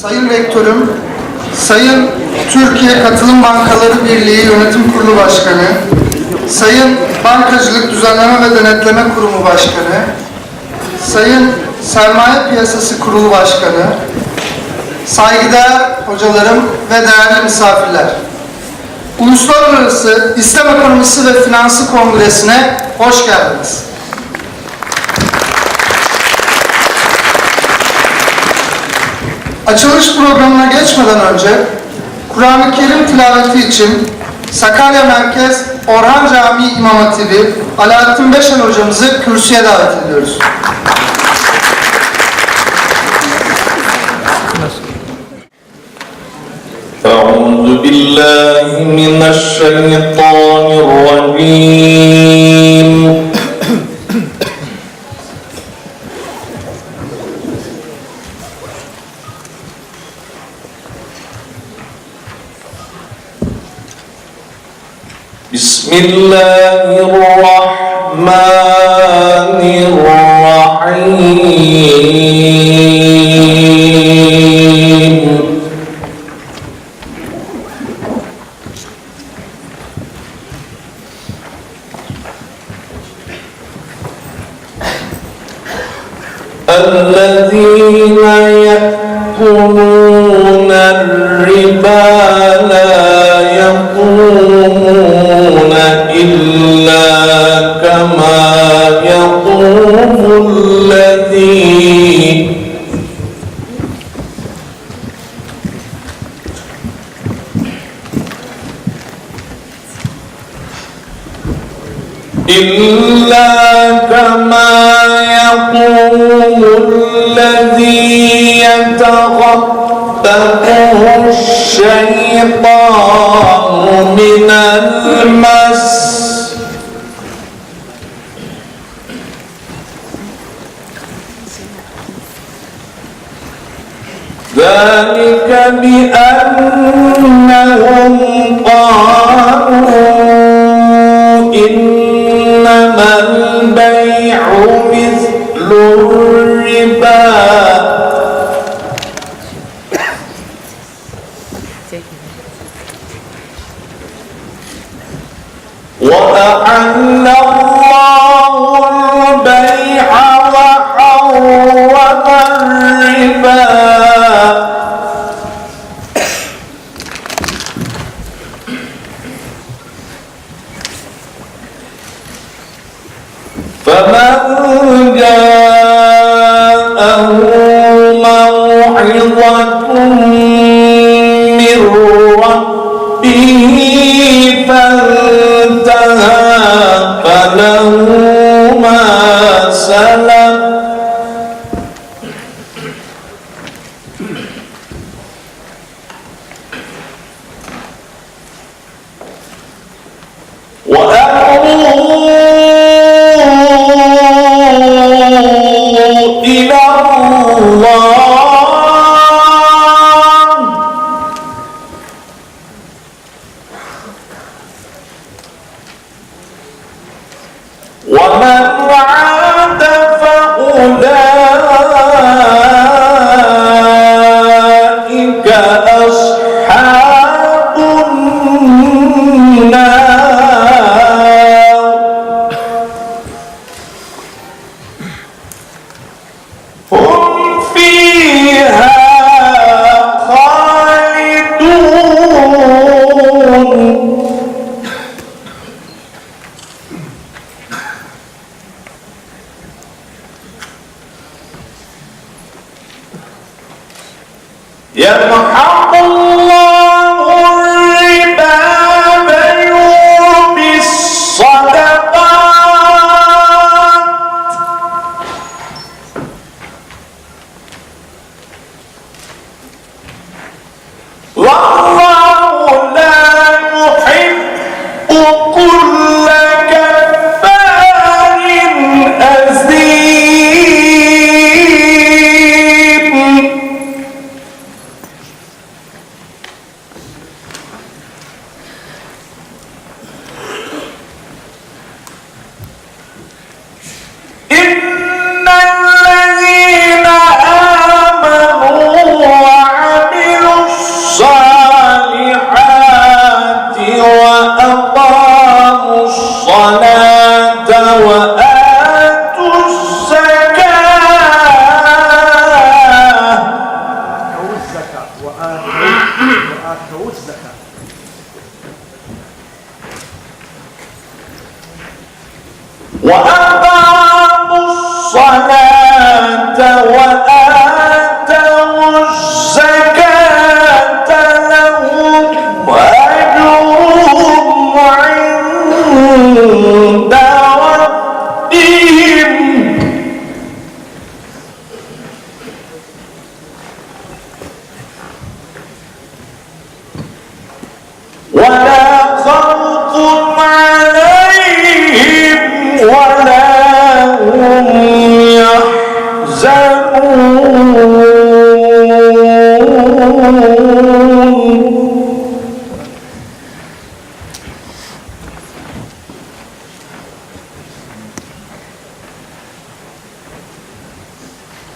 Sayın Rektörüm, Sayın Türkiye Katılım Bankaları Birliği Yönetim Kurulu Başkanı, Sayın Bankacılık Düzenleme ve Denetleme Kurumu Başkanı, Sayın Sermaye Piyasası Kurulu Başkanı, saygıdeğer hocalarım ve değerli misafirler. Uluslararası İslam Ekonomisi ve Finansı Kongresi'ne hoş geldiniz. Açılış programına geçmeden önce Kur'an-ı Kerim tilaveti için Sakarya Merkez Orhan Camii İmam Hatibi Alaaddin Beşen hocamızı kürsüye davet ediyoruz. أعوذ بالله من الشيطان الرجيم بسم الله الرحمن الرحيم الذين يأكلون الربا لا يقومون إلا كما يقوم الذي يتخبطه الشيطان من المس ذلك بأنهم قالوا إنما البيع مثل الربا وأحل الله البيع وحرم الربا فمن جاءه موعظة من ربه فانتهى فله ما سلف إلى الله ومن عاد فأولئك أصحاب النار هم فيها خالدون يمحق الله الربا ويربي الصدقات والله لا يحب كل كفار أثيم وأقاموا الصلاة وآتوا الزكاة لهم أجرهم عند ربهم ولا خوف عليهم ولا هم يحزنون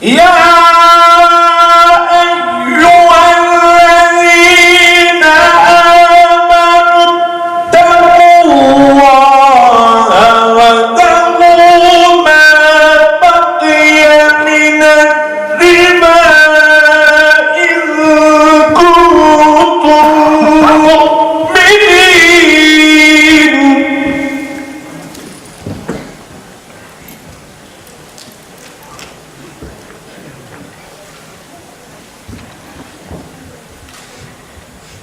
يا أيها الذين آمنوا اتقوا الله وذروا ما بقي من الربا إن كنتم مؤمنين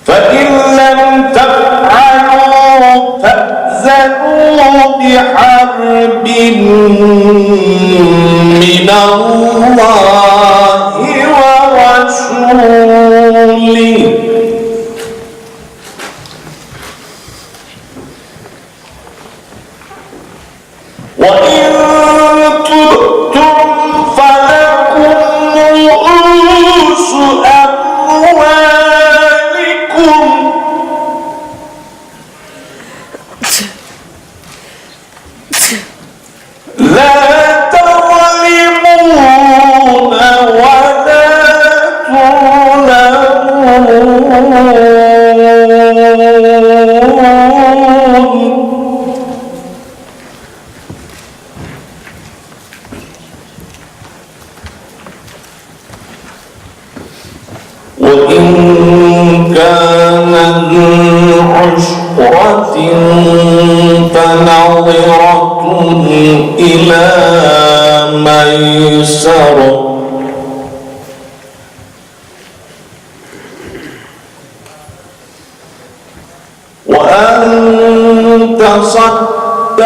فإن لم تفعلوا فأذنوا بحرب من الله ورسوله وإن تبتم فلكم رؤوس أموالكم لا تظلمون ولا تظلمون وإن كان ذو عسرة فنظرة إلى ميسرة وأن تصدقوا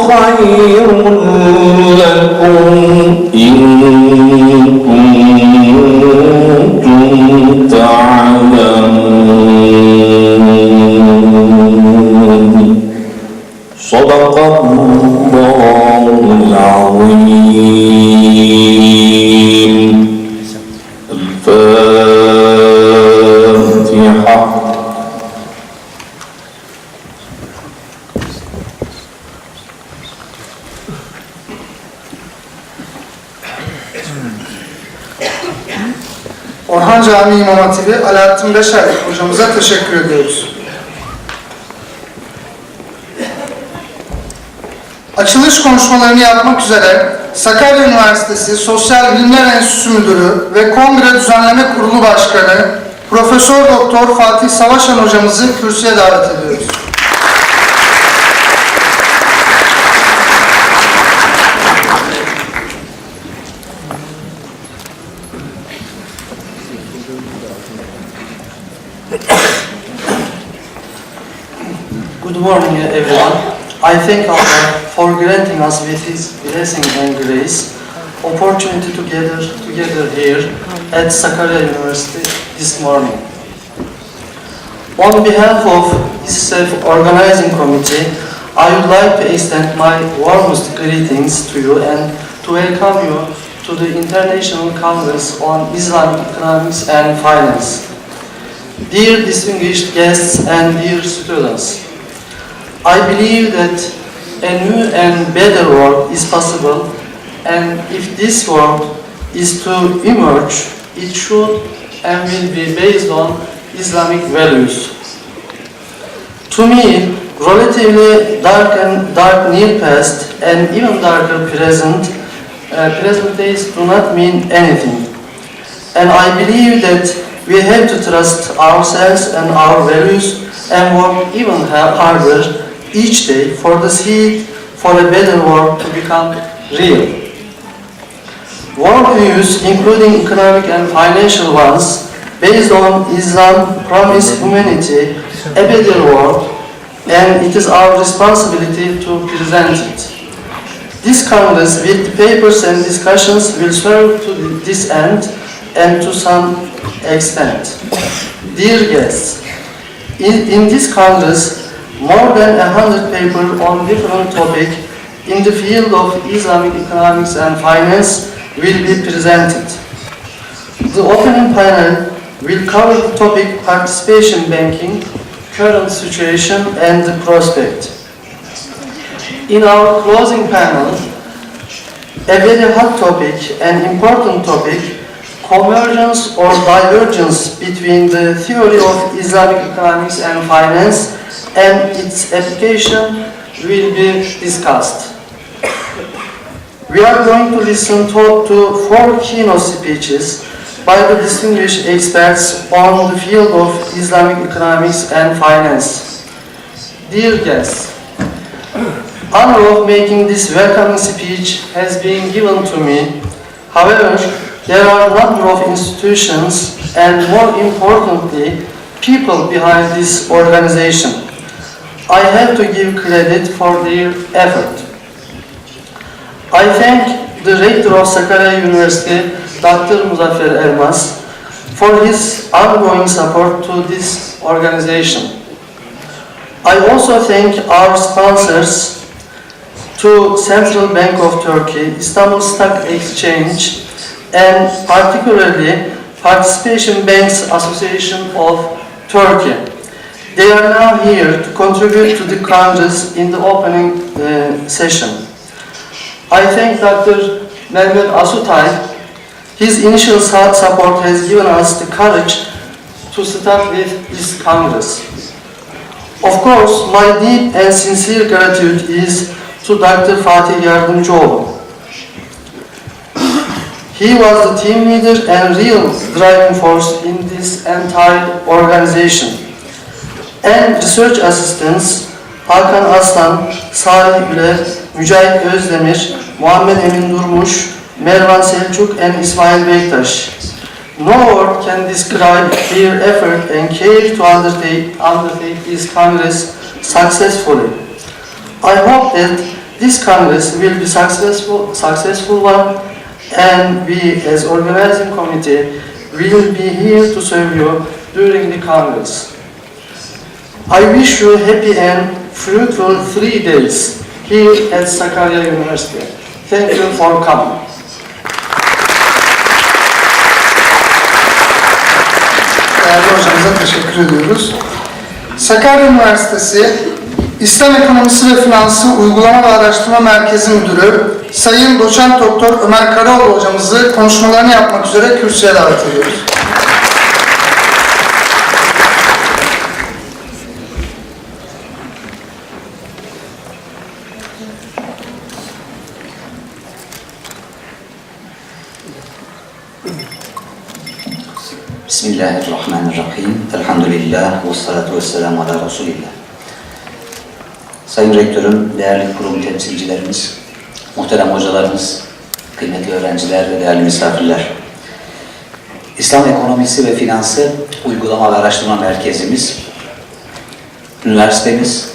خير لكم إن كنتم تعلمون صدق الله العظيم الفاتحة Orhan Camii İmam Hatibi Alaaddin Beşer hocamıza teşekkür ediyoruz. Açılış konuşmalarını yapmak üzere Sakarya Üniversitesi Sosyal Bilimler Enstitüsü Müdürü ve Kongre Düzenleme Kurulu Başkanı Profesör Doktor Fatih Savaşan hocamızı kürsüye davet ediyoruz. Good morning, everyone. I thank Allah for granting us with His blessing and grace opportunity to gather together here at Sakarya University this morning. On behalf of ICISEF Organizing Committee, I would like to extend my warmest greetings to you and to welcome you to the International Congress on Islamic Economics and Finance. Dear distinguished guests and dear students, I believe that a new and better world is possible, and if this world is to emerge, it should and will be based on Islamic values. To me, relatively dark near past and even darker present days do not mean anything. And I believe that We have to trust ourselves and our values and work even harder each day for the seed for a better world to become real. Worldviews, including economic and financial ones, based on Islam, promise humanity a better world, and it is our responsibility to present it. This Congress, with the papers and discussions, will serve to this end and to some extent. Dear guests, in this Congress, more than 100 papers on different topics in the field of Islamic economics and finance will be presented. The opening panel will cover the topic participation banking, current situation and the prospect. In our closing panel, a very hot topic, an important topic, convergence or divergence between the theory of Islamic economics and finance and its application will be discussed. We are going to listen to 4 keynote speeches by the distinguished experts on the field of Islamic economics and finance. Dear guests, honor of making this welcoming speech has been given to me. However, there are a number of institutions and, more importantly, people behind this organization. I have to give credit for their effort. I thank the Rector of Sakarya University, Dr. Muzaffer Elmas, for his ongoing support to this organization. I also thank our sponsors, to Central Bank of Turkey, Istanbul Stock Exchange, and particularly Participation Banks Association of Turkey. They are now here to contribute to the Congress in the opening session. I thank Dr. Mehmet Asutay. His initial support has given us the courage to start with this Congress. Of course, my deep and sincere gratitude is to Dr. Fatih Yardımcıoğlu. He was the team leader and real driving force in this entire organization. And research assistants Hakan Aslan, Salih Güler, Mücahit Özdemir, Muhammed Emin Durmuş, Mervan Selçuk and Ismail Bektaş. No word can describe their effort and care to undertake this Congress successfully. I hope that this Congress will be successful one, and we as organizing committee will be here to serve you during the Congress. I wish you happy and fruitful 3 days here at Sakarya University. Thank you for coming. Değerli hocamıza teşekkür ediyoruz. Sakarya Üniversitesi İslam Ekonomisi ve Finansı Uygulama ve Araştırma Merkezi Müdürü Sayın Doçent Doktor Ömer Karaoğlu hocamızı konuşmalarını yapmak üzere kürsüye davet ediyoruz. Bismillahirrahmanirrahim. Elhamdülillah ve salatu ve selamu ala Resulillah. Sayın Rektörüm, değerli kurum temsilcilerimiz, muhterem hocalarımız, kıymetli öğrenciler ve değerli misafirler. İslam Ekonomisi ve Finansı Uygulama ve Araştırma Merkezimiz, üniversitemiz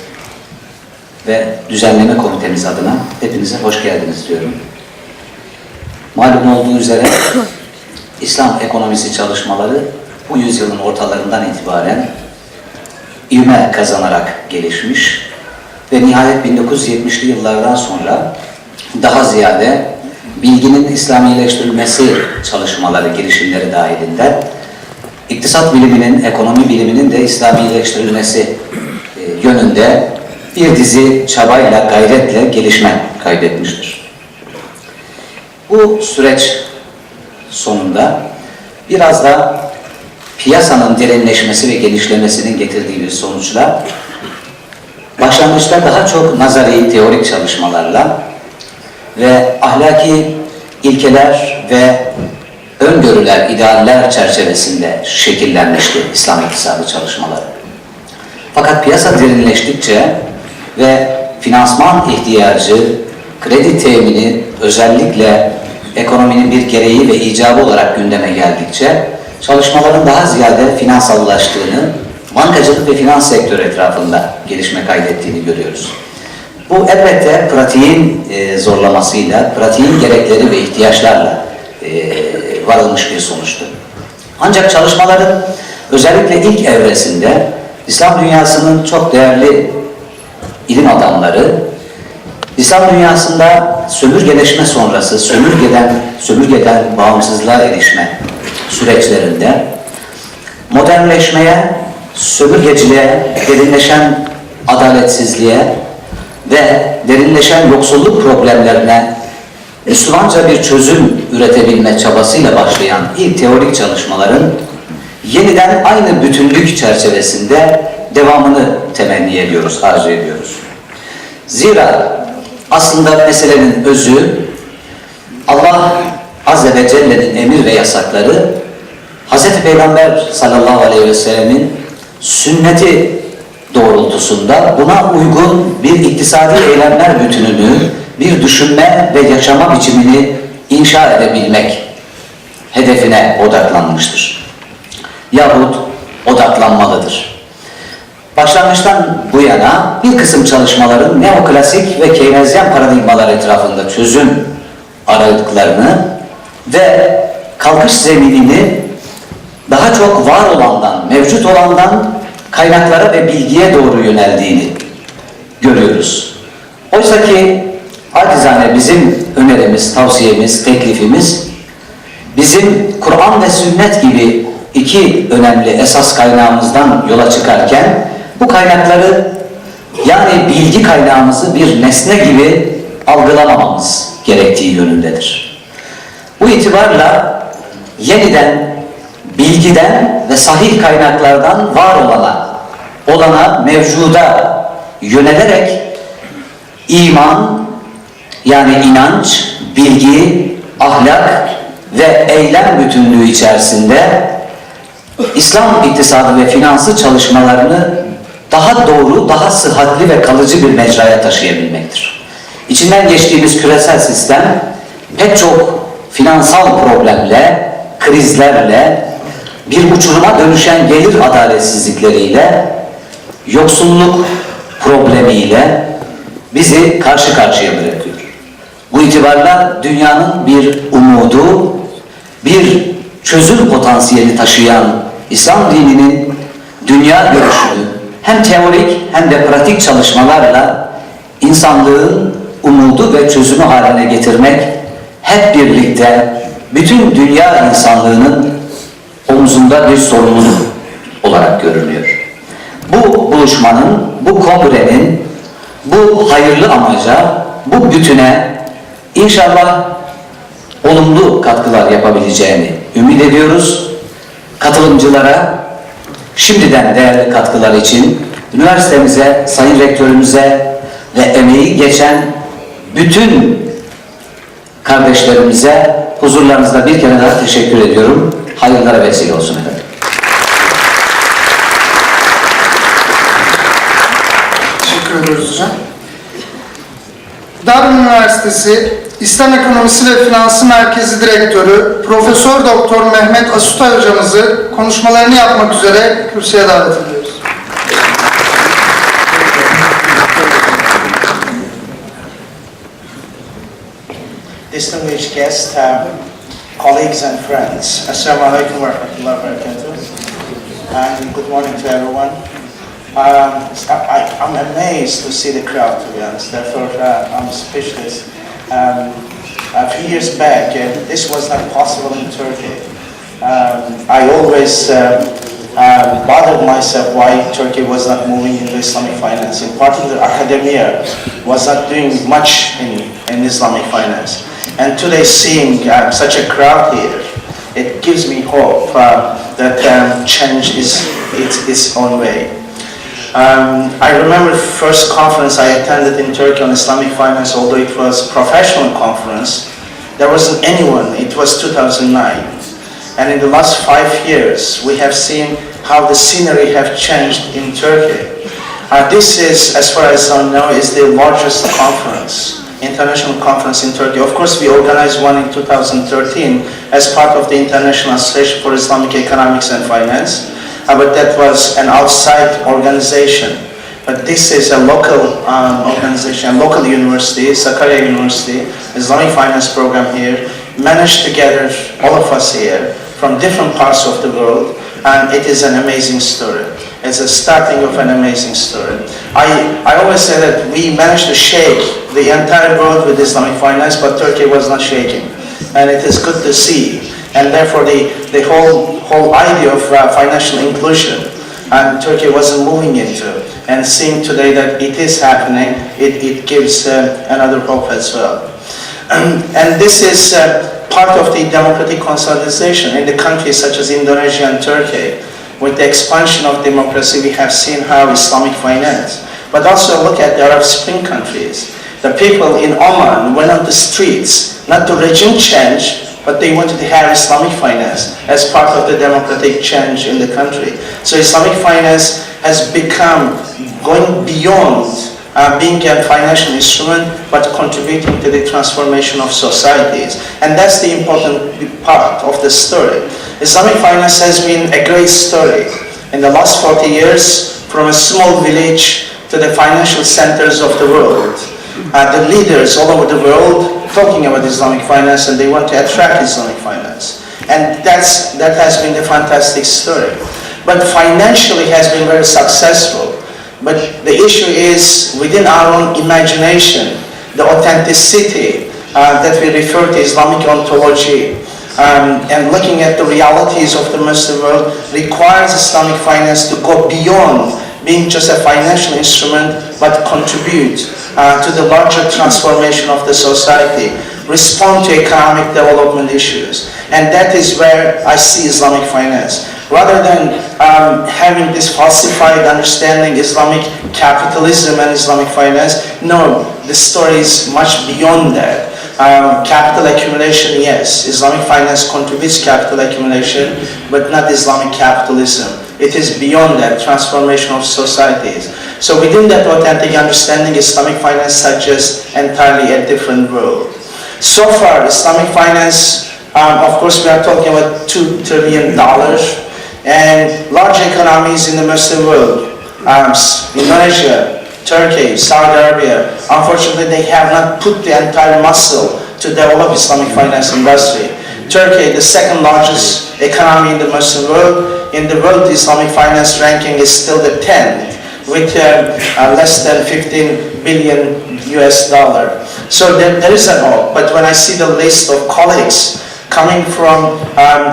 ve düzenleme komitemiz adına hepinize hoş geldiniz diyorum. Malum olduğu üzere İslam ekonomisi çalışmaları bu yüzyılın ortalarından itibaren ivme kazanarak gelişmiş ve nihayet 1970'li yıllardan sonra daha ziyade bilginin İslamileştirilmesi çalışmaları, girişimleri dahilinde iktisat biliminin, ekonomi biliminin de İslamileştirilmesi yönünde bir dizi çabayla, gayretle gelişme kaydetmiştir. Bu süreç sonunda biraz da piyasanın derinleşmesi ve genişlemesinin getirdiği bir sonuçla başlangıçta daha çok nazari, teorik çalışmalarla ve ahlaki ilkeler ve öngörüler, idealler çerçevesinde şekillenmişti İslam iktisadı çalışmaları. Fakat piyasa derinleştikçe ve finansman ihtiyacı, kredi temini özellikle ekonominin bir gereği ve icabı olarak gündeme geldikçe çalışmaların daha ziyade finansallaştığını, bankacılık ve finans sektörü etrafında gelişme kaydettiğini görüyoruz. Bu elbette pratiğin zorlamasıyla, pratiğin gerekleri ve ihtiyaçlarla varılmış bir sonuçtu. Ancak çalışmaların özellikle ilk evresinde İslam dünyasının çok değerli ilim adamları, İslam dünyasında sömürgeleşme sonrası, sömürgeden bağımsızlığa erişme süreçlerinde modernleşmeye, sömürgeciliğe, derinleşen adaletsizliğe ve derinleşen yoksulluk problemlerine Müslümanca bir çözüm üretebilme çabasıyla başlayan ilk teorik çalışmaların yeniden aynı bütünlük çerçevesinde devamını temenni ediyoruz, arzu ediyoruz. Zira aslında meselenin özü Allah Azze ve Celle'nin emir ve yasakları Hz. Peygamber sallallahu aleyhi ve sellemin sünneti doğrultusunda buna uygun bir iktisadi eylemler bütününü, bir düşünme ve yaşama biçimini inşa edebilmek hedefine odaklanmıştır. Yahut odaklanmalıdır. Başlangıçtan bu yana bir kısım çalışmaların neoklasik ve Keynesyen paradigmalar etrafında çözüm aradıklarını ve kalkış zeminini daha çok var olandan, mevcut olandan kaynaklara ve bilgiye doğru yöneldiğini görüyoruz. Oysa ki acizane bizim önerimiz, tavsiyemiz, teklifimiz bizim Kur'an ve sünnet gibi iki önemli esas kaynağımızdan yola çıkarken bu kaynakları yani bilgi kaynağımızı bir nesne gibi algılamamamız gerektiği yönündedir. Bu itibarla yeniden bilgiden ve sahih kaynaklardan var olana, mevcuda yönelerek iman yani inanç, bilgi, ahlak ve eylem bütünlüğü içerisinde İslam iktisadı ve finansı çalışmalarını daha doğru, daha sıhhatli ve kalıcı bir mecraya taşıyabilmektir. İçinden geçtiğimiz küresel sistem pek çok finansal problemle, krizlerle, bir uçuruma dönüşen gelir adaletsizlikleriyle, yoksulluk problemiyle bizi karşı karşıya bırakıyor. Bu itibarla dünyanın bir umudu, bir çözüm potansiyeli taşıyan İslam dininin dünya görüşünü hem teorik hem de pratik çalışmalarla insanlığın umudu ve çözümü haline getirmek hep birlikte bütün dünya insanlığının omzunda bir sorumluluk olarak görünüyor. Bu buluşmanın, bu kongrenin, bu hayırlı amaca, bu bütüne inşallah olumlu katkılar yapabileceğini ümit ediyoruz. Katılımcılara şimdiden değerli katkılar için üniversitemize, sayın rektörümüze ve emeği geçen bütün kardeşlerimize huzurlarınızda bir kere daha teşekkür ediyorum. Hayırlara vesile olsun efendim. Teşekkür ediyoruz hocam. Darwin Üniversitesi İslam Ekonomisi ve Finansı Merkezi Direktörü Profesör Doktor Mehmet Asutay hocamızı konuşmalarını yapmak üzere kürsüye davet ediyoruz. Distinguished guests, colleagues and friends, Assalamu alaikum wa rahmatullahi wa barakatuh, and good morning to everyone. I'm amazed to see the crowd, to be honest, therefore I'm speechless. A few years back, this was not possible in Turkey. I always bothered myself why Turkey was not moving into Islamic finance. In particular, academia was not doing much in Islamic finance. And today, seeing such a crowd here, it gives me hope that change is its own way. I remember the first conference I attended in Turkey on Islamic finance, although it was a professional conference, there wasn't anyone. It was 2009. and in the last 5 years, we have seen how the scenery have changed in Turkey. This is, as far as I know, is the largest conference, international conference in Turkey. Of course, we organized one in 2013 as part of the International Association for Islamic Economics and Finance, but that was an outside organization. But this is a local organization, a local university, Sakarya University, Islamic Finance program here, managed to gather all of us here from different parts of the world, and it is an amazing story. It's a starting of an amazing story. I always say that we managed to shake the entire world with Islamic finance, but Turkey was not shaking. And it is good to see. And therefore the whole idea of financial inclusion, and Turkey wasn't moving into. And seeing today that it is happening, it gives another hope as well. And this is part of the democratic consolidation in the countries such as Indonesia and Turkey. With the expansion of democracy, we have seen how Islamic finance. But also look at the Arab Spring countries. The people in Oman went on the streets, not to regime change, but they wanted to have Islamic finance as part of the democratic change in the country. So Islamic finance has become going beyond being a financial instrument, but contributing to the transformation of societies. And that's the important part of the story. Islamic finance has been a great story. In the last 40 years, from a small village to the financial centers of the world. The leaders all over the world talking about Islamic finance, and they want to attract Islamic finance. And that has been the fantastic story. But financially has been very successful. But the issue is within our own imagination, the authenticity that we refer to Islamic ontology, and looking at the realities of the Muslim world requires Islamic finance to go beyond being just a financial instrument, but contribute to the larger transformation of the society, respond to economic development issues. And that is where I see Islamic finance. Rather than having this falsified understanding, Islamic capitalism and Islamic finance, no, the story is much beyond that. Capital accumulation, yes, Islamic finance contributes capital accumulation, but not Islamic capitalism. It is beyond that, transformation of societies. So within that authentic understanding, Islamic finance suggests entirely a different world. So far, Islamic finance, of course we are talking about $2 trillion, and large economies in the Muslim world, Indonesia, Turkey, Saudi Arabia, unfortunately they have not put the entire muscle to develop Islamic finance industry. Turkey, the second largest economy in the Muslim world, in the world Islamic finance ranking is still the 10th, with less than 15 billion US dollar. So there is an hope, but when I see the list of colleagues coming from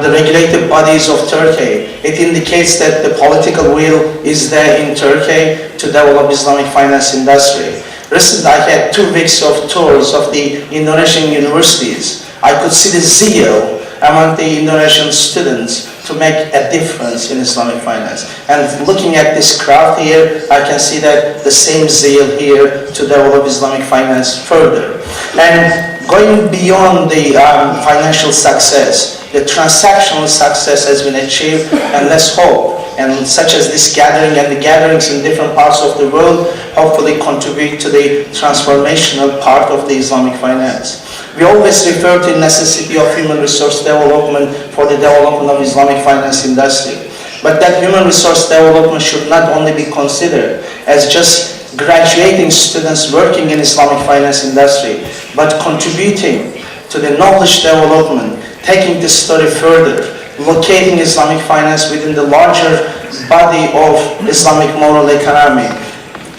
the regulated bodies of Turkey, it indicates that the political will is there in Turkey to develop Islamic finance industry. Recently, I had 2 weeks of tours of the Indonesian universities. I could see the zeal among the Indonesian students to make a difference in Islamic finance. And looking at this crowd here, I can see that the same zeal here to develop Islamic finance further. And going beyond the financial success, the transactional success has been achieved, and let's hope, and such as this gathering and the gatherings in different parts of the world, hopefully contribute to the transformational part of the Islamic finance. We always refer to the necessity of human resource development for the development of Islamic finance industry. But that human resource development should not only be considered as just graduating students working in Islamic finance industry, but contributing to the knowledge development, taking this story further, locating Islamic finance within the larger body of Islamic moral economy.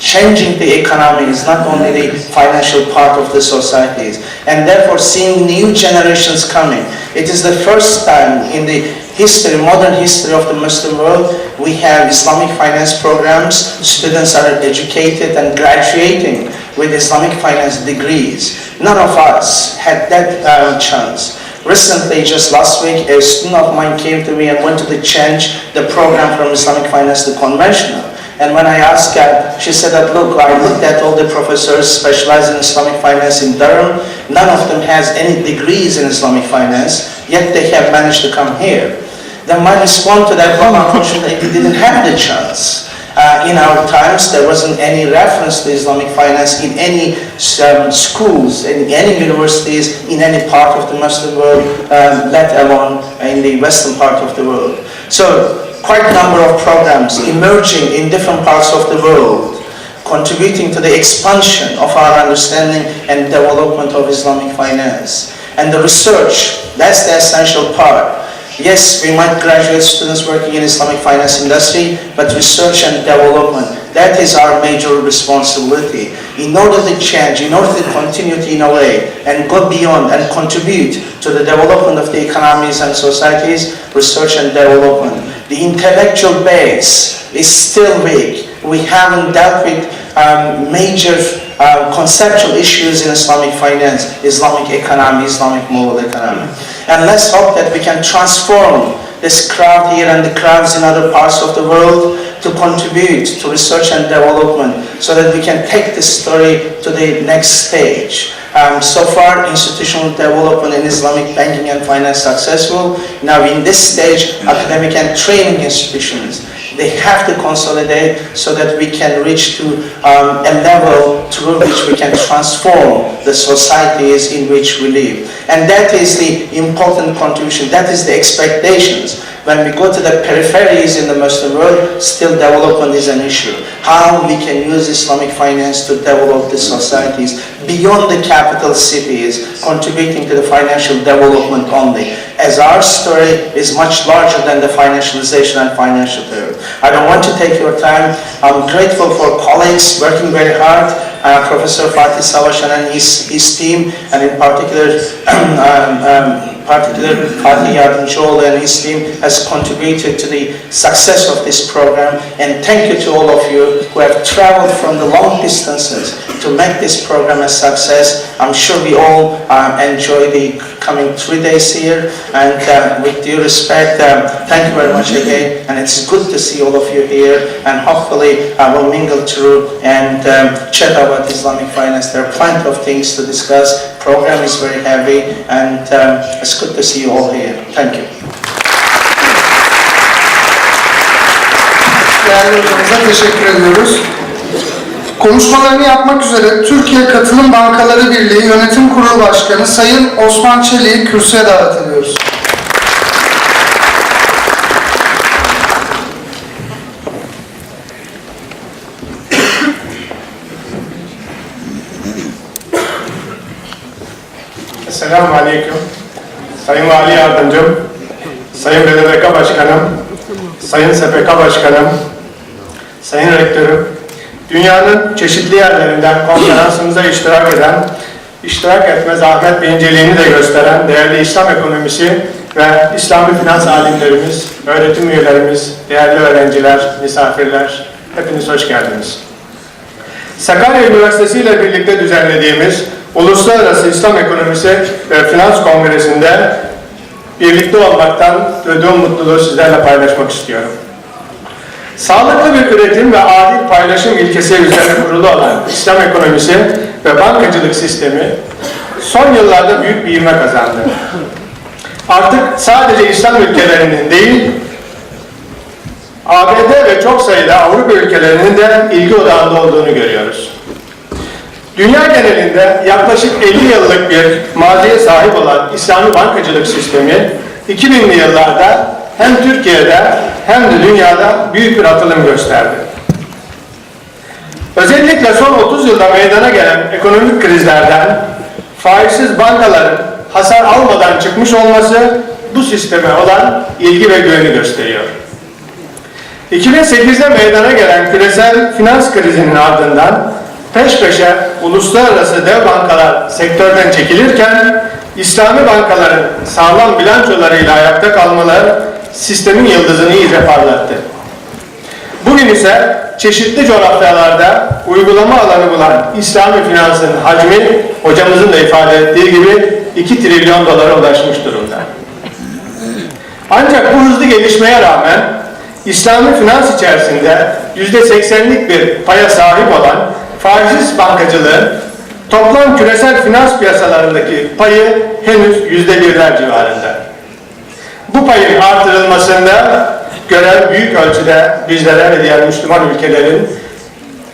Changing the economy is not only the financial part of the societies, and therefore seeing new generations coming. It is the first time in the history, modern history of the Muslim world, we have Islamic finance programs. Students are educated and graduating with Islamic finance degrees. None of us had that chance. Recently, just last week, a student of mine came to me and wanted to change the program from Islamic finance to conventional. And when I asked her, she said that, look, I looked at all the professors specialized in Islamic finance in Durham. None of them has any degrees in Islamic finance, yet they have managed to come here. Then my response to that, well, unfortunately, they didn't have the chance. In our times, there wasn't any reference to Islamic finance in any schools, in any universities, in any part of the Muslim world, let alone in the Western part of the world. So, quite a number of programs emerging in different parts of the world, contributing to the expansion of our understanding and development of Islamic finance. And the research, that's the essential part. Yes, we might graduate students working in Islamic finance industry, but research and development, that is our major responsibility. In order to change, in order to continue to innovate and go beyond and contribute to the development of the economies and societies, research and development. The intellectual base is still weak. We haven't dealt with major conceptual issues in Islamic finance, Islamic economy, Islamic moral economy. And let's hope that we can transform this crowd here and the crowds in other parts of the world to contribute to research and development so that we can take this story to the next stage. So far, institutional development in Islamic banking and finance successful. Now in this stage, academic and training institutions, they have to consolidate so that we can reach to a level through which we can transform the societies in which we live. And that is the important contribution, that is the expectations. When we go to the peripheries in the Muslim world, still development is an issue. How we can use Islamic finance to develop the societies beyond the capital cities, contributing to the financial development only. As our story is much larger than the financialization and financial terror. I don't want to take your time. I'm grateful for colleagues working very hard, Professor Fatih Savaşan and his team, and in particular Fatih Yardımcıoğlu and his team has contributed to the success of this program. And thank you to all of you who have traveled from the long distances to make this program a success. I'm sure we all enjoy the coming 3 days here. And with due respect, thank you very much again. And it's good to see all of you here. And hopefully we'll mingle through and chat about Islamic finance. There are plenty of things to discuss. Program is very heavy, and it's good to see you all here. Thank you. Değerli hocamıza teşekkür ediyoruz. Konuşmalarını yapmak üzere Türkiye Katılım Bankaları Birliği Yönetim Kurulu Başkanı Sayın Osman Çelik'i kürsüye davet ediyoruz. Selamun Aleyküm. Sayın Vali Yardımcım, Sayın BDDK Başkanım, Sayın SPK Başkanım, Sayın Rektörüm, dünyanın çeşitli yerlerinden konferansımıza iştirak etme zahmet ve inceliğini de gösteren değerli İslam ekonomisi ve İslami finans alimlerimiz, öğretim üyelerimiz, değerli öğrenciler, misafirler, hepiniz hoş geldiniz. Sakarya Üniversitesi ile birlikte düzenlediğimiz Uluslararası İslam Ekonomisi ve Finans Kongresi'nde birlikte olmaktan duyduğum mutluluğu sizlerle paylaşmak istiyorum. Sağlıklı bir üretim ve adil paylaşım ilkesi üzerine kurulu olan İslam ekonomisi ve bankacılık sistemi son yıllarda büyük bir ivme kazandı. Artık sadece İslam ülkelerinin değil, ABD ve çok sayıda Avrupa ülkelerinin de ilgi odağında olduğunu görüyoruz. Dünya genelinde yaklaşık 50 yıllık bir maziye sahip olan İslami bankacılık sistemi 2000'li yıllarda hem Türkiye'de hem de dünyada büyük bir atılım gösterdi. Özellikle son 30 yılda meydana gelen ekonomik krizlerden faizsiz bankaların hasar almadan çıkmış olması bu sisteme olan ilgi ve güveni gösteriyor. 2008'de meydana gelen küresel finans krizinin ardından peş peşe uluslararası dev bankalar sektörden çekilirken İslami bankaların sağlam bilançolarıyla ayakta kalmaları sistemin yıldızını iyice parlattı. Bugün ise çeşitli coğrafyalarda uygulama alanı bulan İslami finansın hacmi hocamızın da ifade ettiği gibi 2 trilyon dolara ulaşmış durumda. Ancak bu hızlı gelişmeye rağmen İslami finans içerisinde %80'lik bir paya sahip olan faizsiz bankacılığın toplam küresel finans piyasalarındaki payı henüz %1'ler civarında. Bu payın artırılmasında görev büyük ölçüde bizlere ve diğer Müslüman ülkelerin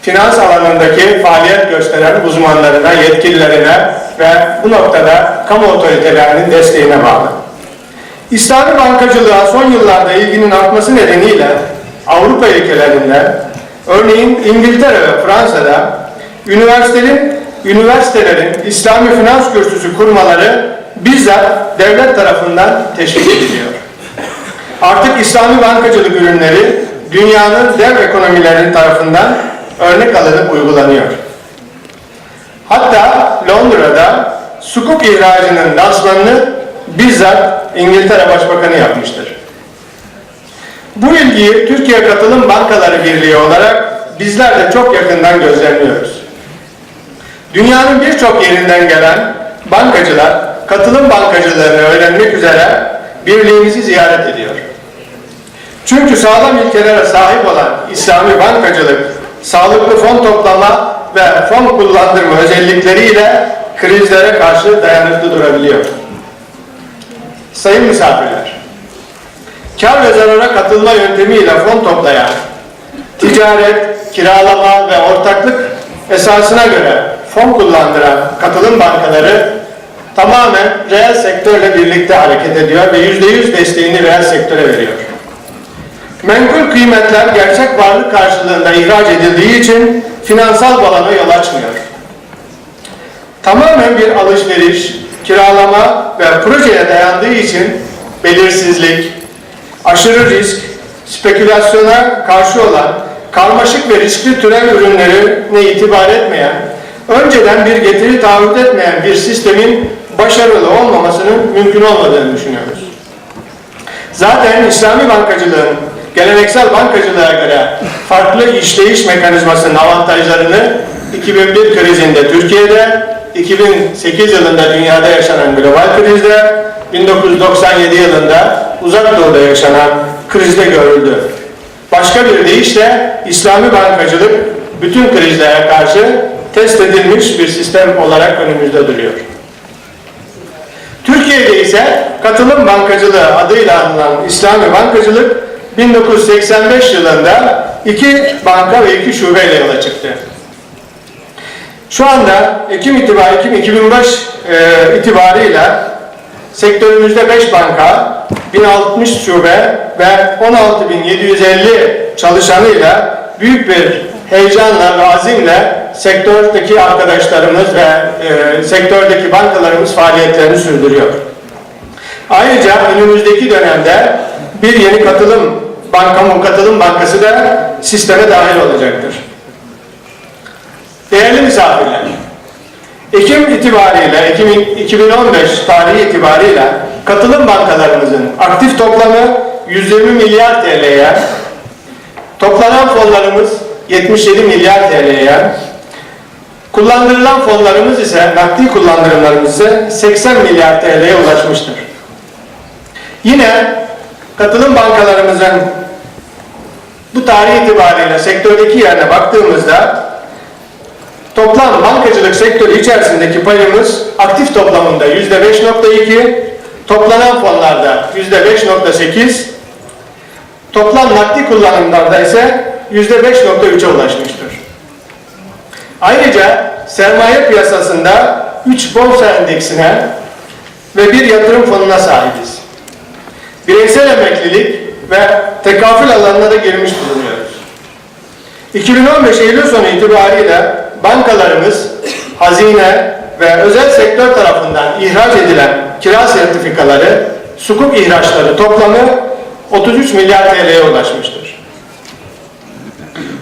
finans alanındaki faaliyet gösteren uzmanlarına, yetkililerine ve bu noktada kamu otoritelerinin desteğine bağlı. İslami bankacılığa son yıllarda ilginin artması nedeniyle Avrupa ülkelerinde, örneğin İngiltere ve Fransa'da üniversitelerin İslami finans kürsüsü kurmaları bizzat devlet tarafından teşvik ediliyor. Artık İslami bankacılık ürünleri dünyanın dev ekonomileri tarafından örnek alınıp uygulanıyor. Hatta Londra'da sukuk ihracının lansmanını bizzat İngiltere Başbakanı yapmıştır. Bu ilgiyi Türkiye Katılım Bankaları Birliği olarak bizler de çok yakından gözlemliyoruz. Dünyanın birçok yerinden gelen bankacılar katılım bankacılığını öğrenmek üzere birliğimizi ziyaret ediyor. Çünkü sağlam ilkelere sahip olan İslami bankacılık, sağlıklı fon toplama ve fon kullandırma özellikleriyle krizlere karşı dayanıklı durabiliyor. Sayın misafirler, kar ve zarara katılma yöntemiyle fon toplayan, ticaret, kiralama ve ortaklık esasına göre fon kullandıran katılım bankaları tamamen reel sektörle birlikte hareket ediyor ve %100 desteğini reel sektöre veriyor. Menkul kıymetler gerçek varlık karşılığında ihraç edildiği için finansal balona yol açmıyor. Tamamen bir alışveriş, kiralama ve projeye dayandığı için belirsizlik, aşırı risk, spekülasyona karşı olan karmaşık ve riskli türev ürünlerine itibar etmeyen, önceden bir getiri taahhüt etmeyen bir sistemin başarılı olmamasının mümkün olmadığını düşünüyoruz. Zaten İslami bankacılığın geleneksel bankacılığa göre farklı işleyiş mekanizmasının avantajlarını 2001 krizinde Türkiye'de, 2008 yılında dünyada yaşanan global krizde, 1997 yılında Uzak Doğu'da yaşanan krizde görüldü. Başka bir deyişle İslami bankacılık bütün krizlere karşı test edilmiş bir sistem olarak önümüzde duruyor. Türkiye'de ise katılım bankacılığı adıyla anılan İslami bankacılık 1985 yılında 2 banka ve 2 şubeyle yola çıktı. Şu anda Ekim 2005 itibarıyla sektörümüzde 5 banka, 1060 şube ve 16.750 çalışanıyla büyük bir heyecanla ve azimle sektördeki arkadaşlarımız ve sektördeki bankalarımız faaliyetlerini sürdürüyor. Ayrıca önümüzdeki dönemde bir yeni katılım bankası da sisteme dahil olacaktır. Değerli misafirler, Ekim 2015 tarihi itibariyle katılım bankalarımızın aktif toplamı 120 milyar TL'ye, toplanan fonlarımız 77 milyar TL'ye, kullandırılan fonlarımız ise, nakdi kullandırımlarımız ise 80 milyar TL'ye ulaşmıştır. Yine katılım bankalarımızın bu tarih itibariyle sektördeki yerine baktığımızda toplam bankacılık sektörü içerisindeki payımız aktif toplamında %5.2, toplanan fonlarda %5.8, toplam nakdi kullanımlarda ise %5.3'e ulaşmıştır. Ayrıca sermaye piyasasında 3 borsa endeksine ve bir yatırım fonuna sahibiz. Bireysel emeklilik ve tekafül alanına da girmiş bulunuyoruz. 2015 Eylül sonu itibariyle bankalarımız hazine ve özel sektör tarafından ihraç edilen kira sertifikaları, sukuk ihraçları toplamı 33 milyar TL'ye ulaşmıştır.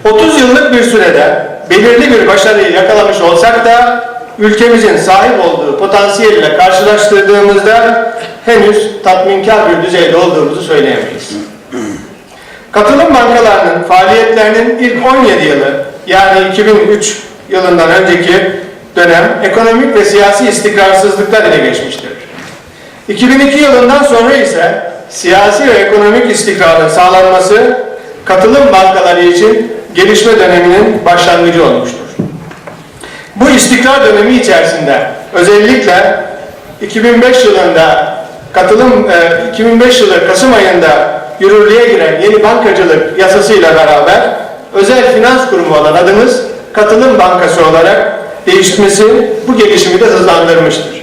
30 yıllık bir sürede belirli bir başarıyı yakalamış olsak da ülkemizin sahip olduğu potansiyelle karşılaştırdığımızda henüz tatminkar bir düzeyde olduğumuzu söyleyemeyiz. Katılım bankalarının faaliyetlerinin ilk 17 yılı, yani 2003 yılından önceki dönem ekonomik ve siyasi istikrarsızlıklar ile geçmiştir. 2002 yılından sonra ise siyasi ve ekonomik istikrarın sağlanması katılım bankaları için gelişme döneminin başlangıcı olmuştur. Bu istikrar dönemi içerisinde özellikle 2005 yılında 2005 yılı Kasım ayında yürürlüğe giren yeni bankacılık yasasıyla beraber özel finans kurumu olan adımız katılım bankası olarak değişmesi bu gelişimi de hızlandırmıştır.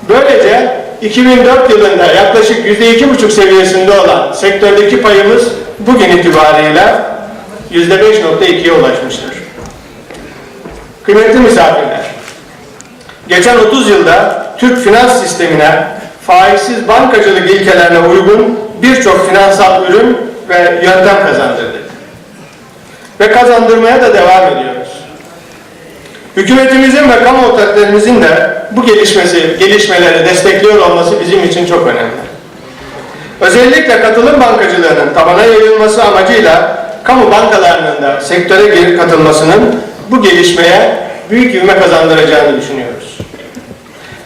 Böylece 2004 yılında yaklaşık %2,5 seviyesinde olan sektördeki payımız bugün itibariyle %5,2'ye ulaşmıştır. Kıymetli misafirler, geçen 30 yılda Türk finans sistemine faizsiz bankacılık ilkelerine uygun birçok finansal ürün ve yöntem kazandırdık. Ve kazandırmaya da devam ediyoruz. Hükümetimizin ve kamu otoritelerimizin de bu gelişmeleri destekliyor olması bizim için çok önemli. Özellikle katılım bankacılığının tabana yayılması amacıyla kamu bankalarının da sektöre katılmasının bu gelişmeye büyük ivme kazandıracağını düşünüyoruz.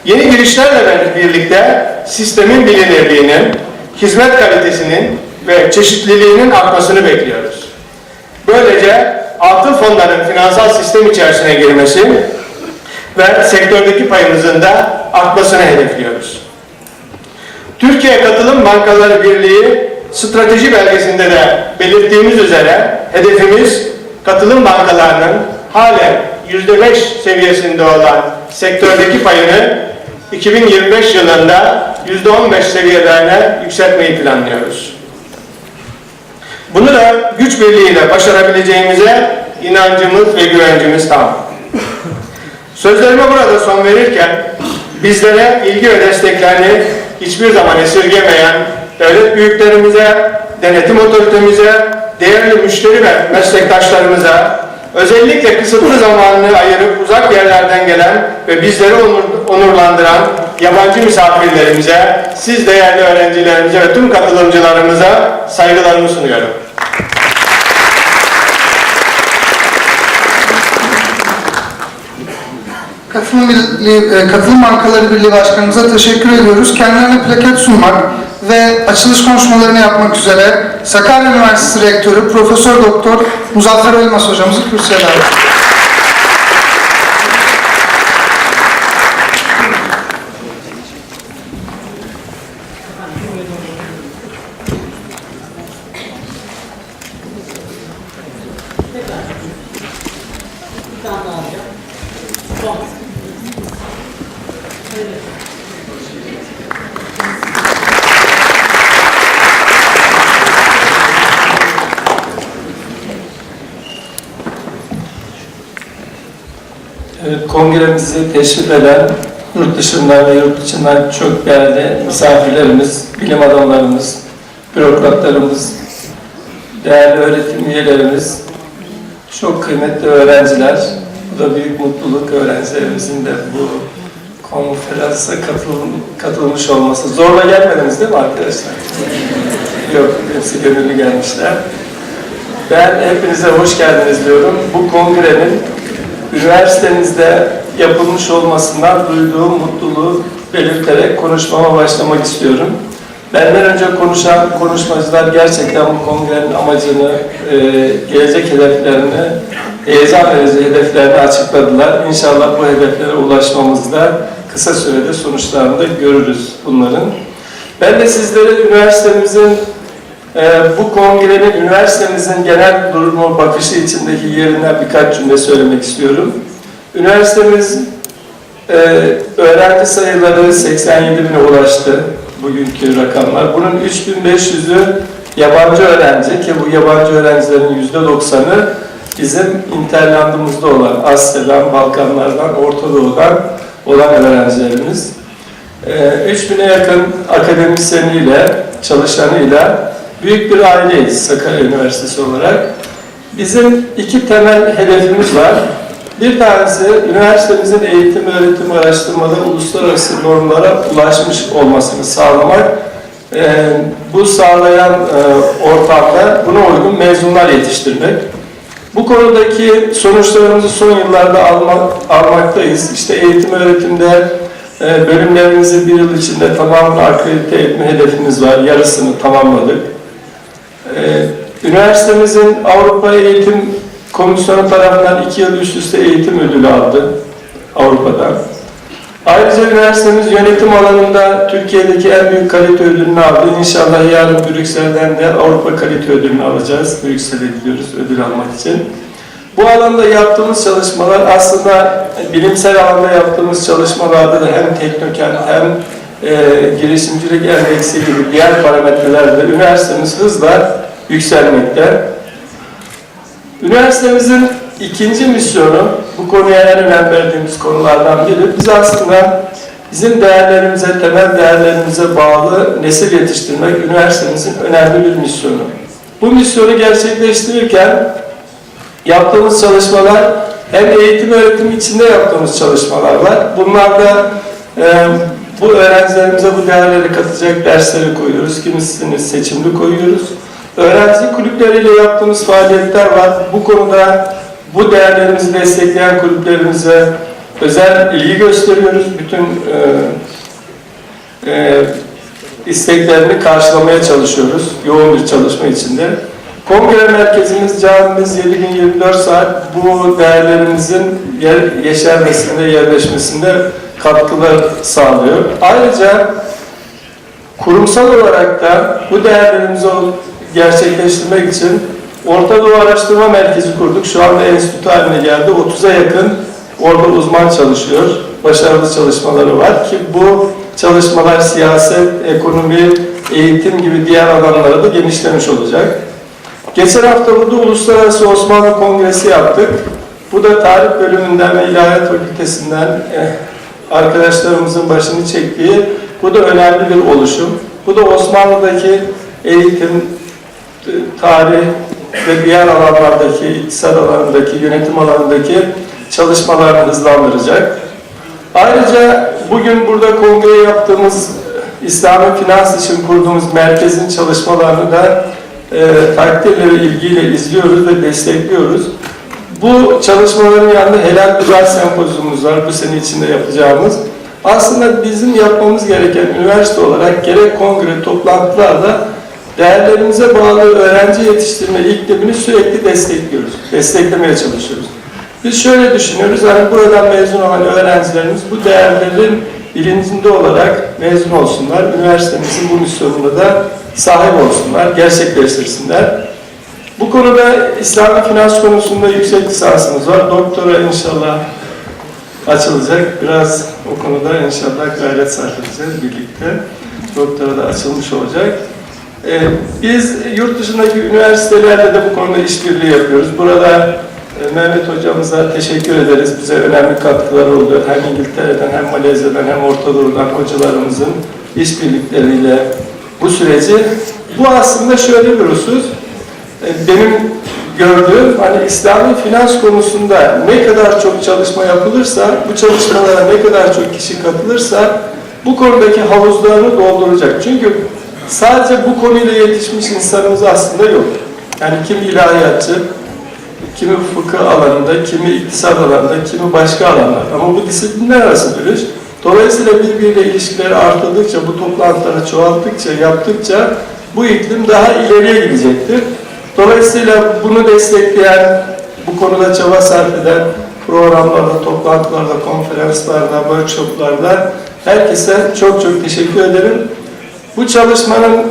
Yeni girişlerle birlikte sistemin bilinirliğinin, hizmet kalitesinin ve çeşitliliğinin artmasını bekliyoruz. Böylece atıl fonların finansal sistem içerisine girmesi ve sektördeki payımızın da artmasını hedefliyoruz. Türkiye Katılım Bankaları Birliği strateji belgesinde de belirttiğimiz üzere hedefimiz katılım bankalarının halen %5 seviyesinde olan sektördeki payını 2025 yılında %15 seviyelerine yükseltmeyi planlıyoruz. Bunu da güç birliğiyle başarabileceğimize inancımız ve güvencimiz tam. Sözlerime burada son verirken bizlere ilgi ve desteklerini hiçbir zaman esirgemeyen devlet büyüklerimize, denetim otoritemize, değerli müşteri ve meslektaşlarımıza, özellikle kısıtlı zamanını ayırıp uzak yerlerden gelen ve bizleri onurlandıran yabancı misafirlerimize, siz değerli öğrencilerimize ve tüm katılımcılarımıza saygılarımı sunuyorum. Katılım Bankaları Birliği Başkanımıza teşekkür ediyoruz. Kendilerine plaket sunmak ve açılış konuşmalarını yapmak üzere Sakarya Üniversitesi Rektörü Profesör Doktor Muzaffer Elmas hocamızı kürsüye davet ediyoruz. Kongremizi teşrif eden yurt dışından ve yurt içinden çok değerli misafirlerimiz, bilim adamlarımız, bürokratlarımız, değerli öğretim üyelerimiz, çok kıymetli öğrenciler, bu da büyük mutluluk öğrencilerimizin de bu konferansa katılmış olması. Zorla gelmediniz değil mi arkadaşlar? Yok, hepsi gönüllü gelmişler. Ben hepinize hoş geldiniz diyorum. Bu kongrenin üniversitemizde yapılmış olmasından duyduğum mutluluğu belirterek konuşmama başlamak istiyorum. Benden önce konuşan konuşmacılar gerçekten bu kongrenin amacını, gelecek hedeflerini, heyecan verici hedeflerini açıkladılar. İnşallah bu hedeflere ulaşmamızda kısa sürede sonuçlarını da görürüz bunların. Ben de sizlere üniversitemizin, bu kongrenin üniversitemizin genel durumu bakışı içindeki yerinden birkaç cümle söylemek istiyorum. Üniversitemiz öğrenci sayıları 87.000'e ulaştı bugünkü rakamlar. Bunun 3.500'ü yabancı öğrenci ki bu yabancı öğrencilerin %90'ı bizim interlandımızda olan Asya'dan, Balkanlardan, Orta Doğu'dan olan öğrencilerimiz. 3.000'e yakın akademisyeniyle, çalışanıyla büyük bir aileyiz Sakarya Üniversitesi olarak. Bizim iki temel hedefimiz var. Bir tanesi üniversitemizin eğitim, öğretim, araştırmada uluslararası normlara ulaşmış olmasını sağlamak. Bu sağlayan ortamda buna uygun mezunlar yetiştirmek. Bu konudaki sonuçlarımızı son yıllarda almaktayız. İşte eğitim, öğretimde bölümlerimizi bir yıl içinde tamamını akredite etme hedefimiz var. Yarısını tamamladık. Üniversitemizin Avrupa Eğitim Komisyonu tarafından 2 yıl üst üste eğitim ödülü aldı Avrupa'dan. Ayrıca üniversitemiz yönetim alanında Türkiye'deki en büyük kalite ödülünü aldı. İnşallah yarın Brüksel'den de Avrupa kalite ödülünü alacağız. Brüksel'e gidiyoruz ödül almak için. Bu alanda yaptığımız çalışmalar aslında bilimsel alanda yaptığımız çalışmalarda da hem teknokent hem girişimcilik endeksi gibi diğer parametrelerde üniversitemiz hızla yükselmekte. Üniversitemizin ikinci misyonu, bu konuya en önem verdiğimiz konulardan biri, biz aslında bizim değerlerimize, temel değerlerimize bağlı nesil yetiştirmek üniversitemizin önemli bir misyonu. Bu misyonu gerçekleştirirken yaptığımız çalışmalar hem eğitim öğretim içinde yaptığımız çalışmalar var. Bunlarda bu öğrencilerimize bu değerleri katacak dersleri koyuyoruz. Kimisini seçimli koyuyoruz. Öğrenci kulüpleriyle yaptığımız faaliyetler var. Bu konuda bu değerlerimizi destekleyen kulüplerimize özel ilgi gösteriyoruz. Bütün isteklerini karşılamaya çalışıyoruz. Yoğun bir çalışma içinde. Kongre merkezimiz, camimiz 7 gün 24 saat bu değerlerimizin yeşermesinde, yerleşmesinde katkılar sağlıyor. Ayrıca kurumsal olarak da bu değerlerimizi gerçekleştirmek için Orta Doğu Araştırma Merkezi kurduk. Şu anda enstitü haline geldi. 30'a yakın orada uzman çalışıyor. Başarılı çalışmaları var ki bu çalışmalar siyaset, ekonomi, eğitim gibi diğer alanlara da genişlemiş olacak. Geçen hafta burada Uluslararası Osmanlı Kongresi yaptık. Bu da tarih bölümünden ve İlahiyat Fakültesinden arkadaşlarımızın başını çektiği, bu da önemli bir oluşum. Bu da Osmanlı'daki eğitim, tarih ve diğer alanlardaki, iktisat alanındaki, yönetim alanındaki çalışmalarını hızlandıracak. Ayrıca bugün burada kongre yaptığımız İslam'ı finans için kurduğumuz merkezin çalışmalarını da takdirle ve ilgiyle izliyoruz ve destekliyoruz. Bu çalışmaların yanında helal gıda sempozyumumuz var bu sene içinde yapacağımız. Aslında bizim yapmamız gereken üniversite olarak gerek kongre toplantılarda değerlerimize bağlı öğrenci yetiştirme iklimini sürekli destekliyoruz. Desteklemeye çalışıyoruz. Biz şöyle düşünüyoruz, hani buradan mezun olan öğrencilerimiz bu değerlerin bilincinde olarak mezun olsunlar. Üniversitemizin bu misyonunda da sahip olsunlar, gerçekleştirsinler. Bu konuda İslami finans konusunda yüksek lisansımız var. Doktora inşallah açılacak. Biraz o konuda inşallah gayret sarf edeceğiz birlikte. Doktora da açılmış olacak. Biz yurt dışındaki üniversitelerle de bu konuda işbirliği yapıyoruz. Burada Mehmet hocamıza teşekkür ederiz. Bize önemli katkıları oluyor. Hem İngiltere'den hem Malezya'dan hem Orta Doğu'dan hocalarımızın işbirlikleriyle bu süreci. Bu aslında şöyle bir husus. Benim gördüğüm, hani İslami finans konusunda ne kadar çok çalışma yapılırsa, bu çalışmalara ne kadar çok kişi katılırsa bu konudaki havuzlarını dolduracak. Çünkü sadece bu konuyla yetişmiş insanımız aslında yok. Yani kim ilahiyatçı, kimi fıkıh alanında, kimi iktisat alanında, kimi başka alanlar. Ama bu disiplinler arası bir iş. Dolayısıyla birbiriyle ilişkileri arttıkça, bu toplantıları çoğalttıkça, yaptıkça bu iklim daha ileriye gidecektir. Dolayısıyla bunu destekleyen, bu konuda çaba sarf eden programlarda, toplantılarda, konferanslarda, workshoplarda herkese çok çok teşekkür ederim. Bu çalışmanın,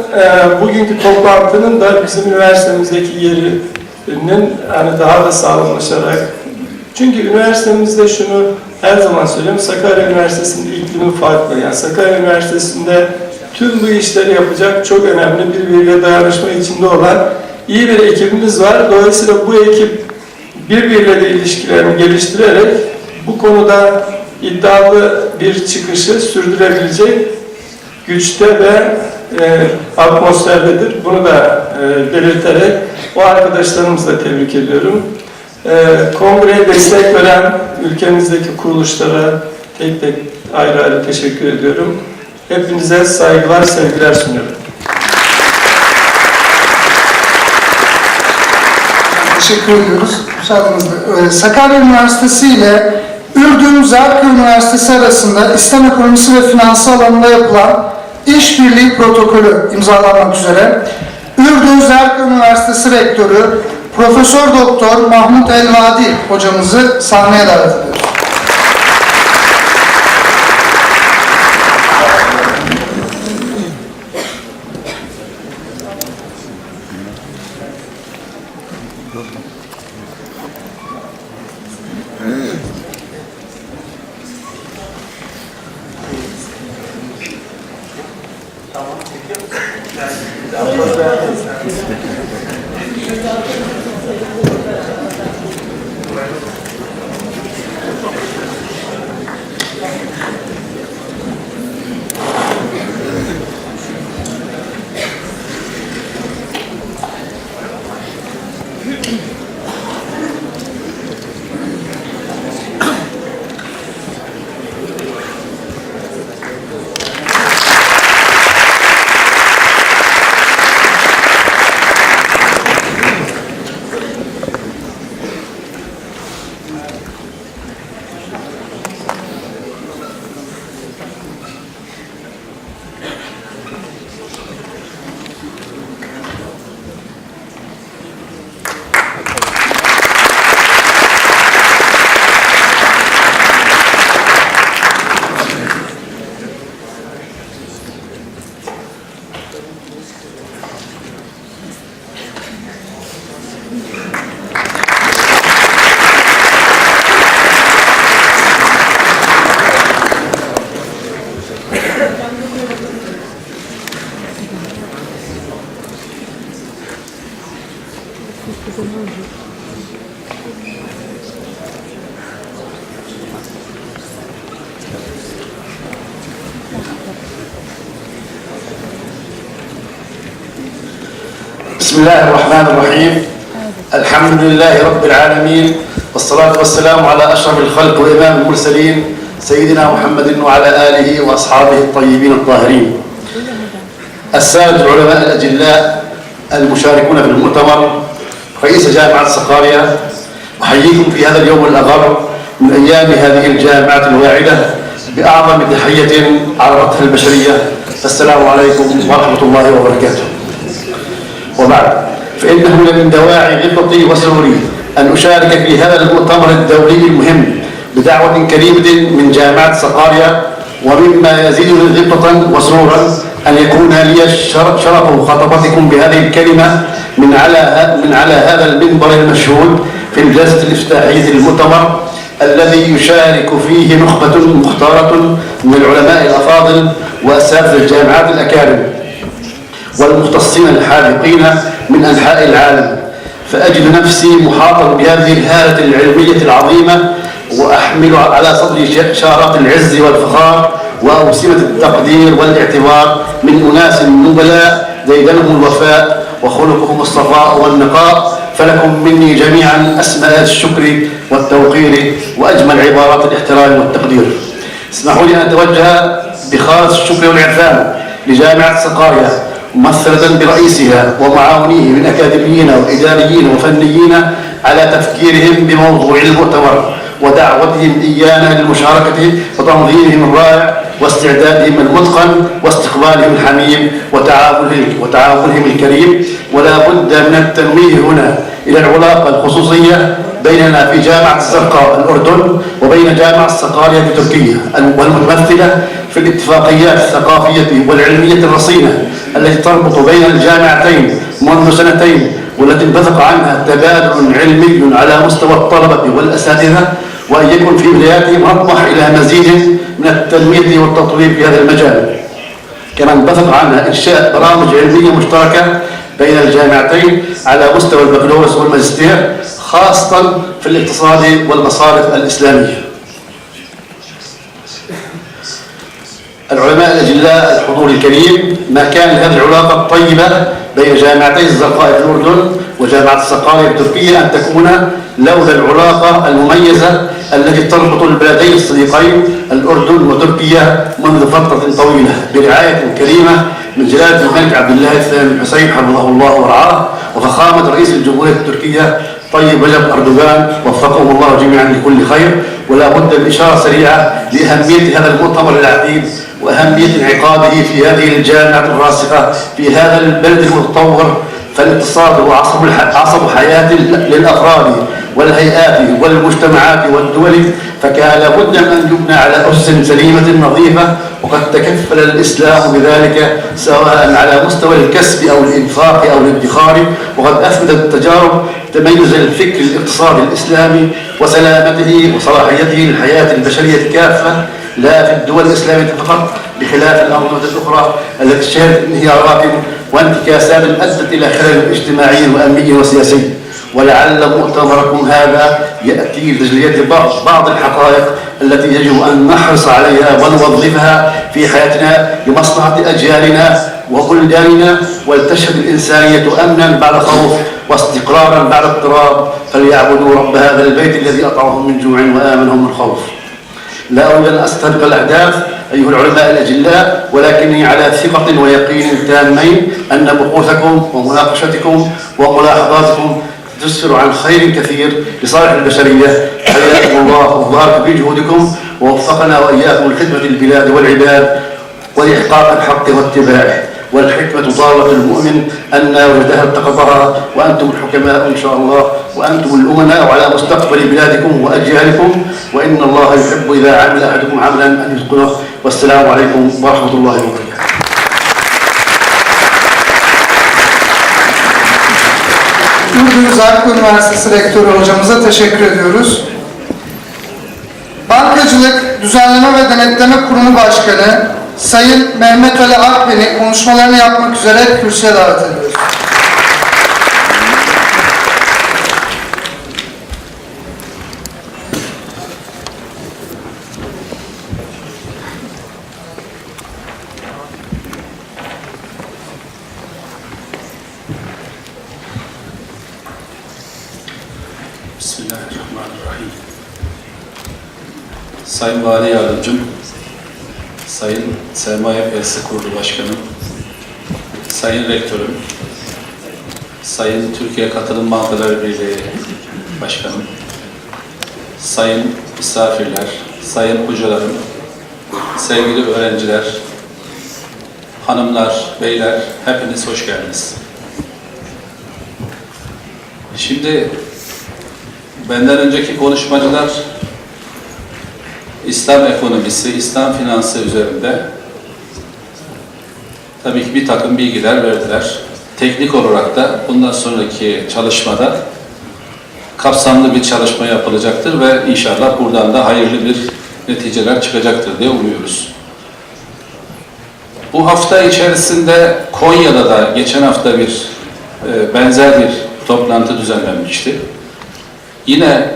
bugünkü toplantının da bizim üniversitemizdeki yerinin hani daha da sağlamlaşarak, çünkü üniversitemizde şunu her zaman söylüyorum, Sakarya Üniversitesi'nin iklimi farklı. Yani Sakarya Üniversitesi'nde tüm bu işleri yapacak çok önemli birbiriyle dayanışma içinde olan iyi bir ekibimiz var. Dolayısıyla bu ekip birbiriyle de ilişkilerini geliştirerek bu konuda iddialı bir çıkışı sürdürebilecek güçte ve atmosferdedir. Bunu da belirterek o arkadaşlarımızı da tebrik ediyorum. Kongreye destek veren ülkemizdeki kuruluşlara tek tek ayrı ayrı teşekkür ediyorum. Hepinize saygılar, sevgiler sunuyorum. Teşekkür ediyoruz. Müsaadenizle. Sakarya Üniversitesi ile Ürdün Zarkı Üniversitesi arasında İslam Ekonomisi ve Finansı alanında yapılan işbirliği protokolü imzalanmak üzere. Ürdün Zerk Üniversitesi Rektörü Profesör Doktor Mahmut Elvadi hocamızı sahneye davet ediyoruz. بسم الله الرحمن الرحيم. الحمد لله رب العالمين، والصلاة والسلام على أشرف الخلق وإمام المرسلين سيدنا محمد وعلى آله وأصحابه الطيبين الطاهرين. السادة العلماء الأجلاء المشاركون في المؤتمر، رئيس جامعة صقاريا، أحييكم في هذا اليوم الأغر من أيام هذه الجامعة الواعدة بأعظم تحية عرفتها البشرية. السلام عليكم ورحمة الله وبركاته. وبعد، فإنه من دواعي غبطي وسروري أن أشارك في هذا المؤتمر الدولي المهم بدعوة كريمة من جامعة صقاريا، ومما يزيدني غبطة وسرورا أن يكون لي شرف مخاطبتكم بهذه الكلمة من على هذا المنبر المشهود في الجلسة الافتتاحية للمؤتمر الذي يشارك فيه نخبة مختارة من العلماء الأفاضل وأساتذة الجامعات الأكارم والمختصين الحاذقين من أنحاء العالم. فأجد نفسي محاطا بهذه الهالة العلمية العظيمة، وأحمل على صدري شارات العز والفخار وأوسمة التقدير والاعتبار من أناس نبلاء ديدنهم الوفاء وخلقهم الصفاء والنقاء. فلكم مني جميعا أسماء الشكر والتوقير وأجمل عبارات الاحترام والتقدير. اسمحوا لي أن أتوجه بخالص الشكر والعرفان لجامعة صقاريا ممثلة برئيسها ومعاونيه من أكاديميين وإداريين وفنيين على تفكيرهم بموضوع المؤتمر ودعوتهم إيانا للمشاركة وتنظيمهم الرائع واستعدادهم المتقن واستقبالهم الحميم وتعاونهم الكريم. ولا بد من التنويه هنا إلى العلاقة الخصوصية بيننا في جامعة الزرقاء الأردن وبين جامعة صقاريا في تركيا، والمتمثلة في الاتفاقيات الثقافية والعلمية الرصينة التي تربط بين الجامعتين منذ سنتين، والتي انبثق عنها تبادل علمي على مستوى الطلبة والأساتذة، وأن يكون في بداياتهم نطمح إلى مزيد من التنمية والتطوير في هذا المجال. كما انبثق عنها إنشاء برامج علمية مشتركة بين الجامعتين على مستوى البكالوريوس والماجستير، خاصة في الاقتصاد والمصارف الإسلامية. العلماء الأجلاء الحضور الكريم، ما كان هذه العلاقة الطيبة بين جامعتي الزرقاء في الأردن وجامعة صقاريا في تركيا أن تكون لولا العلاقة المميزة التي تربط البلدين الصديقين الأردن وتركيا منذ فترة طويلة برعاية كريمة من جلالة الملك عبد الله الثاني الحسين حفظه الله ورعاه، وفخامة رئيس الجمهورية التركية طيب رجب أردوغان وفقهم الله جميعا لكل خير. ولا بد من إشارة سريعة لأهمية هذا المؤتمر العديد وأهمية انعقاده في هذه الجامعة الراسخة في هذا البلد المتطور فالاقتصاد هو عصب حياة للأفراد والهيئات والمجتمعات والدول، فكان لابد أن يبنى على أسس سليمة نظيفة، وقد تكفل الإسلام بذلك سواء على مستوى الكسب أو الإنفاق أو الادخار. وقد أثبتت التجارب تميز الفكر الاقتصادي الإسلامي وسلامته وصلاحيته للحياة البشرية كافة، لا في الدول الإسلامية فقط، بخلاف الأنظمة الأخرى التي شهدت انهيارات وانتكاسات أدت إلى خلل اجتماعي وأمني وسياسي. ولعل مؤتمركم هذا يأتي لتجلية بعض الحقائق التي يجب أن نحرص عليها ونوظفها في حياتنا لمصلحة أجيالنا وبلداننا، ولتشهد الإنسانية أمنا بعد خوف واستقرارا بعد اضطراب، فليعبدوا رب هذا البيت الذي أطعمهم من جوع وآمنهم من خوف. لا أريد أن أستبق الأحداث أيها العلماء الأجلاء، ولكني على ثقة ويقين تامين أن بحوثكم ومناقشتكم وملاحظاتكم تسفر عن خير كثير لصالح البشرية. حياكم الله وبارك في جهودكم، ووفقنا وإياكم لخدمة البلاد والعباد ولإحقاق الحق واتباعه. والحكمة ضالة المؤمن أن وجدها التقطها، وأنتم الحكماء إن شاء الله، وأنتم الأمناء على مستقبل بلادكم وأجيالكم، وإن الله يحب إذا عمل أحدكم عملا أن يتقنه. والسلام عليكم ورحمة الله وبركاته. Uluslararası Akko Üniversitesi Rektörü hocamıza teşekkür ediyoruz. Bankacılık Düzenleme ve Denetleme Kurumu Başkanı Sayın Mehmet Ali Akben'i konuşmalarını yapmak üzere kürsüye davet ediyoruz. Bismillahirrahmanirrahim. Sayın Vali Yardımcım, Sayın Sermaye Piyasası Kurulu Başkanım, Sayın Rektörüm, Sayın Türkiye Katılım Bankaları Birliği Başkanım, Sayın misafirler, Sayın hocalarım, sevgili öğrenciler, hanımlar, beyler, hepiniz hoş geldiniz. Şimdi benden önceki konuşmacılar İslam ekonomisi, İslam finansı üzerinde tabii ki bir takım bilgiler verdiler. Teknik olarak da bundan sonraki çalışmada kapsamlı bir çalışma yapılacaktır ve inşallah buradan da hayırlı bir neticeler çıkacaktır diye umuyoruz. Bu hafta içerisinde Konya'da da geçen hafta bir benzer bir toplantı düzenlenmişti. Yine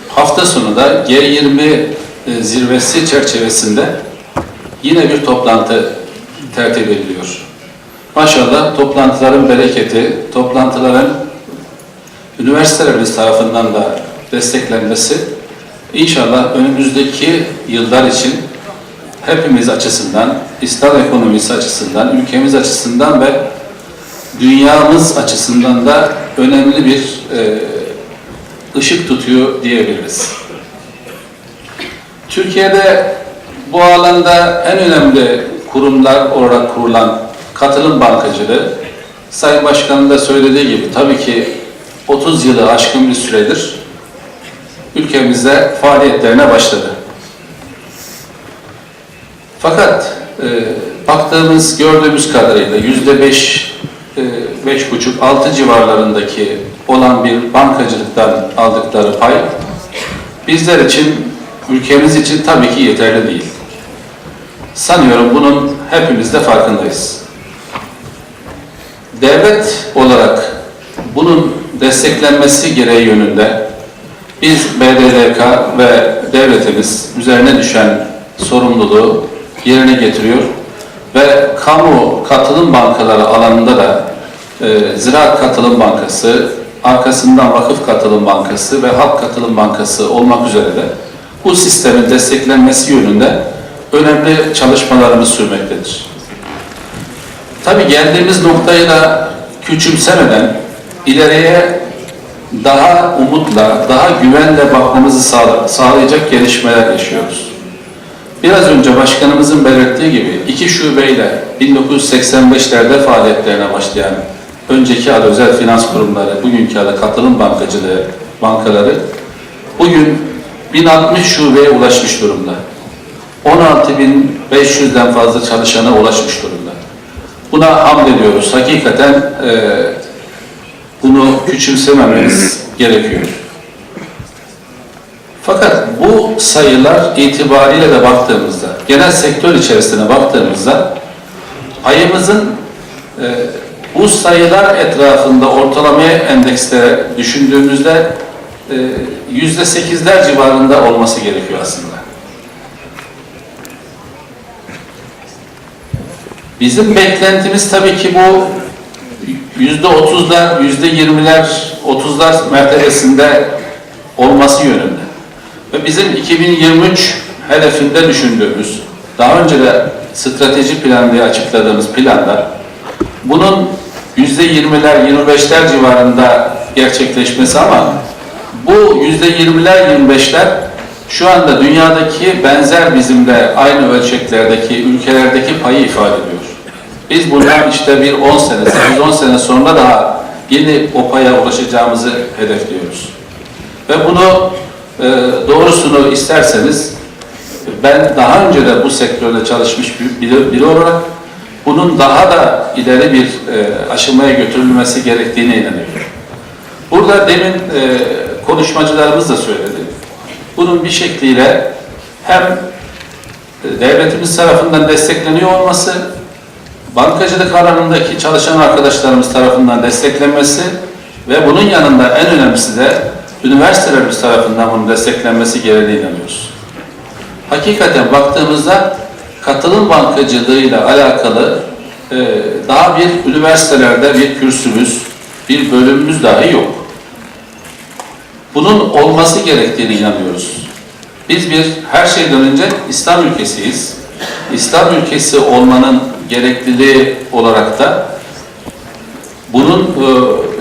hafta sonu da G20 zirvesi çerçevesinde yine bir toplantı tertip ediliyor. Maşallah toplantıların bereketi, toplantıların üniversitelerimiz tarafından da desteklenmesi inşallah önümüzdeki yıllar için hepimiz açısından, İslam ekonomisi açısından, ülkemiz açısından ve dünyamız açısından da önemli bir ışık tutuyor diyebiliriz. Türkiye'de bu alanda en önemli kurumlar olarak kurulan katılım bankacılığı, Sayın Başkan'ın da söylediği gibi tabii ki 30 yılı aşkın bir süredir ülkemizde faaliyetlerine başladı. Fakat baktığımız, gördüğümüz kadarıyla %5,5-6 civarlarındaki olan bir bankacılıktan aldıkları pay bizler için, ülkemiz için tabii ki yeterli değil. Sanıyorum bunun hepimiz de farkındayız. Devlet olarak bunun desteklenmesi gereği yönünde biz BDDK ve devletimiz üzerine düşen sorumluluğu yerine getiriyor ve kamu katılım bankaları alanında da Ziraat Katılım Bankası, arkasından Vakıf Katılım Bankası ve Halk Katılım Bankası olmak üzere de bu sistemin desteklenmesi yönünde önemli çalışmalarımız sürmektedir. Tabii geldiğimiz noktayı da küçümsemeden ileriye daha umutla, daha güvenle bakmamızı sağlayacak gelişmeler yaşıyoruz. Biraz önce başkanımızın belirttiği gibi iki şubeyle 1985'lerde faaliyetlerine başlayan önceki adı özel finans kurumları, bugünkü adı katılım bankacılığı bankaları bugün 1060 şubeye ulaşmış durumda. 16.500'den fazla çalışana ulaşmış durumda. Buna hamd ediyoruz. Hakikaten bunu küçümsemememiz gerekiyor. Fakat bu sayılar itibariyle de baktığımızda, genel sektör içerisine baktığımızda payımızın bu sayılar etrafında ortalamaya endeksle düşündüğümüzde %8'ler civarında olması gerekiyor aslında. Bizim beklentimiz tabii ki bu %30'lar, %20'ler, 30'lar mertebesinde olması yönünde. Ve bizim 2023 hedefinde düşündüğümüz, daha önce de strateji planı diye açıkladığımız planda bunun %20'ler, 25'ler civarında gerçekleşmesi ama bu %20'ler, 25'ler şu anda dünyadaki benzer bizimle aynı ölçeklerdeki ülkelerdeki payı ifade ediyor. Biz bundan işte bir 10 sene, 8-10 sene sonra daha yeni o paya ulaşacağımızı hedefliyoruz. Ve bunu doğrusunu isterseniz ben daha önce de bu sektörde çalışmış biri olarak bunun daha da ileri bir aşamaya götürülmesi gerektiğine inanıyorum. Burada demin konuşmacılarımız da söyledi. Bunun bir şekliyle hem devletimiz tarafından destekleniyor olması, bankacılık alanındaki çalışan arkadaşlarımız tarafından desteklenmesi ve bunun yanında en önemlisi de üniversitelerimiz tarafından bunun desteklenmesi gereğine inanıyoruz. Hakikaten baktığımızda katılım bankacılığıyla alakalı daha bir üniversitelerde bir kürsümüz, bir bölümümüz dahi yok. Bunun olması gerektiğine inanıyoruz. Biz her şeyden önce İslam ülkesiyiz. İslam ülkesi olmanın gerekliliği olarak da bunun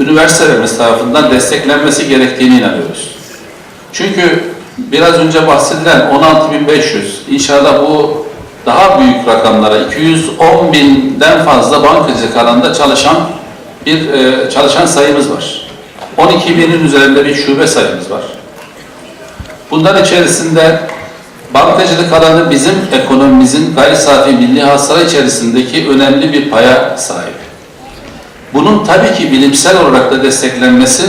üniversitelerimiz tarafından desteklenmesi gerektiğine inanıyoruz. Çünkü biraz önce bahsedilen 16.500, inşallah bu daha büyük rakamlara 210.000'den fazla bankacılık alanında çalışan sayımız var. 12.000'in üzerinde bir şube sayımız var. Bunların içerisinde bankacılık alanı bizim ekonomimizin gayri safi milli hasıla içerisindeki önemli bir paya sahip. Bunun tabii ki bilimsel olarak da desteklenmesi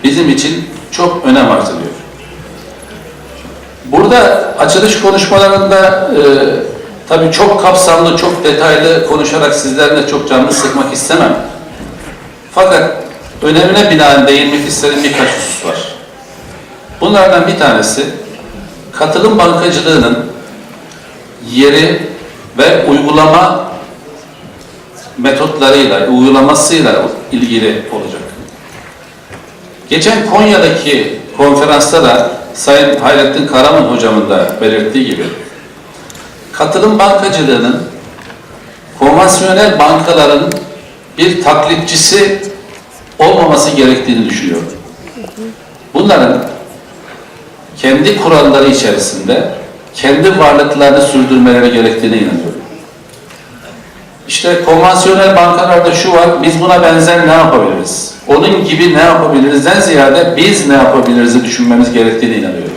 bizim için çok önem arz ediyor. Burada açılış konuşmalarında tabii çok kapsamlı, çok detaylı konuşarak sizlerle çok canını sıkmak istemem. Fakat önemine binaen değinmek istediğim birkaç husus var. Bunlardan bir tanesi katılım bankacılığının yeri ve uygulama metotlarıyla, uygulamasıyla ilgili olacak. Geçen Konya'daki konferansta da Sayın Hayrettin Karaman hocamın da belirttiği gibi katılım bankacılığının konvansiyonel bankaların bir taklitçisi olmaması gerektiğini düşünüyorum. Bunların kendi kuralları içerisinde kendi varlıklarını sürdürmeleri gerektiğine inanıyorum. İşte konvansiyonel bankalarda şu var, biz buna benzer ne yapabiliriz? Onun gibi ne yapabilirizden ziyade biz ne yapabiliriz'i düşünmemiz gerektiğine inanıyorum.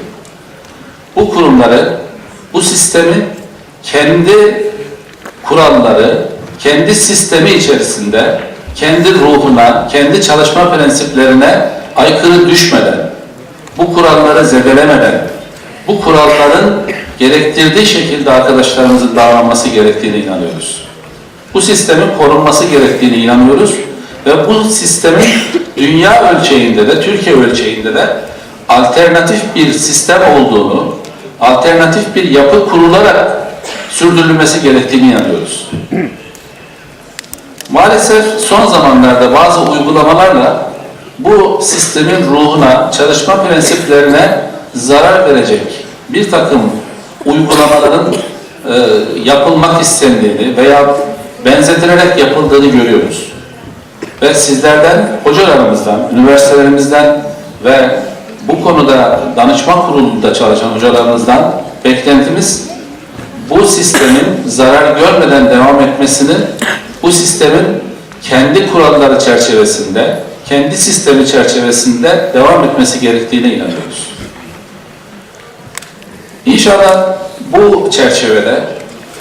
Bu kurumları, bu sistemi kendi kuralları, kendi sistemi içerisinde, kendi ruhuna, kendi çalışma prensiplerine aykırı düşmeden, bu kuralları zedelemeden, bu kuralların gerektirdiği şekilde arkadaşlarımızın davranması gerektiğine inanıyoruz. Bu sistemin korunması gerektiğine inanıyoruz ve bu sistemin dünya ölçeğinde de, Türkiye ölçeğinde de alternatif bir sistem olduğunu, alternatif bir yapı kurularak sürdürülmesi gerektiğine inanıyoruz. Maalesef son zamanlarda bazı uygulamalarla bu sistemin ruhuna, çalışma prensiplerine zarar verecek bir takım uygulamaların yapılmak istendiğini veya benzetilerek yapıldığını görüyoruz. Ve sizlerden, hocalarımızdan, üniversitelerimizden ve bu konuda danışma kurulunda çalışan hocalarımızdan beklentimiz bu sistemin zarar görmeden devam etmesini, bu sistemin kendi kuralları çerçevesinde, kendi sistemi çerçevesinde devam etmesi gerektiğine inanıyoruz. İnşallah bu çerçevede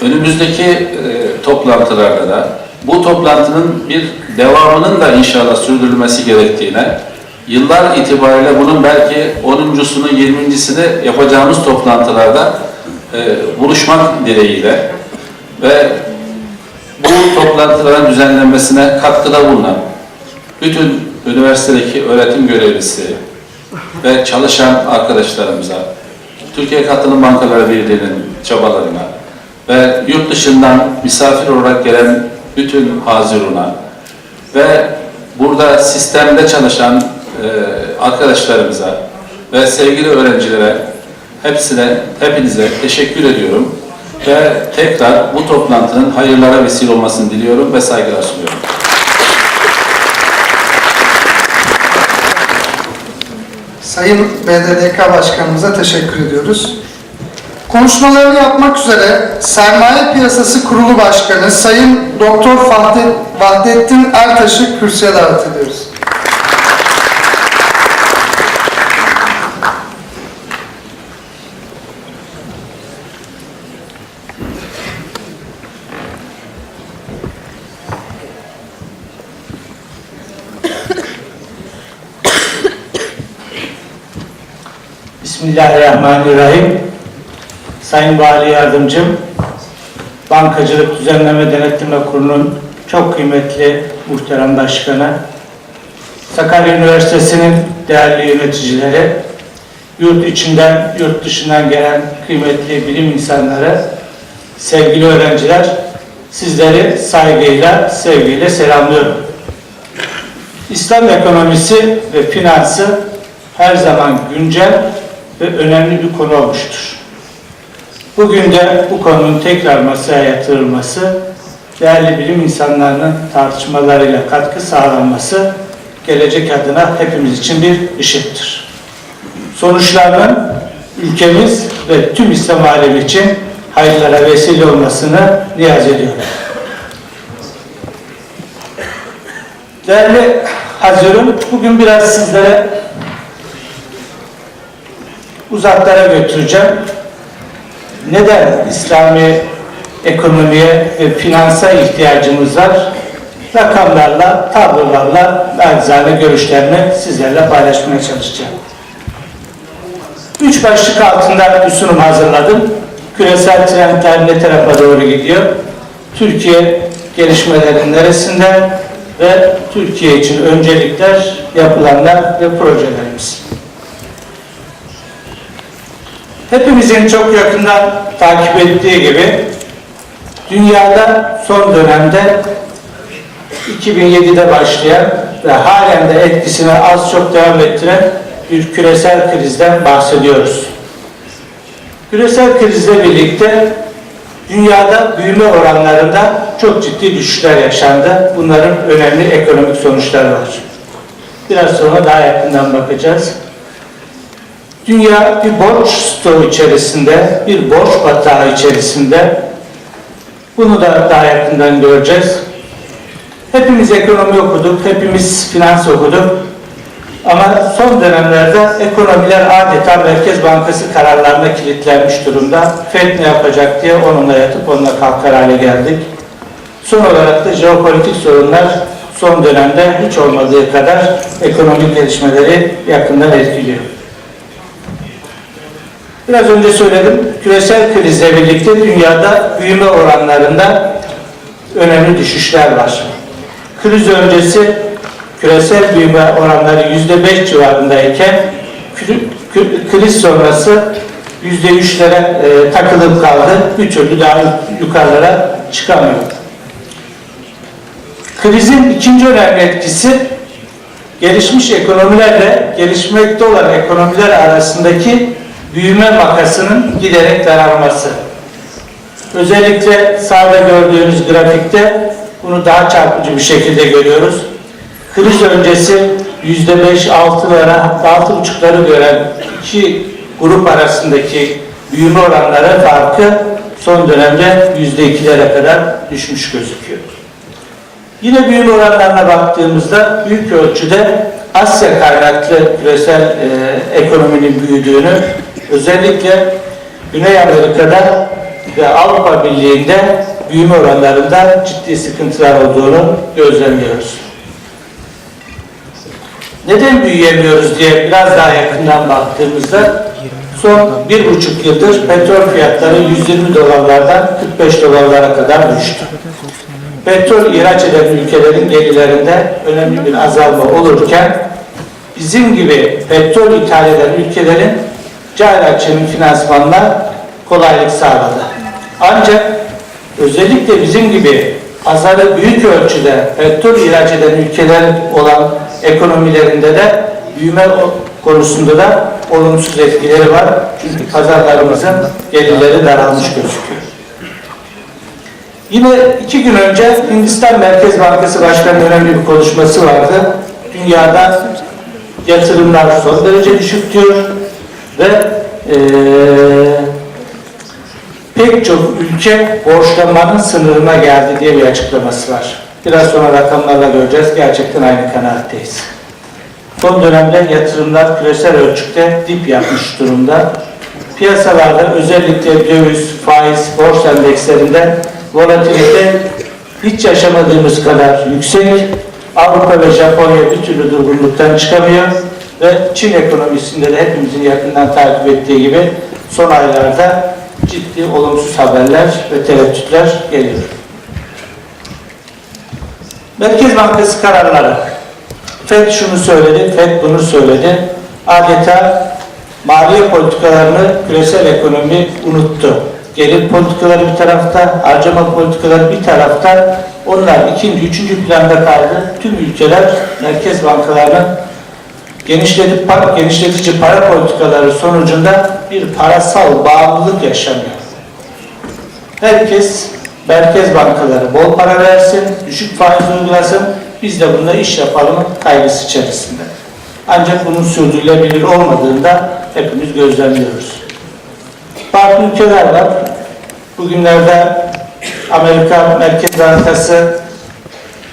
önümüzdeki toplantılarda da bu toplantının bir devamının da inşallah sürdürülmesi gerektiğine, yıllar itibariyle bunun belki 10.sunu, 20.sini yapacağımız toplantılarda buluşmak dileğiyle ve bu toplantıların düzenlenmesine katkıda bulunan bütün üniversitedeki öğretim görevlisi ve çalışan arkadaşlarımıza, Türkiye Katılım Bankaları Birliği'nin çabalarına ve yurt dışından misafir olarak gelen bütün haziruna ve burada sistemde çalışan arkadaşlarımıza ve sevgili öğrencilere hepinize teşekkür ediyorum ve tekrar bu toplantının hayırlara vesile olmasını diliyorum ve saygılar sunuyorum. Sayın BDDK Başkanımıza teşekkür ediyoruz. Konuşmalarını yapmak üzere Sermaye Piyasası Kurulu Başkanı Sayın Doktor Vahdettin Ertaş'ı kürsüye davet ediyoruz. Bismillahirrahmanirrahim. Sayın Vali Yardımcım, Bankacılık Düzenleme Denetleme Kurulu'nun çok kıymetli muhterem başkanı, Sakarya Üniversitesi'nin değerli yöneticileri, yurt içinden, yurt dışından gelen kıymetli bilim insanları, sevgili öğrenciler, sizleri saygıyla, sevgiyle selamlıyorum. İslam ekonomisi ve finansı her zaman güncel ve önemli bir konu olmuştur. Bugün de bu konunun tekrar masaya yatırılması, değerli bilim insanlarının tartışmalarıyla katkı sağlanması gelecek adına hepimiz için bir ışıktır. Sonuçlarının ülkemiz ve tüm İslam alemi için hayırlara vesile olmasını niyaz ediyorum. Değerli hazırım, bugün biraz sizlere uzaklara götüreceğim. Neden İslami ekonomiye ve finansa ihtiyacımız var? Rakamlarla, tablolarla naçizane görüşlerimi sizlerle paylaşmaya çalışacağım. 3 başlık altında bir sunum hazırladım. Küresel trendler ne tarafa doğru gidiyor? Türkiye gelişmelerin neresinde ve Türkiye için öncelikler, yapılanlar ve projelerimiz. Hepimizin çok yakından takip ettiği gibi dünyada son dönemde 2007'de başlayan ve halen de etkisini az çok devam ettiren bir küresel krizden bahsediyoruz. Küresel krizle birlikte dünyada büyüme oranlarında çok ciddi düşüşler yaşandı. Bunların önemli ekonomik sonuçları var. Biraz sonra daha yakından bakacağız. Dünya bir borç stoğu içerisinde, bir borç batağı içerisinde. Bunu da daha yakından göreceğiz. Hepimiz ekonomi okuduk, hepimiz finans okuduk. Ama son dönemlerde ekonomiler adeta Merkez Bankası kararlarına kilitlenmiş durumda. FED ne yapacak diye onunla yatıp onunla kalkar hale geldik. Son olarak da jeopolitik sorunlar son dönemde hiç olmadığı kadar ekonomik gelişmeleri yakından etkiliyor. Biraz önce söyledim, küresel krizle birlikte dünyada büyüme oranlarında önemli düşüşler var. Kriz öncesi küresel büyüme oranları %5 civarındayken kriz sonrası %3'lere takılıp kaldı. Bir türlü daha yukarılara çıkamıyor. Krizin ikinci önemli etkisi gelişmiş ekonomilerle gelişmekte olan ekonomiler arasındaki büyüme makasının giderek daralması. Özellikle sağda gördüğünüz grafikte bunu daha çarpıcı bir şekilde görüyoruz. Kriz öncesi %5, 6,5'ları gören iki grup arasındaki büyüme oranları farkı son dönemde %2'lere kadar düşmüş gözüküyor. Yine büyüme oranlarına baktığımızda büyük ölçüde Asya kaynaklı küresel ekonominin büyüdüğünü, özellikle Güney Amerika'da ve Avrupa Birliği'nde büyüme oranlarında ciddi sıkıntılar olduğunu gözlemliyoruz. Neden büyüyemiyoruz diye biraz daha yakından baktığımızda son 1,5 yıldır petrol fiyatları 120 dolarlardan 45 dolarlara kadar düştü. Petrol ihraç eden ülkelerin gelirlerinde önemli bir azalma olurken bizim gibi petrol ithal eden ülkelerin cari açığının finansmanına kolaylık sağladı. Ancak özellikle bizim gibi pazarı büyük ölçüde petrol ihraç eden ülkeler olan ekonomilerinde de büyüme konusunda da olumsuz etkileri var. Çünkü pazarlarımızın gelirleri daralmış gözüküyor. Yine 2 gün önce Hindistan Merkez Bankası Başkanı'nın önemli bir konuşması vardı. Dünyada yatırımlar son derece düşük diyor ve pek çok ülke borçlanmanın sınırına geldi diye bir açıklaması var. Biraz sonra rakamlarla göreceğiz. Gerçekten aynı kanaatteyiz. Son dönemde yatırımlar küresel ölçekte dip yapmış durumda. Piyasalarda özellikle döviz, faiz, borsa endekslerinde volatilite hiç yaşamadığımız kadar yüksek. Avrupa ve Japonya bir türlü durgunluktan çıkamıyor ve Çin ekonomisinde de hepimizin yakından takip ettiği gibi son aylarda ciddi olumsuz haberler ve tereddütler geliyor. Merkez Bankası kararları. FED şunu söyledi, FED bunu söyledi. Adeta maliye politikalarını küresel ekonomi unuttu. Gelir politikaları bir tarafta, harcama politikaları bir tarafta. Onlar ikinci, üçüncü planda kaldı. Tüm ülkeler merkez bankalarının genişletici para politikaları sonucunda bir parasal bağımlılık yaşanıyor. Herkes merkez bankaları bol para versin, düşük faiz uygulasın, biz de bununla iş yapalım kaygısı içerisinde. Ancak bunun sürdürülebilir olmadığını da hepimiz gözlemliyoruz. Farklı ülkeler var. Bugünlerde Amerika Merkez Bankası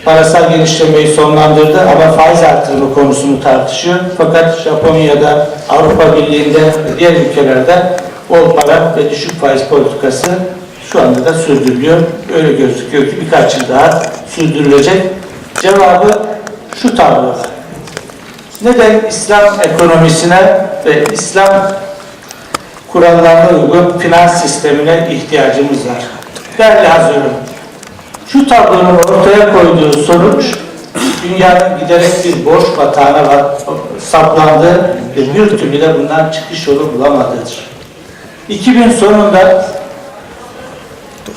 parasal genişlemeyi sonlandırdı ama faiz artırımı konusunu tartışıyor. Fakat Japonya'da, Avrupa Birliği'nde ve diğer ülkelerde bol para ve düşük faiz politikası şu anda da sürdürülüyor. Öyle gözüküyor ki birkaç yıl daha sürdürülecek. Cevabı şu tabloda. Neden İslam ekonomisine ve İslam kurallarına uygun finans sistemine ihtiyacımız var? Değerli hazırım, şu tablonun ortaya koyduğu sonuç, dünyanın giderek bir borç batağına saplandığı ve bir türlü de bundan çıkış yolu bulamadığıdır. 2000 sonunda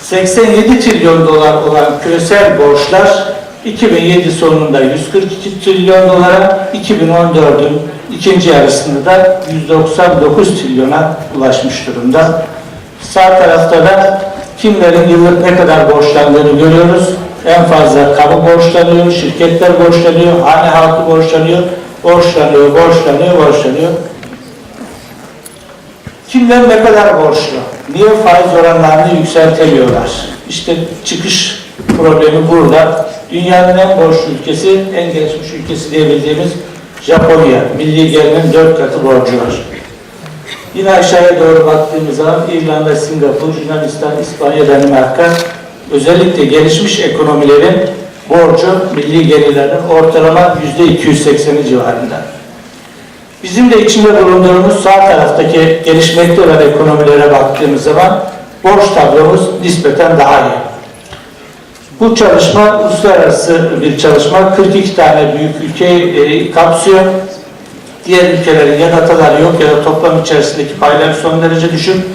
87 trilyon dolar olan küresel borçlar 2007 sonunda 142 trilyon dolara, 2014'ün ikinci yarısında da 199 trilyona ulaşmış durumda. Sağ tarafta da kimlerin yıllık ne kadar borçlandığını görüyoruz. En fazla kamu borçlanıyor, şirketler borçlanıyor, hane halkı borçlanıyor, borçlanıyor. Kimler ne kadar borçlu? Niye faiz oranlarını yükseltemiyorlar? İşte çıkış problemi burada. Dünyanın en borçlu ülkesi, en gelişmiş ülkesi diyebildiğimiz Japonya. Milli gelirinin 4 katı borcu var. Yine aşağıya doğru baktığımız zaman İrlanda, Singapur, Yunanistan, İspanya, Danimarka, özellikle gelişmiş ekonomilerin borcu milli gelirlerinin ortalama %280'i civarında. Bizim de içinde bulunduğumuz sağ taraftaki gelişmekte olan ekonomilere baktığımız zaman borç tablomuz nispeten daha iyi. Bu çalışma uluslararası bir çalışma. 42 tane büyük ülkeyi kapsıyor. Diğer ülkelerin ya dataları yok ya da toplam içerisindeki payları son derece düşük.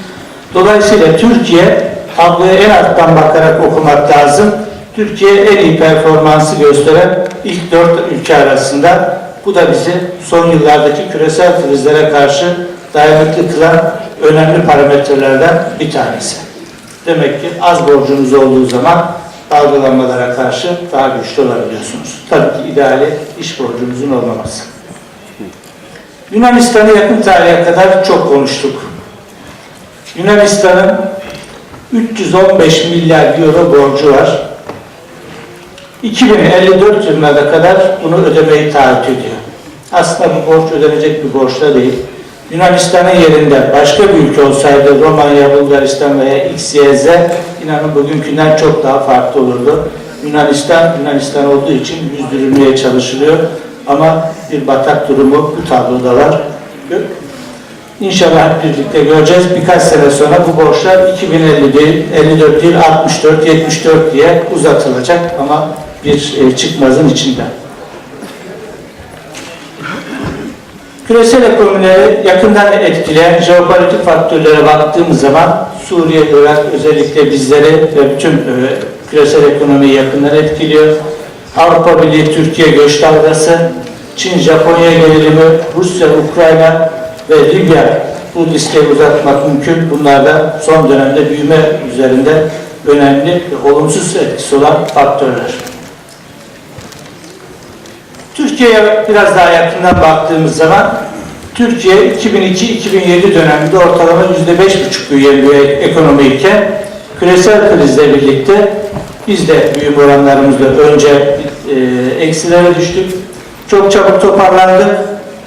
Dolayısıyla Türkiye tabloya en alttan bakarak okumak lazım. Türkiye en iyi performansı gösteren ilk 4 ülke arasında. Bu da bizi son yıllardaki küresel krizlere karşı dayanıklı kılan önemli parametrelerden bir tanesi. Demek ki az borcunuz olduğu zaman dalgalanmalara karşı daha güçlü olabiliyorsunuz. Tabii ki ideali iş borcunuzun olmaması. Yunanistan'ı yakın tarihe kadar çok konuştuk. Yunanistan'ın 315 milyar euro borcu var. 2054 yılına kadar bunu ödemeyi taahhüt ediyor. Aslında bu borç ödenecek bir borç da değil. Yunanistan'ın yerinde başka bir ülke olsaydı, Romanya, Bulgaristan veya ICISEF, inanın bugünkünden çok daha farklı olurdu. Yunanistan olduğu için yüzdürülmeye çalışılıyor. Ama bir batak durumu bu tabloda var. İnşallah hep birlikte göreceğiz. Birkaç sene sonra bu borçlar 2050 değil, 54 değil, 64, 74 diye uzatılacak ama bir çıkmazın içinde. Küresel ekonomileri yakından etkileyen jeopolitik faktörlere baktığımız zaman Suriye, Irak özellikle bizleri ve bütün küresel ekonomiyi yakından etkiliyor. Avrupa Birliği, Türkiye göç dalgası, Çin, Japonya gerilimi, Rusya, Ukrayna ve Libya, bu listeyi uzatmak mümkün. Bunlar da son dönemde büyüme üzerinde önemli ve olumsuz etkisi olan faktörler. Türkiye'ye biraz daha yakından baktığımız zaman Türkiye 2002-2007 döneminde ortalama %5,5 büyüyen bir ekonomiyken küresel krizle birlikte biz de büyüme oranlarımızda önce eksilere düştük. Çok çabuk toparlandık.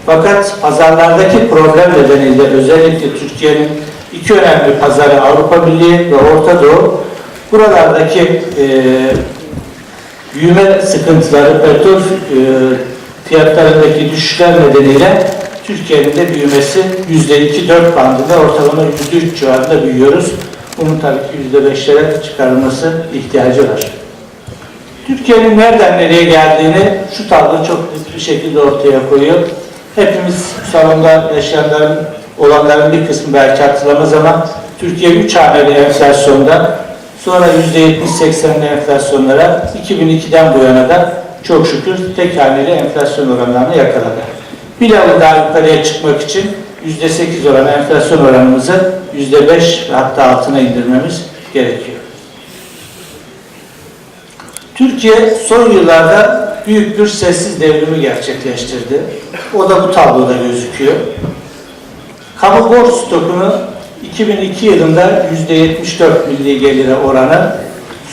Fakat pazarlardaki problem nedeniyle özellikle Türkiye'nin iki önemli pazarı Avrupa Birliği ve Orta Doğu, buralardaki büyüme sıkıntıları, petrol fiyatlarındaki düşüşler nedeniyle Türkiye'nin de büyümesi %2-4 bandında, ortalama %3 civarında büyüyoruz. Bunun tabii ki %5'lere çıkarılması ihtiyacı var. Türkiye'nin nereden nereye geldiğini şu tablo çok net bir şekilde ortaya koyuyor. Hepimiz salonda yaşayanların, olanların bir kısmı belki hatırlamaz ama Türkiye 3 haneli enflasyonda, sonra %70-80'li enflasyonlara 2002'den bu yana da çok şükür tek haneli enflasyon oranlarını yakaladı. Bir level daha yukarıya çıkmak için %8 olan enflasyon oranımızı %5 ve hatta altına indirmemiz gerekiyor. Türkiye son yıllarda büyük bir sessiz devrimi gerçekleştirdi. O da bu tabloda gözüküyor. Kamu borç stokunu 2002 yılında %74 milli gelire oranı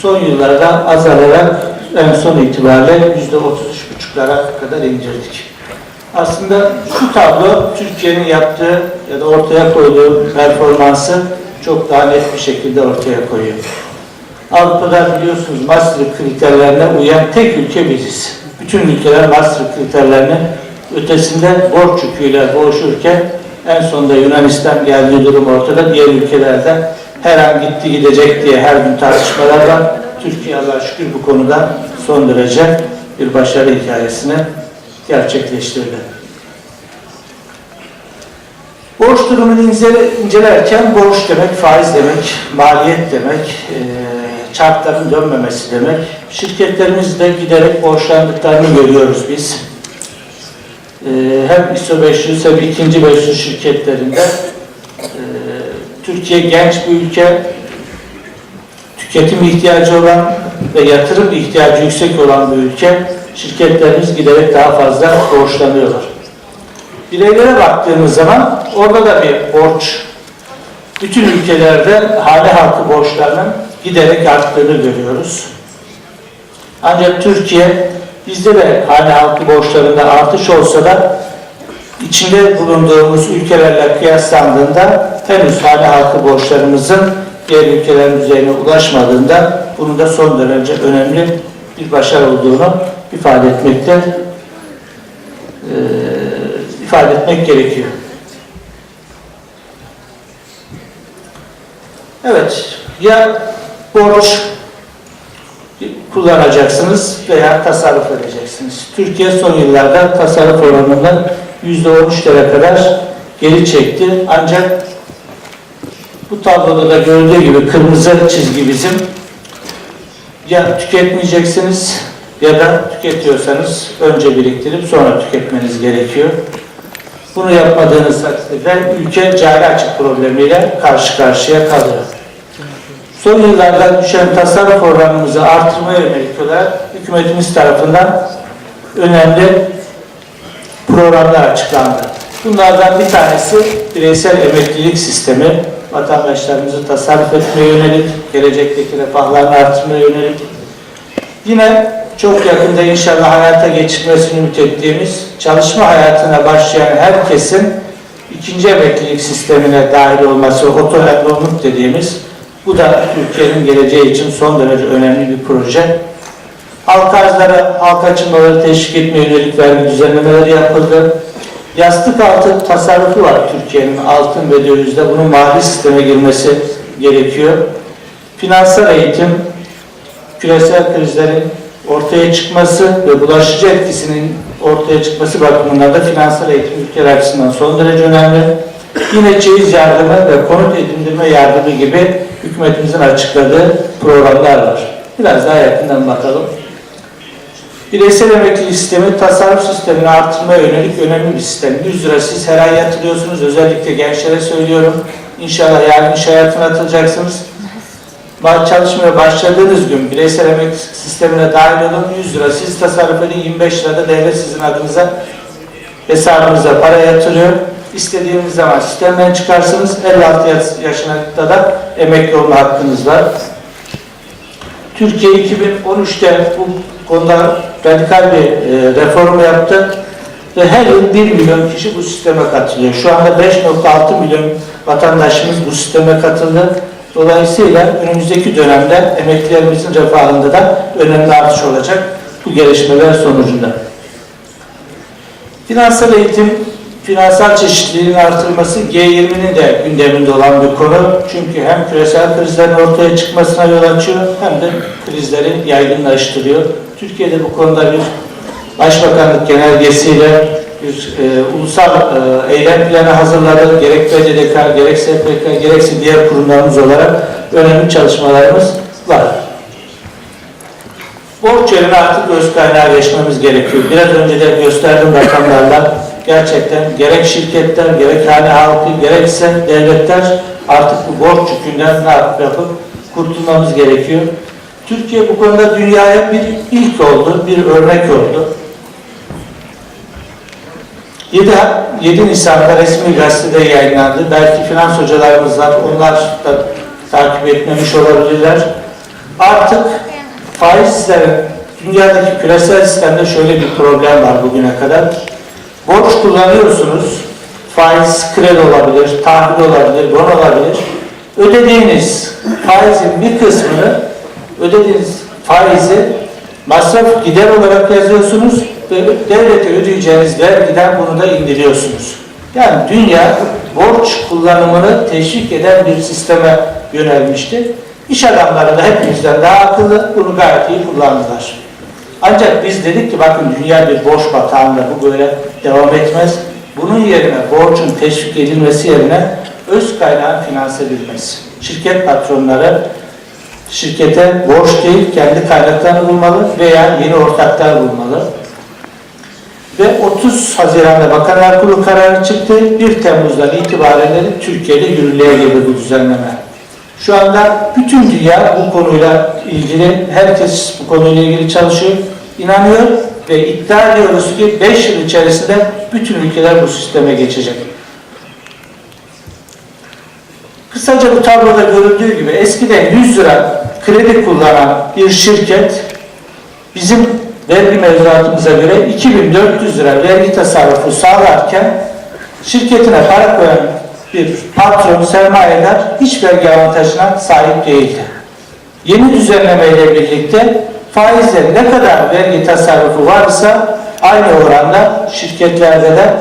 son yıllarda azalarak en son itibariyle %33,5'lara kadar indirdik. Aslında şu tablo Türkiye'nin yaptığı ya da ortaya koyduğu performansı çok daha net bir şekilde ortaya koyuyor. Avrupa'da biliyorsunuz Maastricht kriterlerine uyan tek ülke biziz. Bütün ülkeler Maastricht kriterlerinin ötesinde borç yüküyle boğuşurken en sonunda Yunanistan geldiği durum ortada. Diğer ülkelerde her an gitti gidecek diye her gün tartışmalar var. Türkiye Allah'a şükür bu konuda son derece bir başarı hikayesini gerçekleştirdi. Borç durumunu incelerken borç demek, faiz demek, maliyet demek, çarkların dönmemesi demek. Şirketlerimiz de giderek borçlandıklarını görüyoruz biz. Hem ISO 500 hem ikinci 500 şirketlerinde Türkiye genç bir ülke, tüketim ihtiyacı olan ve yatırım ihtiyacı yüksek olan bir ülke, şirketlerimiz giderek daha fazla borçlanıyorlar. Bireylere baktığımız zaman orada da bir borç, bütün ülkelerde hane halkı borçlarının giderek arttığını görüyoruz. Ancak Türkiye, bizde de hane halkı borçlarında artış olsa da içinde bulunduğumuz ülkelerle kıyaslandığında henüz hane halkı borçlarımızın diğer ülkelerin düzeyine ulaşmadığında bunun da son derece önemli bir başarı olduğunu ifade etmek gerekiyor. Evet, ya borç kullanacaksınız veya tasarruf edeceksiniz. Türkiye son yıllarda tasarruf oranından %13'lere kadar geri çekti. Ancak bu tabloda da görüldüğü gibi kırmızı çizgi bizim. Ya tüketmeyeceksiniz ya da tüketiyorsanız önce biriktirip sonra tüketmeniz gerekiyor. Bunu yapmadığınız takdirde ülke cari açık problemiyle karşı karşıya kalıyor. Son yıllarda düşen tasarruf oranımızı artırmaya yönelik olarak hükümetimiz tarafından önemli programlar açıklandı. Bunlardan bir tanesi bireysel emeklilik sistemi, vatandaşlarımızı tasarruf etmeye yönelik, gelecekteki refahlarını artırmaya yönelik. Yine çok yakında inşallah hayata geçirmesini ümit ettiğimiz, çalışma hayatına başlayan herkesin ikinci emeklilik sistemine dahil olması, otoemeklilik dediğimiz, bu da Türkiye'nin geleceği için son derece önemli bir proje. Halk arzları, halk açılmaları teşvik etmeye yönelik vergi düzenlemeleri yapıldı. Yastık altı tasarrufu var Türkiye'nin altın ve dövizde. Bunun mali sisteme girmesi gerekiyor. Finansal eğitim, küresel krizlerin ortaya çıkması ve bulaşıcı etkisinin ortaya çıkması bakımından da finansal eğitim ülkeler açısından son derece önemli. Yine çeyiz yardımı ve konut edindirme yardımı gibi hükümetimizin açıkladığı programlar var. Biraz daha yakından bakalım. Bireysel emeklilik sistemi, tasarruf sistemini artırmaya yönelik önemli bir sistem. 100 lira siz her ay yatırıyorsunuz. Özellikle gençlere söylüyorum. İnşallah yarın iş hayatına atılacaksınız. Çalışmaya başladığınız gün bireysel emeklilik sistemine dahil olun. 100 lira siz tasarruf edin. 25 lirada devlet sizin adınıza hesabınıza para yatırıyor. İstediğiniz zaman sistemden çıkarsınız. 56 yaşına da emekli olma hakkınız var. Türkiye 2013'te bu konuda radikal bir reform yaptı ve her yıl 1 milyon kişi bu sisteme katılıyor. Şu anda 5,6 milyon vatandaşımız bu sisteme katıldı. Dolayısıyla önümüzdeki dönemde emeklilerimizin refahında da önemli artış olacak bu gelişmeler sonucunda. Finansal eğitim, finansal çeşitliliğin artırılması G20'nin de gündeminde olan bir konu. Çünkü hem küresel krizlerin ortaya çıkmasına yol açıyor hem de krizleri yaygınlaştırıyor. Türkiye'de bu konuda bir Başbakanlık genelgesiyle bir ulusal eylem planı hazırladı. Gerek BDDK, gerek SPK, gerekse diğer kurumlarımız olarak önemli çalışmalarımız var. Borç yerine artık öz kaynağa geçmemiz gerekiyor. Biraz önce de gösterdiğim rakamlarla gerçekten gerek şirketler, gerek hane halkı, gerekse devletler artık bu borç yükünden ne yapıp kurtulmamız gerekiyor. Türkiye bu konuda dünyaya bir ilk oldu, bir örnek oldu. 7 Nisan'da resmi gazetede yayınlandı. Belki finans hocalarımız var, onlar da takip etmemiş olabilirler. Artık faizlerin dünyadaki küresel sistemde şöyle bir problem var bugüne kadar. Borç kullanıyorsunuz, faiz kredi olabilir, tahvil olabilir, bon olabilir. Ödediğiniz faizin bir kısmını, ödediğiniz faizi masraf gider olarak yazıyorsunuz ve devlete ödeyeceğiniz vergiden bunu da indiriyorsunuz. Yani dünya borç kullanımını teşvik eden bir sisteme yönelmişti. İş adamları da hepimizden daha akıllı, bunu gayet iyi kullandılar. Ancak biz dedik ki bakın dünya bir borç batağında, bu böyle devam etmez. Bunun yerine borcun teşvik edilmesi yerine öz kaynağın finanse edilmesi. Şirket patronları şirkete borç değil kendi kaynaklarını bulmalı veya yeni ortaklar bulmalı. Ve 30 Haziran'da Bakanlar Kurulu kararı çıktı. 1 Temmuz'dan itibaren Türkiye'de yürürlüğe girdi bu düzenleme. Şu anda bütün dünya bu konuyla ilgili, herkes bu konuyla ilgili çalışıyor, inanıyor ve iddia ediyoruz ki 5 yıl içerisinde bütün ülkeler bu sisteme geçecek. Kısaca bu tabloda görüldüğü gibi eskiden 100 lira kredi kullanan bir şirket bizim vergi mevzuatımıza göre 2400 lira vergi tasarrufu sağlarken şirketine para koyan bir patron, sermayedar hiç vergi avantajına sahip değildi. Yeni düzenlemeyle birlikte faizle ne kadar vergi tasarrufu varsa aynı oranda şirketlerde de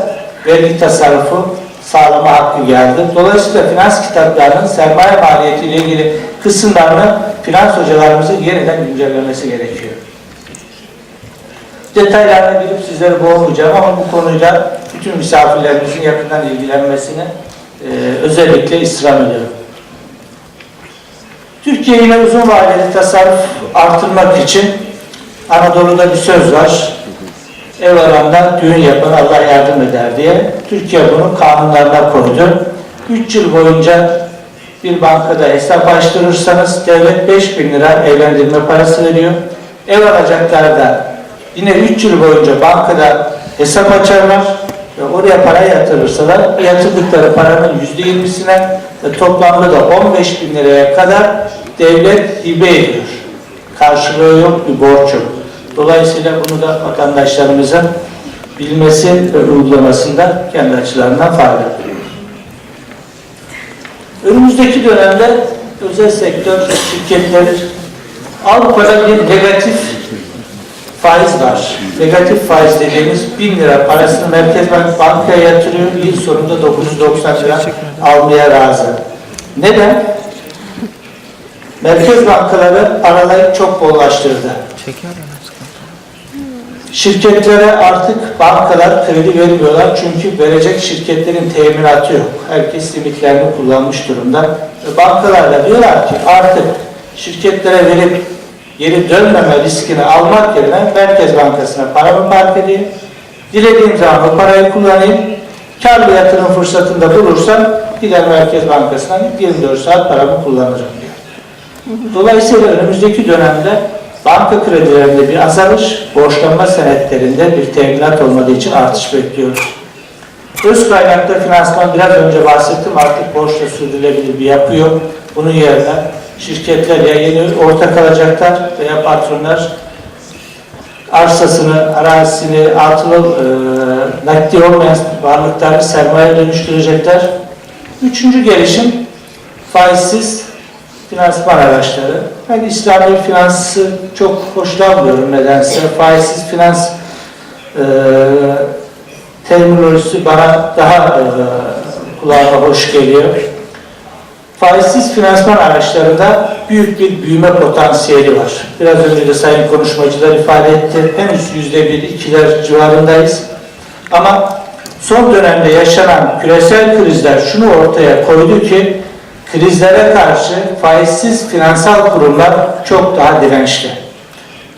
vergi tasarrufu sağlama hakkı geldi. Dolayısıyla finans kitaplarının sermaye maliyeti ile ilgili kısımlarını finans hocalarımızın yeniden güncellemesi gerekiyor. Detaylarına girip sizleri boğmayacağım ama bu konuyla bütün misafirlerimizin yakından ilgilenmesini özellikle istirham ediyorum. Türkiye yine uzun vadeli tasarruf artırmak için Anadolu'da bir söz var. Ev alanda düğün yapan Allah yardım eder diye. Türkiye bunu kanunlarına koydu. 3 yıl boyunca bir bankada hesap açtırırsanız devlet 5.000 lira evlendirme parası veriyor. Ev alacaklar da yine 3 yıl boyunca bankada hesap açarlar ve oraya para yatırırsalar yatırdıkları paranın %20'sine ve toplamda da 15.000 liraya kadar devlet hibe ediyor. Karşılığı yok, bir borç yok. Dolayısıyla bunu da vatandaşlarımızın bilmesi ve uygulamasında kendi açılarından fayda. Önümüzdeki dönemde özel sektör şirketleri Avrupa'da bir negatif faiz var. Negatif faiz dediğimiz 1000 lira parasını Merkez Bankaya yatırıyor, yıl sonunda 990 lira almaya razı. Neden? Merkez bankaları paraları çok bollaştırdı. Şirketlere artık bankalar kredi vermiyorlar çünkü verecek şirketlerin teminatı yok. Herkes limitlerini kullanmış durumda. Bankalar da diyorlar ki artık şirketlere verip geri dönmeme riskini almak yerine Merkez Bankası'na paramı park edeyim. Dilediğim zaman o parayı kullanayım. Karlı yatırım fırsatında bulursam gider Merkez Bankası'na 24 saat paramı kullanırım diyor. Dolayısıyla önümüzdeki dönemde banka kredilerinde bir azalış, borçlanma senetlerinde bir teminat olmadığı için artış bekliyoruz. Öz kaynaklı finansman biraz önce bahsettim, artık borçla sürdürülebilir bir yapı yok. Bunun yerine şirketler ya yeni ortak alacaklar veya patronlar arsasını, arazisini, atılı nakdi olmayan varlıklarını sermaye dönüştürecekler. Üçüncü gelişim faizsiz finansman araçları. Ben İslami finansı çok hoşlanmıyorum nedense. Faizsiz finans terminolojisi bana daha kulağıma hoş geliyor. Faizsiz finansman araçlarında büyük bir büyüme potansiyeli var. Biraz önce de sayın konuşmacılar ifade etti. Henüz %1-2'ler civarındayız. Ama son dönemde yaşanan küresel krizler şunu ortaya koydu ki krizlere karşı faizsiz finansal kurumlar çok daha dirençli.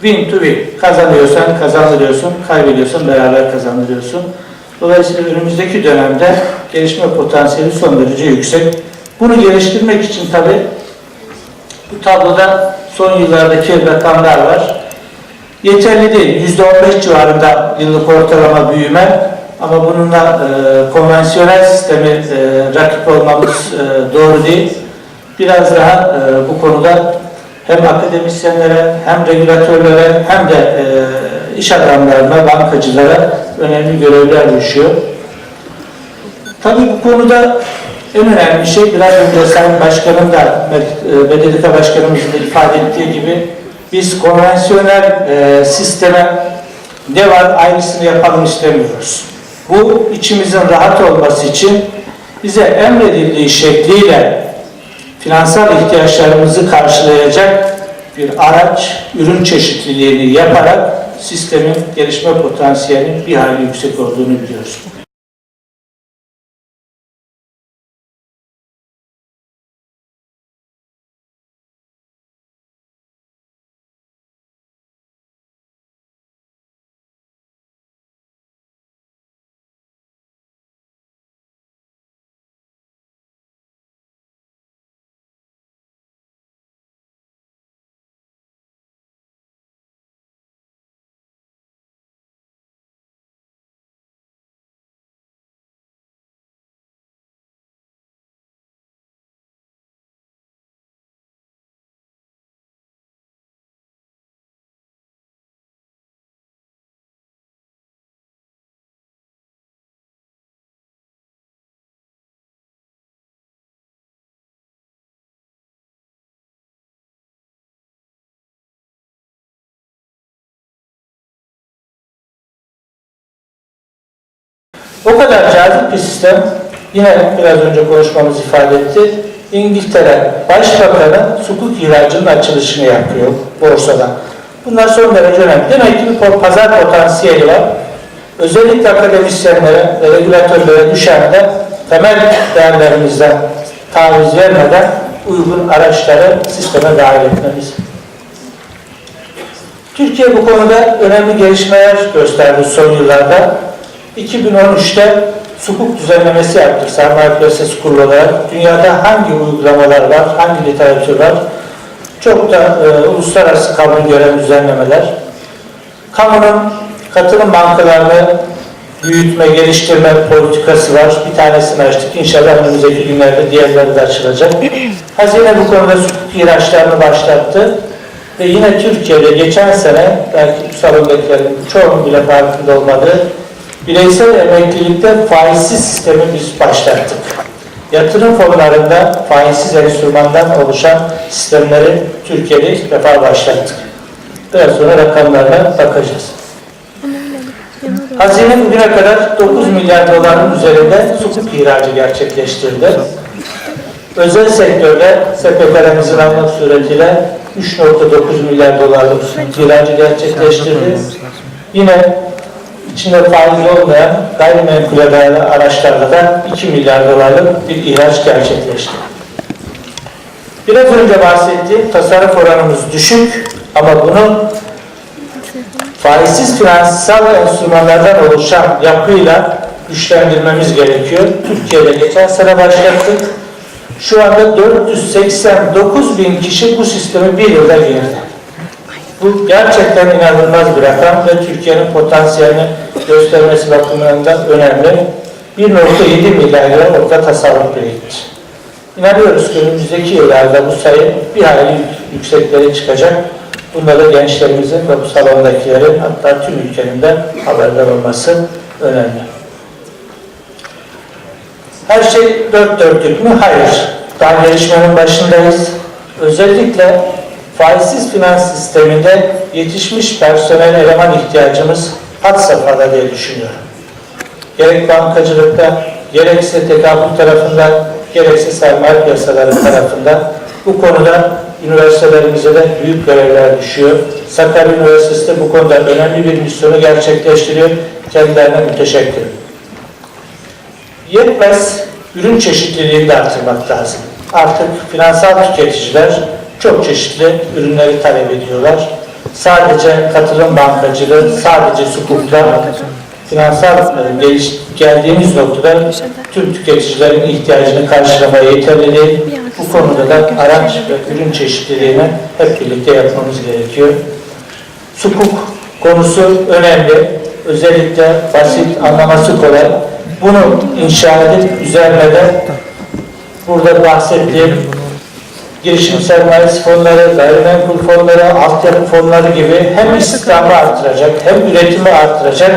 Win to win. Kazanıyorsan kazandırıyorsun, kaybediyorsan beraber kazandırıyorsun. Dolayısıyla önümüzdeki dönemde gelişme potansiyeli son derece yüksek. Bunu geliştirmek için tabi bu tabloda son yıllardaki rakamlar var. Yeterli değil. %15 civarında yıllık ortalama büyüme ama bununla konvansiyonel sistemi rakip olmamız doğru değil. Biraz daha bu konuda hem akademisyenlere hem regülatörlere hem de iş adamlarına, bankacılara önemli görevler düşüyor. Tabii bu konuda en önemli şey biraz önce Sayın Başkanım da BDDK Başkanımızın da ifade ettiği gibi biz konvansiyonel sisteme ne var aynısını yapalım istemiyoruz. Bu içimizin rahat olması için bize emredildiği şekliyle finansal ihtiyaçlarımızı karşılayacak bir araç, ürün çeşitliliğini yaparak sistemin gelişme potansiyelinin bir hayli yüksek olduğunu biliyoruz. O kadar cazip bir sistem, yine biraz önce konuşmamız ifade etti. İngiltere Başbakanı sukuk ihracının açılışını yapıyor borsadan. Bunlar son derece önemli. Demek ki bir pazar potansiyeli var. Özellikle akademisyenlere ve regülatörlere düşen de temel değerlerimizden taviz vermeden uygun araçları sisteme dahil etmemiz. Türkiye bu konuda önemli gelişmeler gösterdi son yıllarda. 2013'te sukuk düzenlemesi yaptık sermaye piyasası kurulu olarak. Dünyada hangi uygulamalar var, hangi literatür var? Çok da uluslararası kabul gören düzenlemeler. Kamunun katılım bankalarını büyütme, geliştirme politikası var. Bir tanesini açtık. İnşallah önümüzdeki günlerde diğerleri de açılacak. Hazine bu konuda sukuk ihraçlarını başlattı. Ve yine Türkiye'de geçen sene, belki bu salondakilerin çoğunun bile farkında olmadığı, bireysel emeklilikte faizsiz sistemi biz başlattık. Yatırım fonlarında faizsiz enstrümandan oluşan sistemleri Türkiye'de ilk defa başlattık. Biraz sonra rakamlarına bakacağız. Hazine bugüne kadar 9 milyar doların üzerinde sukuk ihracı gerçekleştirdi. Özel sektörde SPK'mızın almak suretiyle 3,9 milyar dolarlık sukuk ihracı gerçekleştirdi. Yine içinde faiz olmayan gayrimenkule dayalı araçlarda da 2 milyar dolarlık bir ihraç gerçekleşti. Biraz önce bahsettiğim tasarruf oranımız düşük ama bunu faizsiz finansal enstrümanlardan oluşan yapıyla güçlendirmemiz gerekiyor. Türkiye'de geçen sene başlattık. Şu anda 489 bin kişi bu sistemi bir yılda girdi. Bu gerçekten inanılmaz bir rakam ve Türkiye'nin potansiyelini göstermesi bakımından önemli. 1,7 milyar lira orada tasarruf birikti. İnanıyoruz ki önümüzdeki yıllarda bu sayı bir hayli yükseklere çıkacak. Bunda da gençlerimizin ve bu salondakilerin hatta tüm ülkenin de haberdar olması önemli. Her şey dört dörtlük mü? Hayır. Daha gelişmenin başındayız. Özellikle faizsiz finans sisteminde yetişmiş personel eleman ihtiyacımız had safhada diye düşünüyorum. Gerek bankacılıkta, gerekse tekabül tarafından, gerekse sermaye piyasaları tarafından bu konuda üniversitelerimize de büyük görevler düşüyor. Sakarya Üniversitesi de bu konuda önemli bir misyonu gerçekleştiriyor. Kendilerine müteşekkirim. Yetmez, ürün çeşitliliğini de artırmak lazım. Artık finansal tüketiciler çok çeşitli ürünleri talep ediyorlar. Sadece katılım bankacılığı, sadece sukukla finansal geldiğimiz noktada tüm tüketicilerin ihtiyacını karşılamaya yeterli değil. Bu konuda da araç ve ürün çeşitliliğini hep birlikte yapmamız gerekiyor. Sukuk konusu önemli. Özellikle basit, anlaması kolay. Bunu inşa edip üzerine de burada bahsettiğim girişim sermayesi fonları, gayrimenkul fonları, altyapı fonları gibi hem istihdamı artıracak hem üretimi artıracak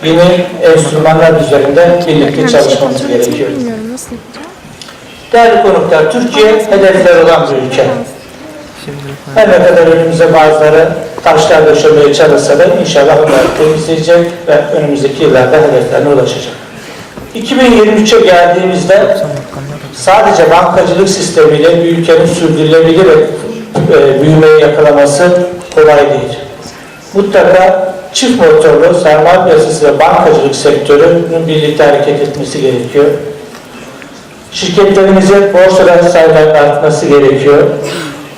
yeni enstrümanlar üzerinde birlikte çalışmamız gerekiyor. Değerli konuklar, Türkiye hedefler olan bir ülke. Her ne kadar önümüze bazıları taşlar döşemeye çalışsa da inşallah onları temizleyecek ve önümüzdeki yıllarda hedeflerine ulaşacak. 2023'e geldiğimizde sadece bankacılık sistemiyle bir ülkenin sürdürülebilir büyümeyi yakalaması kolay değil. Mutlaka çift motorlu sermaye piyasası ve bankacılık sektörünün birlikte hareket etmesi gerekiyor. Şirketlerimizin borsada sayılarının artması gerekiyor.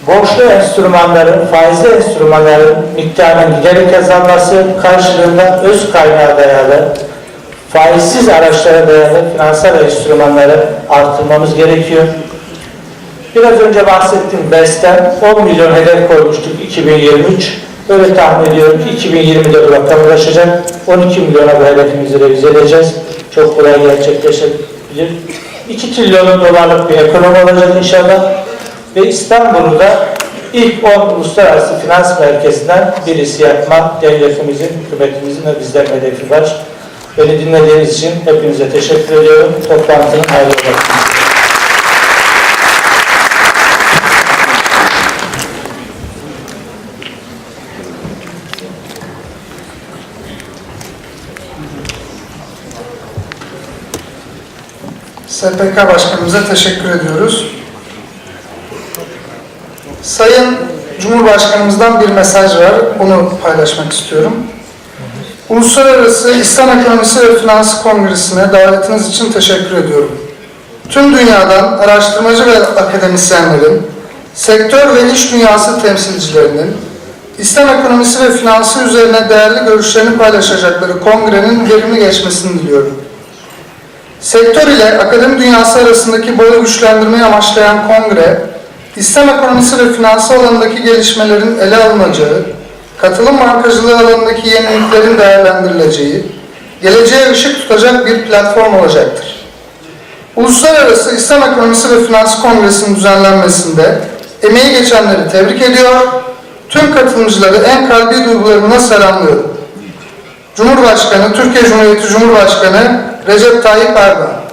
Borçlu enstrümanların, faizli enstrümanların miktarının giderek azalması karşılığında öz kaynağa dayalı, faizsiz araçlara dayalı finansal enstrümanları artırmamız gerekiyor. Biraz önce bahsettiğim BES'ten 10 milyon hedef koymuştuk 2023. Öyle tahmin ediyorum ki 2020'de bu rakam ulaşacak. 12 milyona bu hedefimizi revize edeceğiz. Çok kolay gerçekleşebilir. 2 trilyon dolarlık bir ekonomi olacak inşallah. Ve İstanbul'u da ilk 10 uluslararası finans merkezinden birisi yapma devletimizin, hükümetimizin ve bizlerin hedefi var. Beni dinlediğiniz için hepinize teşekkür ediyorum. Toplantının hayırlı olsun. SPK Başkanımıza teşekkür ediyoruz. Sayın Cumhurbaşkanımızdan bir mesaj var. Bunu paylaşmak istiyorum. Uluslararası İslam Ekonomisi ve Finansı Kongresi'ne davetiniz için teşekkür ediyorum. Tüm dünyadan araştırmacı ve akademisyenlerin, sektör ve iş dünyası temsilcilerinin, İslam ekonomisi ve finansı üzerine değerli görüşlerini paylaşacakları kongrenin verimli geçmesini diliyorum. Sektör ile akademi dünyası arasındaki bağı güçlendirmeyi amaçlayan kongre, İslam ekonomisi ve finansı alanındaki gelişmelerin ele alınacağı, katılım bankacılığı alanındaki yeniliklerin değerlendirileceği, geleceğe ışık tutacak bir platform olacaktır. Uluslararası İslam Ekonomisi ve Finansı Kongresi'nin düzenlenmesinde emeği geçenleri tebrik ediyor, Tüm katılımcıları en kalbi duygularımla selamlıyorum. Cumhurbaşkanı, Türkiye Cumhuriyeti Cumhurbaşkanı Recep Tayyip Erdoğan.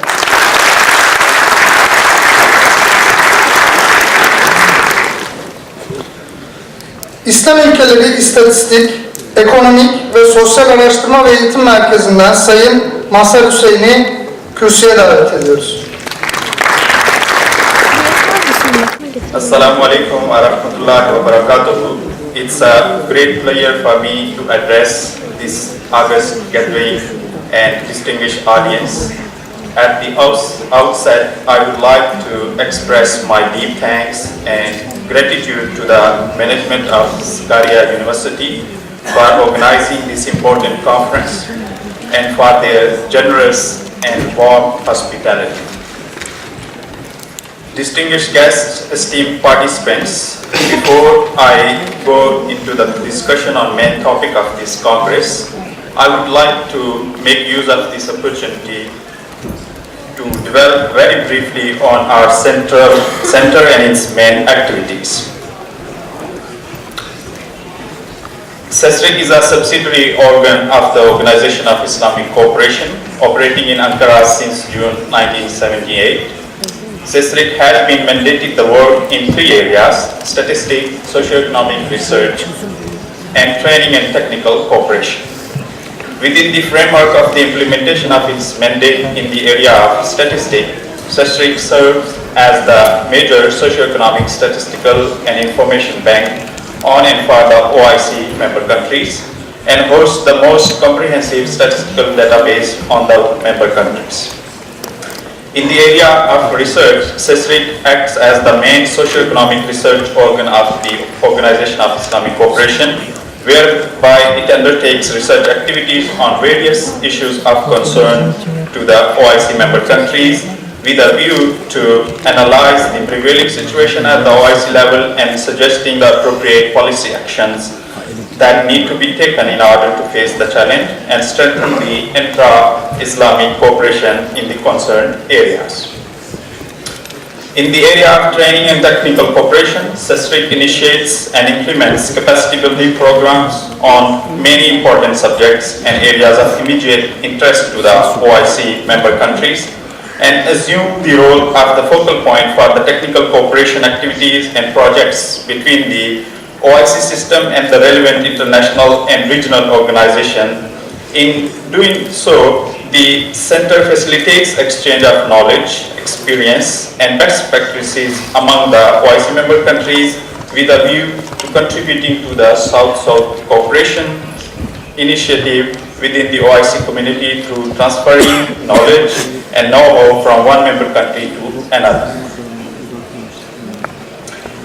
İslam ülkeleri İstatistik, Ekonomik ve Sosyal Araştırma ve Eğitim Merkezi'nden Sayın Mazhar Hüseyin'i kürsüye davet ediyoruz. Assalamu alaikum wa rahmatullahi wa barakatuh. It's a great pleasure for me to address this August gathering and distinguished audience. At the outset, I would like to express my deep thanks and gratitude to the management of Sakarya University for organizing this important conference and for their generous and warm hospitality. Distinguished guests, esteemed participants, before I go into the discussion on main topic of this Congress, I would like to make use of this opportunity to dwell very briefly on our center and its main activities. SESRIC is a subsidiary organ of the Organization of Islamic Cooperation, operating in Ankara since June 1978. SESRIC has been mandated to work in three areas: statistics, socio-economic research, and training and technical cooperation. Within the framework of the implementation of its mandate in the area of statistics, SESRIC serves as the major socio-economic statistical and information bank on and for the OIC member countries and hosts the most comprehensive statistical database on the member countries. In the area of research, SESRIC acts as the main socio-economic research organ of the Organization of Islamic Cooperation, whereby it undertakes research activities on various issues of concern to the OIC member countries with a view to analyze the prevailing situation at the OIC level and suggesting the appropriate policy actions that need to be taken in order to face the challenge and strengthen the intra-Islamic cooperation in the concerned areas. In the area of training and technical cooperation, SESRIC initiates and implements capacity building programs on many important subjects and areas of immediate interest to the OIC member countries and assume the role of the focal point for the technical cooperation activities and projects between the OIC system and the relevant international and regional organization. In doing so, the center facilitates exchange of knowledge, experience, and best practices among the OIC member countries with a view to contributing to the South-South cooperation initiative within the OIC community through transferring knowledge and know-how from one member country to another.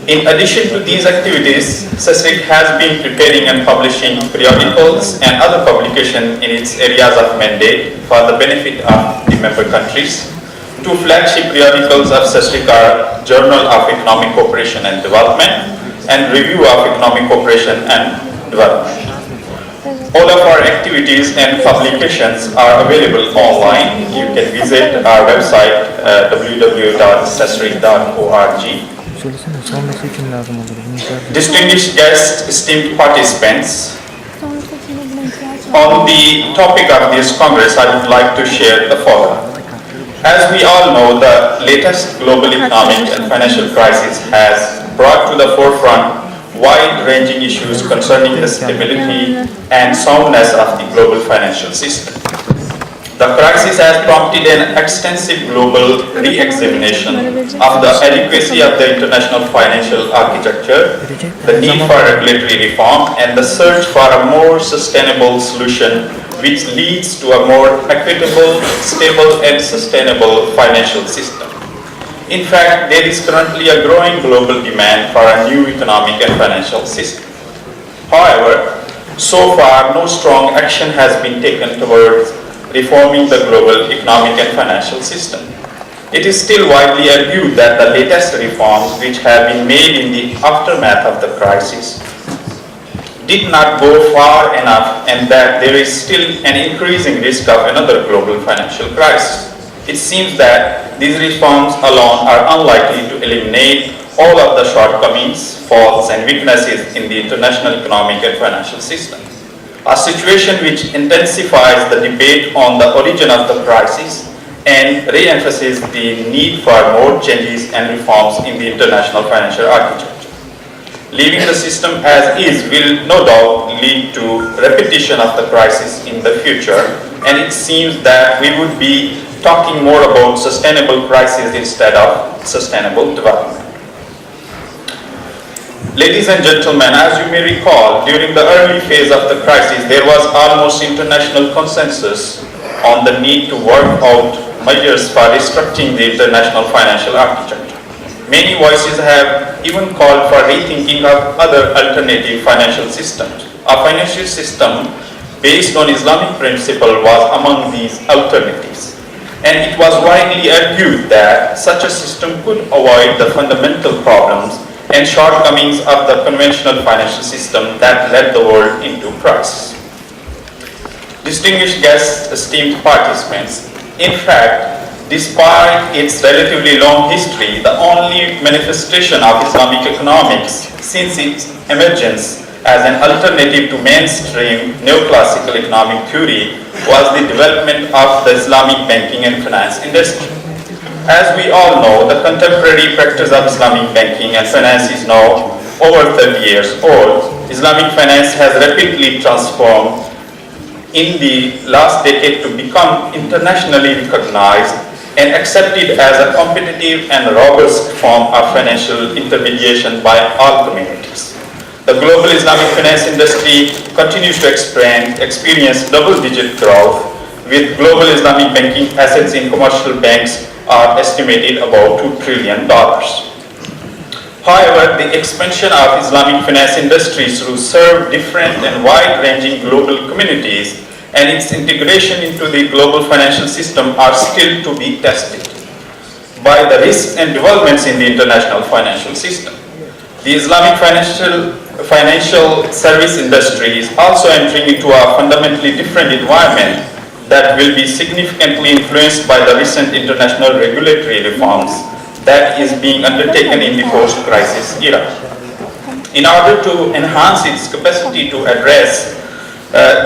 In addition to these activities, SESRIC has been preparing and publishing periodicals and other publications in its areas of mandate for the benefit of the member countries. Two flagship periodicals of SESRIC are Journal of Economic Cooperation and Development and Review of Economic Cooperation and Development. All of our activities and publications are available online. You can visit our website www.sesric.org. Distinguished guests, esteemed participants, on the topic of this Congress, I would like to share the following. As we all know, the latest global economic and financial crisis has brought to the forefront wide-ranging issues concerning the stability and soundness of the global financial system. The crisis has prompted an extensive global re-examination of the adequacy of the international financial architecture, the need for regulatory reform, and the search for a more sustainable solution which leads to a more equitable, stable, and sustainable financial system. In fact, there is currently a growing global demand for a new economic and financial system. However, so far no strong action has been taken towards reforming the global economic and financial system. It is still widely argued that the latest reforms which have been made in the aftermath of the crisis did not go far enough and that there is still an increasing risk of another global financial crisis. It seems that these reforms alone are unlikely to eliminate all of the shortcomings, faults, and weaknesses in the international economic and financial system. A situation which intensifies the debate on the origin of the crisis and re-emphasizes the need for more changes and reforms in the international financial architecture. Leaving the system as is will no doubt lead to repetition of the crisis in the future, and it seems that we would be talking more about sustainable crisis instead of sustainable development. Ladies and gentlemen, as you may recall, during the early phase of the crisis, there was almost international consensus on the need to work out measures for restructuring the international financial architecture. Many voices have even called for rethinking of other alternative financial systems. A financial system based on Islamic principle was among these alternatives, and it was widely argued that such a system could avoid the fundamental problems and shortcomings of the conventional financial system that led the world into crisis. Distinguished guests, esteemed participants, in fact, despite its relatively long history, the only manifestation of Islamic economics since its emergence as an alternative to mainstream neoclassical economic theory was the development of the Islamic banking and finance industry. As we all know, the contemporary practice of Islamic banking and finance is now over 30 years old. Islamic finance has rapidly transformed in the last decade to become internationally recognized and accepted as a competitive and robust form of financial intermediation by all communities. The global Islamic finance industry continues to experience double-digit growth, with global Islamic banking assets in commercial banks are estimated about $2 trillion. However, the expansion of Islamic finance industry through serve different and wide-ranging global communities and its integration into the global financial system are still to be tested by the risks and developments in the international financial system. The Islamic financial service industry is also entering into a fundamentally different environment that will be significantly influenced by the recent international regulatory reforms that is being undertaken in the post-crisis era. In order to enhance its capacity to address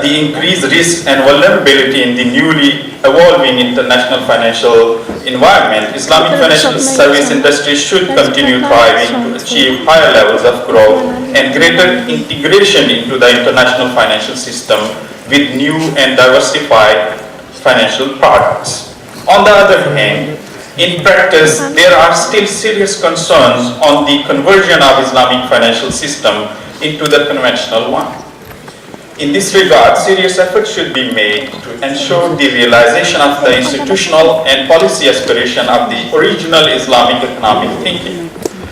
the increased risk and vulnerability in the newly evolving international financial environment, Islamic financial service industry should continue thriving to achieve higher levels of growth and greater integration into the international financial system with new and diversified financial products. On the other hand, in practice, there are still serious concerns on the conversion of Islamic financial system into the conventional one. In this regard, serious efforts should be made to ensure the realization of the institutional and policy aspiration of the original Islamic economic thinking.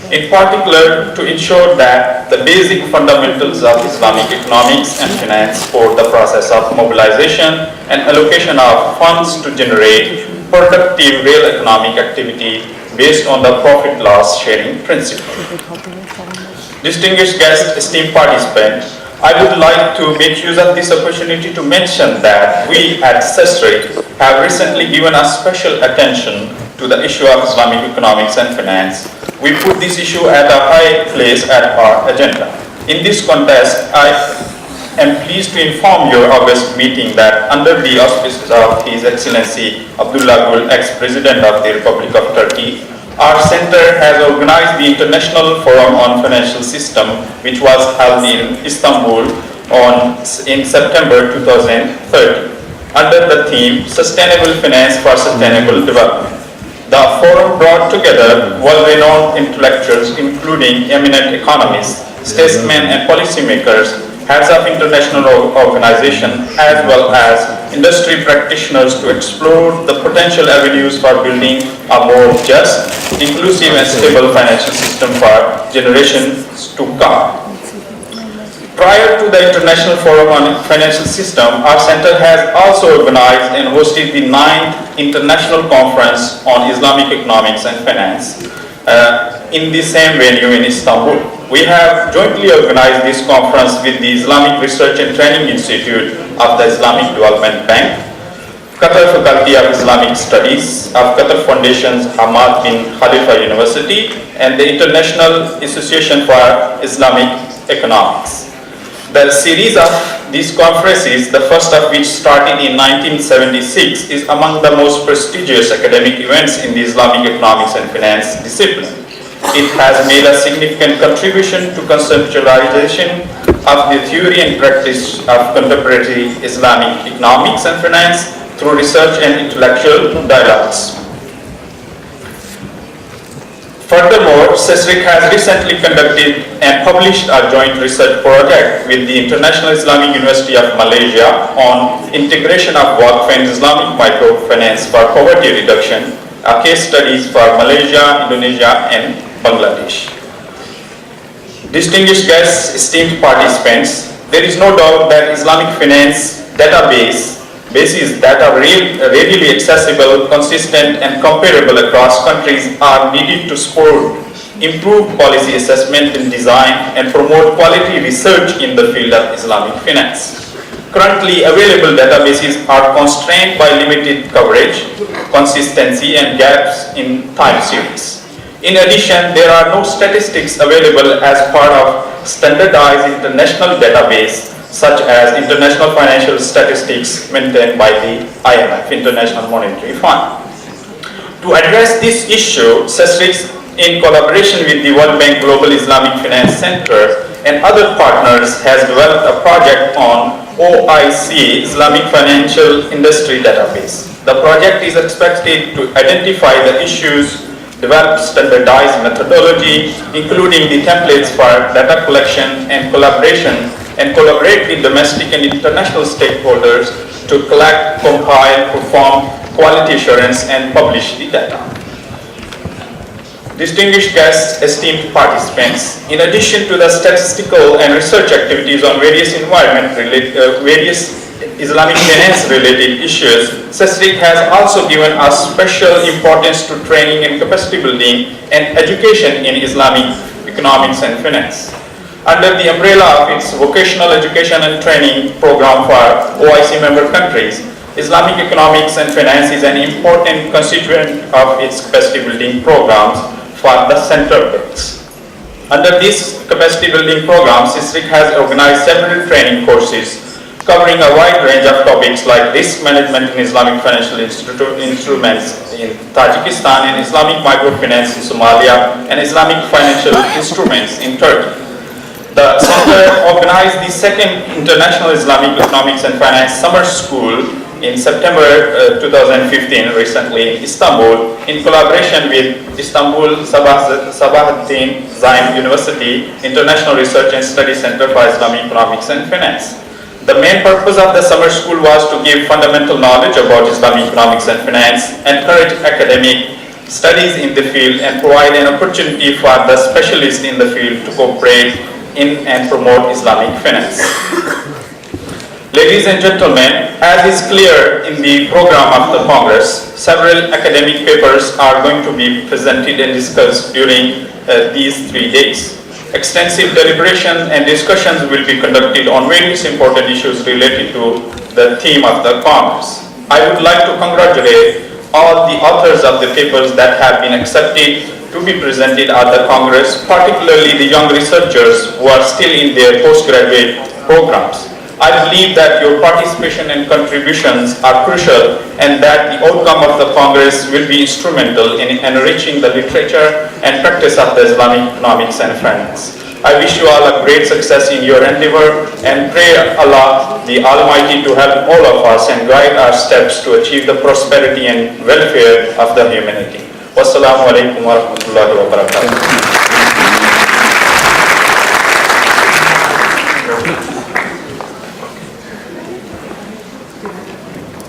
In particular, to ensure that the basic fundamentals of Islamic economics and finance for the process of mobilization and allocation of funds to generate productive real economic activity based on the profit-loss sharing principle. Distinguished guests, esteemed participants, I would like to make use of this opportunity to mention that we at CESRIC have recently given a special attention to the issue of Islamic economics and finance. We put this issue at a high place at our agenda. In this context, I am pleased to inform your August meeting that under the auspices of His Excellency Abdullah Gül, ex-President of the Republic of Turkey, our center has organized the International Forum on Financial System, which was held in Istanbul in September 2013, under the theme Sustainable Finance for Sustainable Development. The forum brought together well-renowned intellectuals, including eminent economists, statesmen, and policymakers, heads of international organizations, as well as industry practitioners to explore the potential avenues for building a more just, inclusive, and stable financial system for generations to come. Prior to the International Forum on Financial System, our center has also organized and hosted the 9th International Conference on Islamic Economics and Finance in the same venue in Istanbul. We have jointly organized this conference with the Islamic Research and Training Institute of the Islamic Development Bank. Qatar Faculty of Islamic Studies of Qatar Foundation's Hamad bin Khalifa University, and the International Association for Islamic Economics. The series of these conferences, the first of which started in 1976, is among the most prestigious academic events in the Islamic economics and finance discipline. It has made a significant contribution to conceptualization of the theory and practice of contemporary Islamic economics and finance through research and intellectual dialogues. Furthermore, CISRIC has recently conducted and published a joint research project with the International Islamic University of Malaysia on integration of Waqf and Islamic microfinance for poverty reduction, a case studies for Malaysia, Indonesia, and Bangladesh. Distinguished guests, esteemed participants, there is no doubt that Islamic finance bases that are readily accessible, consistent, and comparable across countries are needed to support improved policy assessment and design and promote quality research in the field of Islamic finance. Currently available databases are constrained by limited coverage, consistency, and gaps in time series. In addition, there are no statistics available as part of standardized international database such as International Financial Statistics maintained by the IMF, International Monetary Fund. To address this issue, CISRIC, in collaboration with the World Bank Global Islamic Finance Center and other partners, has developed a project on OIC, Islamic Financial Industry Database. The project is expected to identify the issues, develop standardized methodology, including the templates for data collection and collaboration, and collaborate with domestic and international stakeholders to collect, compile, perform quality assurance, and publish the data. Distinguished guests, esteemed participants, in addition to the statistical and research activities on various various Islamic finance-related issues, CISRIC has also given a special importance to training and capacity building and education in Islamic economics and finance. Under the umbrella of its vocational education and training program for OIC member countries, Islamic economics and finance is an important constituent of its capacity building programs for the center banks. Under this capacity building program, CISRIC has organized several training courses covering a wide range of topics like risk management in Islamic financial instruments in Tajikistan, and Islamic microfinance in Somalia, and Islamic financial instruments in Turkey. The center organized the second International Islamic Economics and Finance Summer School in September 2015, recently in Istanbul, in collaboration with Istanbul Sabahattin Zaim University, International Research and Study Center for Islamic Economics and Finance. The main purpose of the summer school was to give fundamental knowledge about Islamic economics and finance, encourage academic studies in the field, and provide an opportunity for the specialists in the field to cooperate in and promote Islamic finance. Ladies and gentlemen, as is clear in the program of the Congress, several academic papers are going to be presented and discussed during these 3 days. Extensive deliberations and discussions will be conducted on various important issues related to the theme of the Congress. I would like to congratulate all the authors of the papers that have been accepted to be presented at the Congress, particularly the young researchers who are still in their postgraduate programs. I believe that your participation and contributions are crucial, and that the outcome of the Congress will be instrumental in enriching the literature and practice of the Islamic economics and finance. I wish you all a great success in your endeavor, and pray Allah the Almighty to help all of us and guide our steps to achieve the prosperity and welfare of the humanity. Wassalamu alaikum wa rahmatullahi wa barakatuh.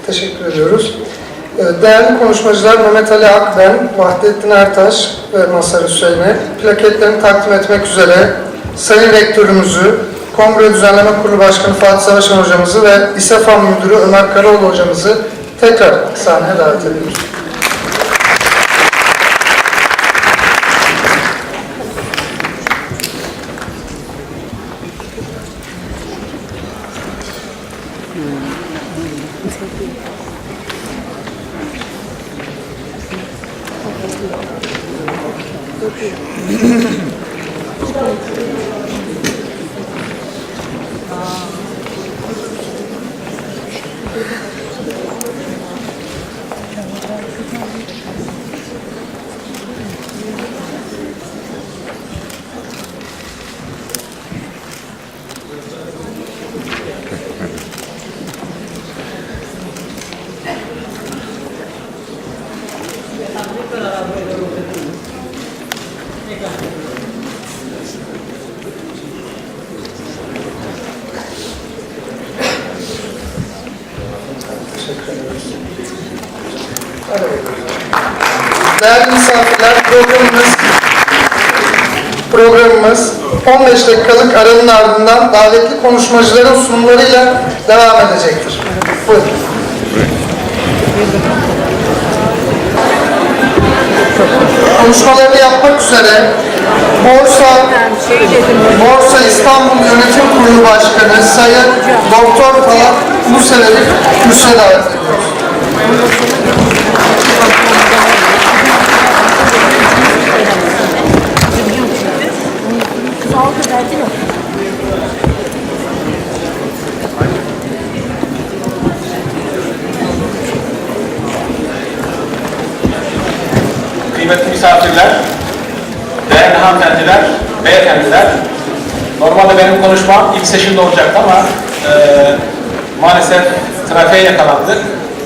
Teşekkür ediyoruz. Değerli konuşmacılar Mehmet Ali Akben, Vahdettin Ertaş ve Mazhar Hüseyin'e plaketlerini takdim etmek üzere Sayın Rektörümüzü, Kongre Düzenleme Kurulu Başkanı Fatih Savaşan Hocamızı ve ICISEF Müdürü Ömer Karaoğlu Hocamızı tekrar sahneye davet ediyoruz. Değerli misafirler, programımız 15 dakikalık aranın ardından davetli konuşmacıların sunumlarıyla devam edecektir. Buyurun. Konuşmalarını yapmak üzere Borsa İstanbul Yönetim Kurulu Başkanı Sayın Doktor Talat Ulusever'i kürsüye davet ediyoruz. Kıymetli misafirler, değerli hanımefendiler, beyefendiler, normalde benim konuşmam ilk session'da olacaktı ama maalesef trafiğe yakalandık.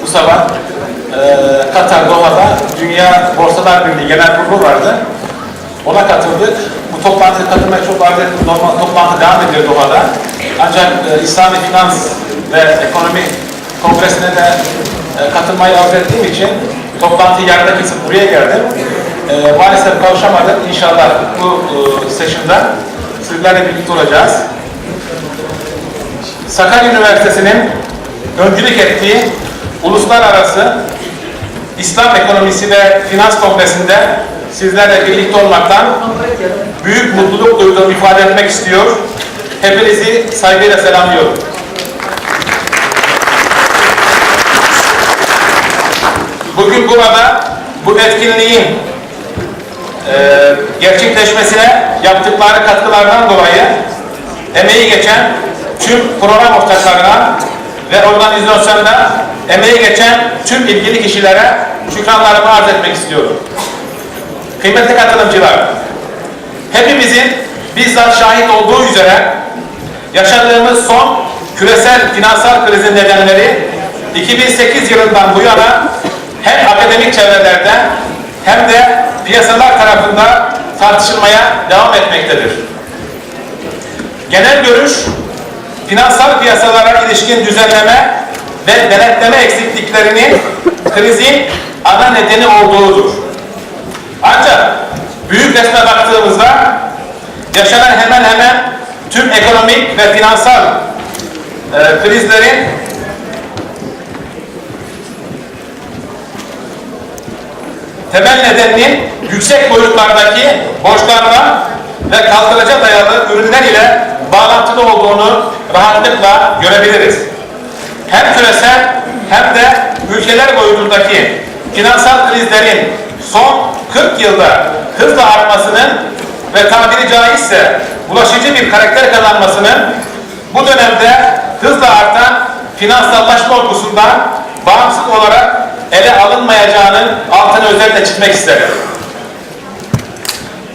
Bu sabah Katar Doha'da Dünya Borsalar Birliği Genel Kurulu vardı. Ona katıldık. Bu toplantıya katılmayı çok arzu ettim. Normal toplantı devam ediyor Doha'da. Ancak İslami Finans ve Ekonomi Kongresi'ne de katılmayı arzu ettiğim için toplantıyı yarıda kesip buraya geldim. Maalesef kavuşamadık. İnşallah bu session'da sizlerle birlikte olacağız. Sakarya Üniversitesi'nin öncülük ettiği Uluslararası İslam Ekonomisi ve Finans Kongresi'nde sizlerle birlikte olmaktan büyük mutluluk duyduğumu ifade etmek istiyor. Hepinizi saygıyla selamlıyorum. Bugün burada bu etkinliğin gerçekleşmesine yaptıkları katkılardan dolayı emeği geçen tüm program ortaklarına ve organizasyonda emeği geçen tüm ilgili kişilere şükranlarımı arz etmek istiyorum. Kıymetli katılımcılar, hepimizin bizzat şahit olduğu üzere yaşadığımız son küresel finansal krizin nedenleri 2008 yılından bu yana hem akademik çevrelerde hem de piyasalar tarafında tartışılmaya devam etmektedir. Genel görüş, finansal piyasalara ilişkin düzenleme ve denetleme eksikliklerinin krizin ana nedeni olduğudur. Ancak büyük resme baktığımızda yaşanan hemen hemen tüm ekonomik ve finansal krizlerin temel nedeninin yüksek boyutlardaki borçlanma ve kaldıraca dayalı ürünler ile bağlantılı olduğunu rahatlıkla görebiliriz. Hem küresel hem de ülkeler boyutundaki finansal krizlerin son 40 yılda hızla artmasının ve tabiri caizse bulaşıcı bir karakter kazanmasının bu dönemde hızla artan finansallaşma olgusundan bağımsız olarak ele alınmayacağının altını özellikle çizmek isterim.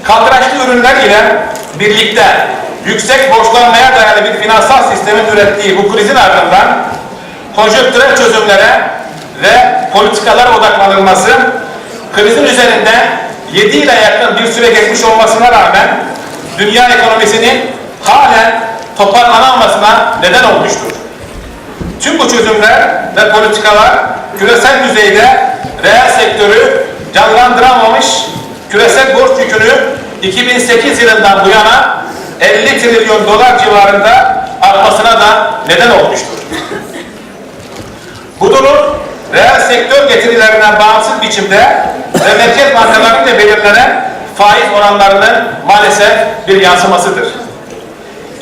Kaldıraçlı ürünler ile birlikte yüksek borçlanmaya dayalı bir finansal sistemin ürettiği bu krizin ardından konjonktürel çözümlere ve politikalara odaklanılması, krizin üzerinde 7 yıla yakın bir süre geçmiş olmasına rağmen dünya ekonomisinin halen toparlanamamasına neden olmuştur. Tüm bu çözümler ve politikalar küresel düzeyde reel sektörü canlandıramamış, küresel borç yükünü 2008 yılından bu yana 50 trilyon dolar civarında artmasına da neden olmuştur. Bu durum reel sektör getirilerine bağımsız biçimde ve merkez bankalarıyla belirlenen faiz oranlarının maalesef bir yansımasıdır.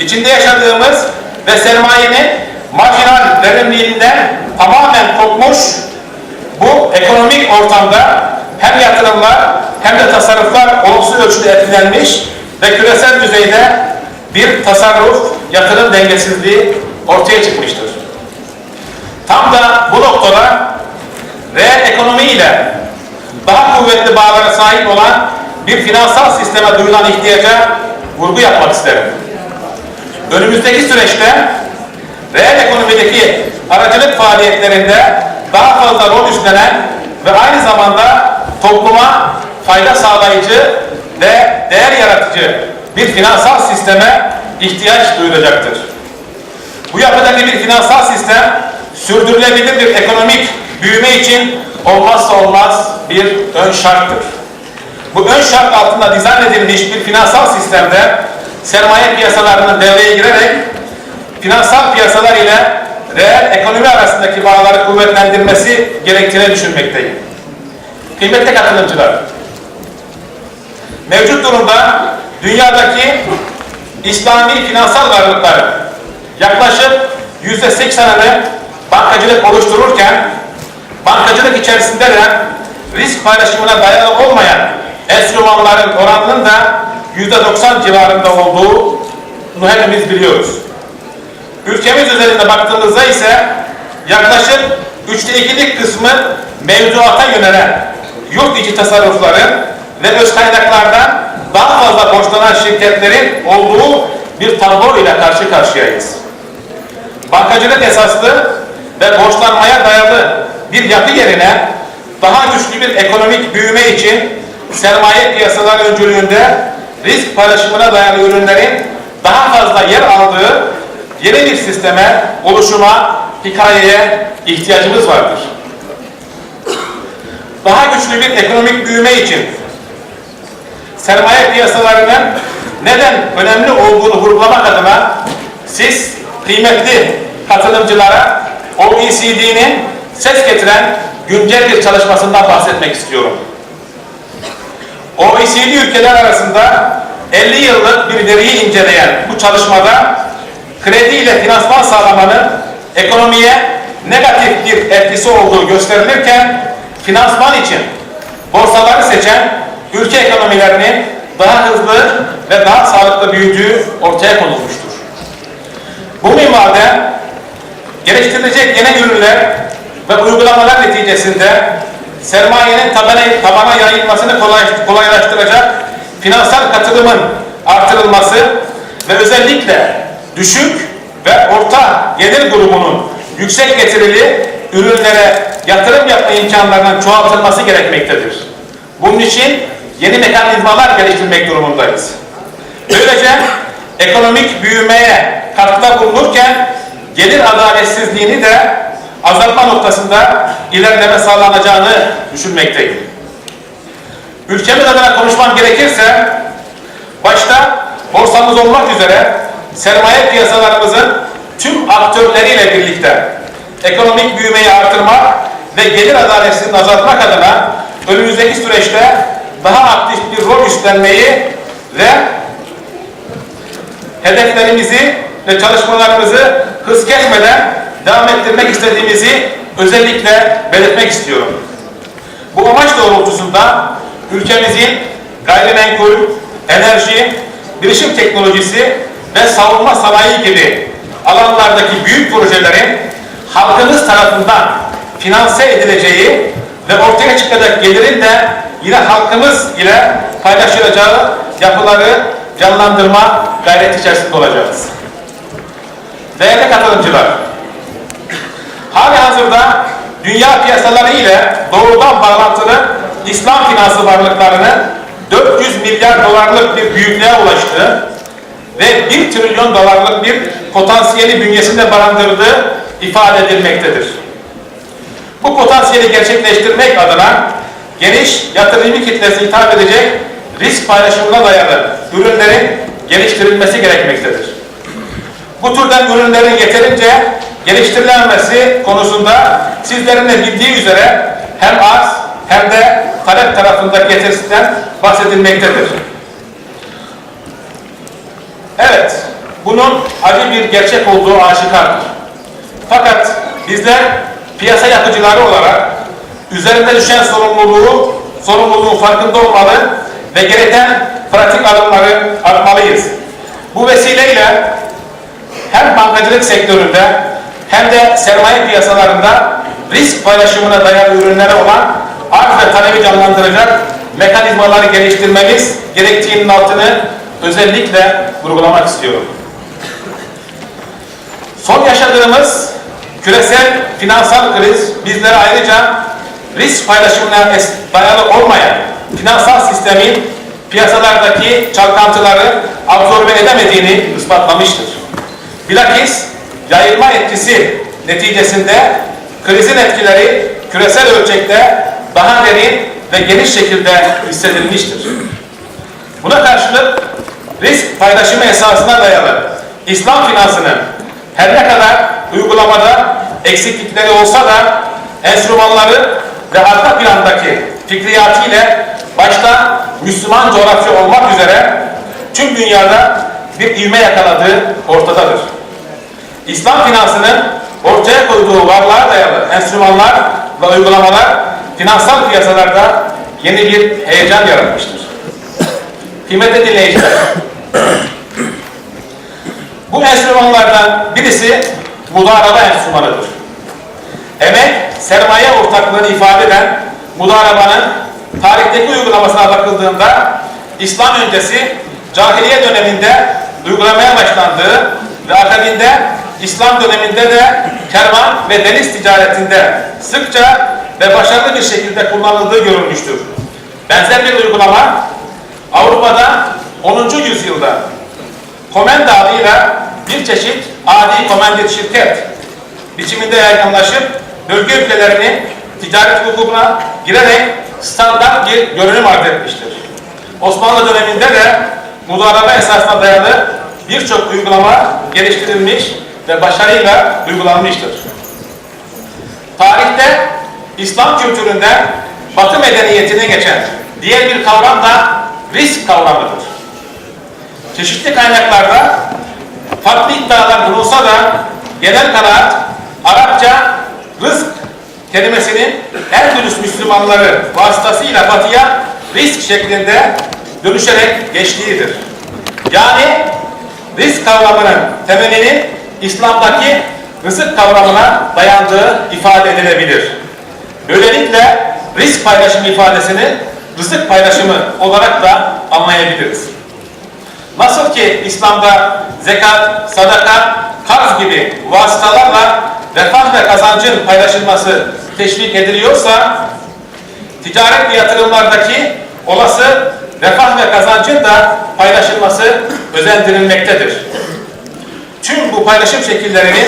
İçinde yaşadığımız ve sermayenin marjinal verimliliğinden tamamen kopmuş bu ekonomik ortamda hem yatırımlar tasarruflar olumsuz ölçüde etkilenmiş ve küresel düzeyde bir tasarruf, yatırım dengesizliği ortaya çıkmıştır. Tam da bu noktada reel ekonomi ile daha kuvvetli bağlara sahip olan bir finansal sisteme duyulan ihtiyaca vurgu yapmak isterim. Önümüzdeki süreçte reel ekonomideki aracılık faaliyetlerinde daha fazla rol üstlenen ve aynı zamanda topluma fayda sağlayıcı ve değer yaratıcı bir finansal sisteme ihtiyaç duyulacaktır. Bu yapıdaki bir finansal sistem sürdürülebilir bir ekonomik büyüme için olmazsa olmaz bir ön şarttır. Bu ön şart altında dizayn edilmiş bir finansal sistemde sermaye piyasalarının devreye girerek finansal piyasalar ile reel ekonomi arasındaki bağları kuvvetlendirmesi gerektiğini düşünmekteyim. Kıymetli katılımcılar, mevcut durumda dünyadaki İslami finansal varlıkların yaklaşık %80'ını bankacılık oluştururken, bankacılık içerisinde de risk paylaşımına dayalı olmayan enstrümanların oranının da %90 civarında olduğunu hepimiz biliyoruz. Ülkemiz özelinde baktığımızda ise yaklaşık 2/3 kısmı mevduata yönelen yurt içi tasarrufların ve öz kaynaklardan daha fazla borçlanan şirketlerin olduğu bir tablo ile karşı karşıyayız. Bankacılık esaslı ve borçlanmaya dayalı bir yapı yerine daha güçlü bir ekonomik büyüme için sermaye piyasaları öncülüğünde risk paylaşımına dayalı ürünlerin daha fazla yer aldığı yeni bir sisteme, oluşuma, hikayeye ihtiyacımız vardır. Daha güçlü bir ekonomik büyüme için sermaye piyasalarının neden önemli olduğunu vurgulamak adına siz kıymetli katılımcılara OECD'nin ses getiren güncel bir çalışmasından bahsetmek istiyorum. OECD ülkeler arasında 50 yıllık bir veriyi inceleyen bu çalışmada kredi ile finansman sağlamanın ekonomiye negatif bir etkisi olduğu gösterilirken finansman için borsaları seçen ülke ekonomilerinin daha hızlı ve daha sağlıklı büyüdüğü ortaya konulmuştur. Bu minvalde geliştirilecek yeni ürünler ve uygulamalar neticesinde sermayenin tabana yayılmasını kolaylaştıracak finansal katılımın artırılması ve özellikle düşük ve orta gelir grubunun yüksek getirili ürünlere yatırım yapma imkanlarının çoğaltılması gerekmektedir. Bunun için yeni mekanizmalar geliştirmek durumundayız. Böylece ekonomik büyümeye katkıda bulunurken gelir adaletsizliğini de azaltma noktasında ilerleme sağlanacağını düşünmekteyim. Ülkemiz adına konuşmam gerekirse, başta borsamız olmak üzere sermaye piyasalarımızın tüm aktörleriyle birlikte ekonomik büyümeyi artırmak ve gelir adaletsizliğini azaltmak adına önümüzdeki süreçte daha aktif bir rol üstlenmeyi ve hedeflerimizi ve çalışmalarımızı hız kesmeden devam ettirmek istediğimizi özellikle belirtmek istiyorum. Bu amaç doğrultusunda ülkemizin gayrimenkul, enerji, bilişim teknolojisi ve savunma sanayi gibi alanlardaki büyük projelerin halkımız tarafından finanse edileceği ve ortaya çıkacak gelirin de yine halkımız ile paylaşılacağı yapıları canlandırma gayreti içerisinde olacağız. Değerli katılımcılar, halihazırda dünya piyasaları ile doğrudan bağlantılı İslam finansı varlıklarının 400 milyar dolarlık bir büyüklüğe ulaştığı ve 1 trilyon dolarlık bir potansiyeli bünyesinde barındırdığı ifade edilmektedir. Bu potansiyeli gerçekleştirmek adına geniş yatırımcı kitlesi hitap edecek risk paylaşımına dayalı ürünlerin geliştirilmesi gerekmektedir. Bu türden ürünlerin yeterince geliştirilemesi konusunda sizlerin de bildiği üzere hem arz hem de talep tarafındaki yetersizlikten bahsedilmektedir. Evet, bunun acı bir gerçek olduğu aşikardır. Fakat bizler piyasa yapıcıları olarak üzerinde düşen sorumluluğun farkında olmalı ve gereken pratik adımları atmalıyız. Bu vesileyle hem bankacılık sektöründe hem de sermaye piyasalarında risk paylaşımına dayalı ürünlere olan arz ve talebi canlandıracak mekanizmaları geliştirmemiz gerektiğinin altını özellikle vurgulamak istiyorum. Son yaşadığımız küresel finansal kriz bizlere ayrıca risk paylaşımına dayalı olmayan finansal sistemin piyasalardaki çalkantıları absorbe edemediğini ispatlamıştır. Bilakis yayılma etkisi neticesinde krizin etkileri küresel ölçekte daha derin ve geniş şekilde hissedilmiştir. Buna karşılık risk paylaşımı esasına dayalı İslam finansının her ne kadar uygulamada eksiklikleri olsa da enstrümanları ve arka plandaki fikriyatı ile başta Müslüman coğrafya olmak üzere tüm dünyada bir ivme yakaladığı ortadadır. İslam finansının ortaya koyduğu varlığa dayalı enstrümanlar ve uygulamalar finansal piyasalarda yeni bir heyecan yaratmıştır. Kıymetli dinleyiciler, bu enstrümanlardan birisi mudaraba enstrümanıdır. Emek, sermaye ortaklığını ifade eden mudarabanın tarihteki uygulamasına bakıldığında İslam öncesi cahiliye döneminde uygulamaya başlandığı ve akabinde İslam döneminde de kervan ve deniz ticaretinde sıkça ve başarılı bir şekilde kullanıldığı görülmüştür. Benzer bir uygulama Avrupa'da 10. yüzyılda komenda adıyla bir çeşit adi komandit şirket biçiminde yaygınlaşıp bölge ülkelerinin ticaret hukukuna girerek standart bir görünüm arz etmiştir. Osmanlı döneminde de mudaraba esasına dayalı birçok uygulama geliştirilmiş ve başarıyla uygulanmıştır. Tarihte İslam kültüründen Batı medeniyetine geçen diğer bir kavram da risk kavramıdır. Çeşitli kaynaklarda farklı iddialar bulunsa da genel kanaat Arapça rızk kelimesinin Endülüs Müslümanları vasıtasıyla batıya risk şeklinde dönüşerek geçtiğidir. Yani risk kavramının temelinin İslam'daki rızık kavramına dayandığı ifade edilebilir. Böylelikle risk paylaşımı ifadesini rızık paylaşımı olarak da anlayabiliriz. Nasıl ki İslam'da zekat, sadaka, karz gibi vasıtalarla refah ve kazancın paylaşılması teşvik ediliyorsa, ticaret ve yatırımlardaki olası refah ve kazancın da paylaşılması özendirilmektedir. Tüm bu paylaşım şekillerinin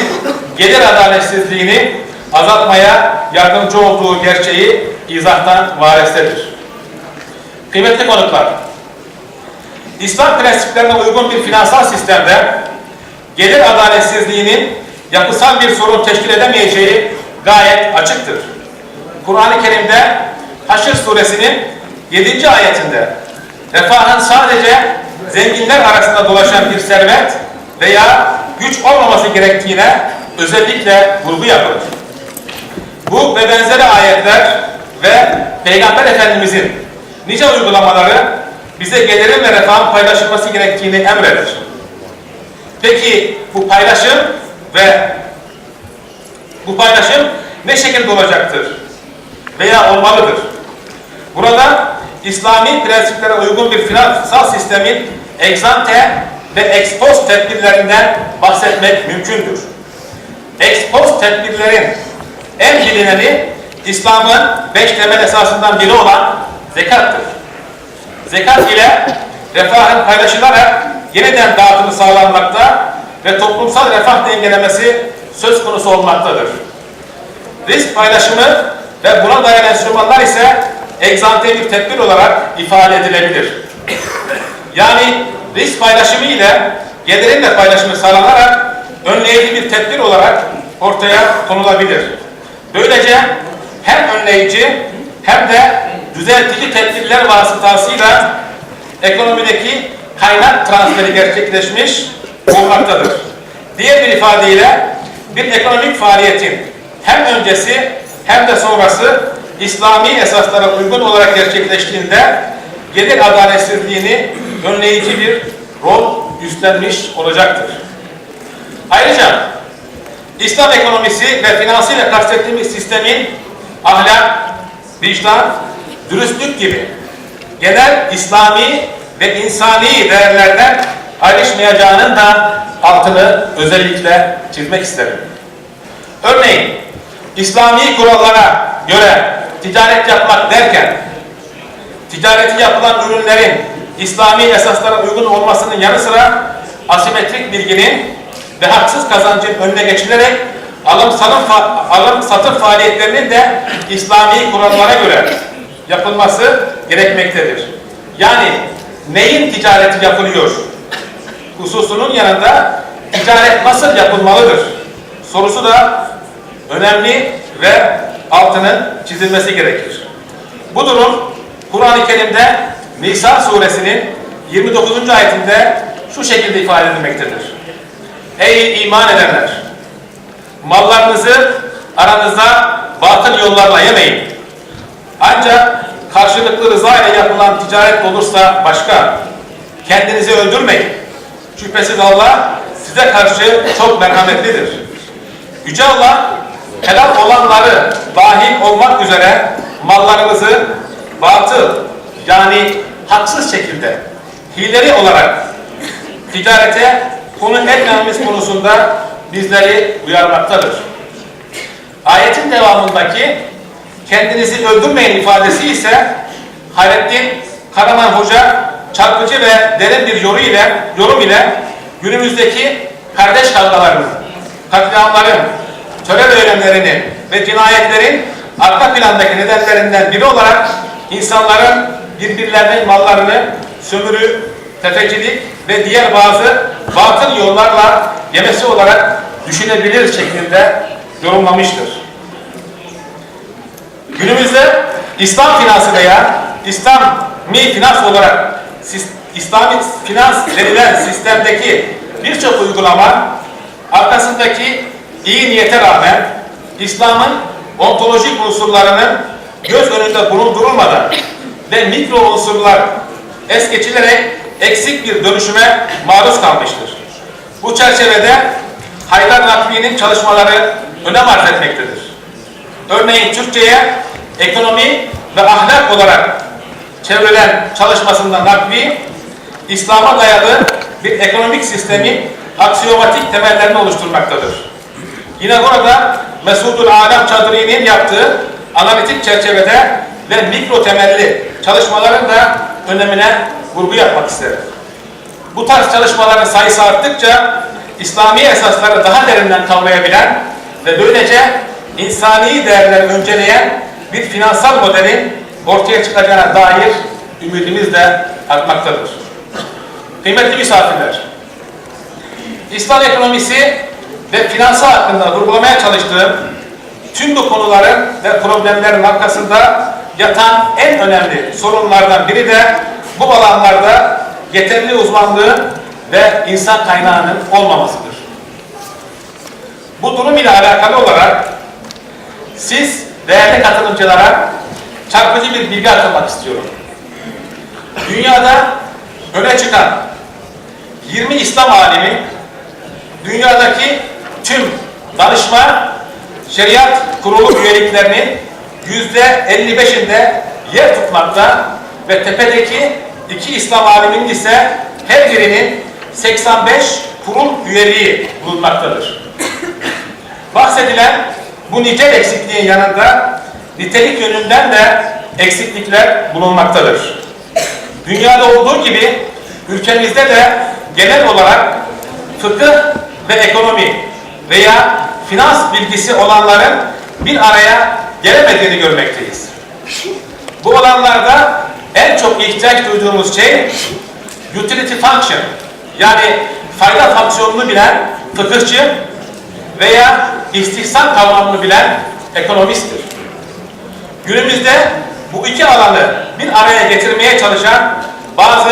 gelir adaletsizliğini azaltmaya yardımcı olduğu gerçeği izahtan varestedir. Kıymetli konuklar, İslam prensiplerine uygun bir finansal sistemde gelir adaletsizliğinin yapısal bir sorun teşkil edemeyeceği gayet açıktır. Kur'an-ı Kerim'de Haşr suresinin 7. ayetinde refahın sadece zenginler arasında dolaşan bir servet veya güç olmaması gerektiğine özellikle vurgu yapılır. Bu ve benzeri ayetler ve Peygamber Efendimizin nice uygulamaları bize gelirin ve refahın paylaşılması gerektiğini emreder. Peki bu paylaşım ne şekilde olacaktır veya olmalıdır? Burada İslami prensiplere uygun bir finansal sistemin ex-ante ve ex-post tedbirlerinden bahsetmek mümkündür. Ex-post tedbirlerin en bilineni İslam'ın 5 temel esasından biri olan zekattır. Zekat ile refahın paylaşılarak yeniden dağıtımı sağlanmakta ve toplumsal refah dengelemesi söz konusu olmaktadır. Risk paylaşımı ve buna dayalı enstrümanlar ise egzante bir tedbir olarak ifade edilebilir. Yani risk paylaşımı ile gelirin de paylaşımı sağlanarak önleyici bir tedbir olarak ortaya konulabilir. Böylece hem önleyici hem de düzeltici tedbirler vasıtasıyla ekonomideki kaynak transferi gerçekleşmiş olmaktadır. Diğer bir ifadeyle bir ekonomik faaliyetin hem öncesi hem de sonrası İslami esaslara uygun olarak gerçekleştiğinde gelir adaletsizliğini önleyici bir rol üstlenmiş olacaktır. Ayrıca İslam ekonomisi ve finansı ile kastettiğimiz sistemin ahlak, vicdan, dürüstlük gibi genel İslami ve insani değerlerden ayrışmayacağının da altını özellikle çizmek isterim. Örneğin, İslami kurallara göre ticaret yapmak derken, ticareti yapılan ürünlerin İslami esaslara uygun olmasının yanı sıra asimetrik bilginin ve haksız kazancın önüne geçilerek alım-satım faaliyetlerinin de İslami kurallara göre yapılması gerekmektedir. Yani neyin ticareti yapılıyor hususunun yanında ticaret nasıl yapılmalıdır sorusu da önemli ve altının çizilmesi gerekir. Bu durum Kur'an-ı Kerim'de Nisa suresinin 29. ayetinde şu şekilde ifade edilmektedir. Ey iman edenler! Mallarınızı aranızda batıl yollarla yemeyin. Ancak karşılıklı rıza ile yapılan ticaret olursa başka. Kendinizi öldürmeyin. Şüphesiz Allah size karşı çok merhametlidir. Yüce Allah helal olanları dahil olmak üzere mallarınızı batıl yani haksız şekilde hileli olarak ticarete konu etmememiz konusunda bizleri uyarmaktadır. Ayetin devamındaki kendinizi öldürmeyin ifadesi ise Hayrettin Karaman Hoca çarpıcı ve derin bir yorum ile günümüzdeki kardeş kavgalarını, katliamların, terör eylemlerini ve cinayetlerin arka plandaki nedenlerinden biri olarak insanların birbirlerinin mallarını sömürü, tefecilik ve diğer bazı batıl yollarla yemesi olarak düşünebilir şeklinde yorumlamıştır. Günümüzde İslam finansı veya İslami finans olarak İslami finans denilen sistemdeki birçok uygulama arkasındaki iyi niyete rağmen İslam'ın ontolojik unsurlarının göz önünde bulundurulmadan ve mikro unsurlar es geçilerek eksik bir dönüşüme maruz kalmıştır. Bu çerçevede Haydar Nakvi'nin çalışmaları önem arz etmektedir. Örneğin Türkçe'ye ekonomi ve ahlak olarak çevrilen çalışmasında Nakvi, İslam'a dayalı bir ekonomik sistemin aksiyomatik temellerini oluşturmaktadır. Yine burada Mesudul Alem Çadri'nin yaptığı analitik çerçevede ve mikro temelli çalışmaların da önemine vurgu yapmak isterim. Bu tarz çalışmaların sayısı arttıkça İslami esasları daha derinden kavrayabilen ve böylece insani değerleri önceleyen bir finansal modelin ortaya çıkacağına dair ümidimiz de artmaktadır. Kıymetli misafirler, İslam ekonomisi ve finansı hakkında vurgulamaya çalıştığım tüm bu konuların ve problemlerin arkasında yatan en önemli sorunlardan biri de bu alanlarda yeterli uzmanlığın ve insan kaynağının olmamasıdır. Bu durum ile alakalı olarak siz değerli katılımcılara çarpıcı bir bilgi aktarmak istiyorum. Dünyada öne çıkan 20 İslam alimi dünyadaki tüm danışma şeriat kurulu üyeliklerinin %55'inde yer tutmakta ve tepedeki 2 İslam aliminin ise her birinin 85 kurul üyeliği bulunmaktadır. Bahsedilen bu nicel eksikliğin yanında nitelik yönünden de eksiklikler bulunmaktadır. Dünyada olduğu gibi ülkemizde de genel olarak fıkıh ve ekonomi veya finans bilgisi olanların bir araya gelemediğini görmekteyiz. Bu alanlarda en çok ihtiyaç duyduğumuz şey utility function yani fayda fonksiyonunu bilen fıkıhçı veya istihsan kavramını bilen ekonomisttir. Günümüzde bu iki alanı bir araya getirmeye çalışan bazı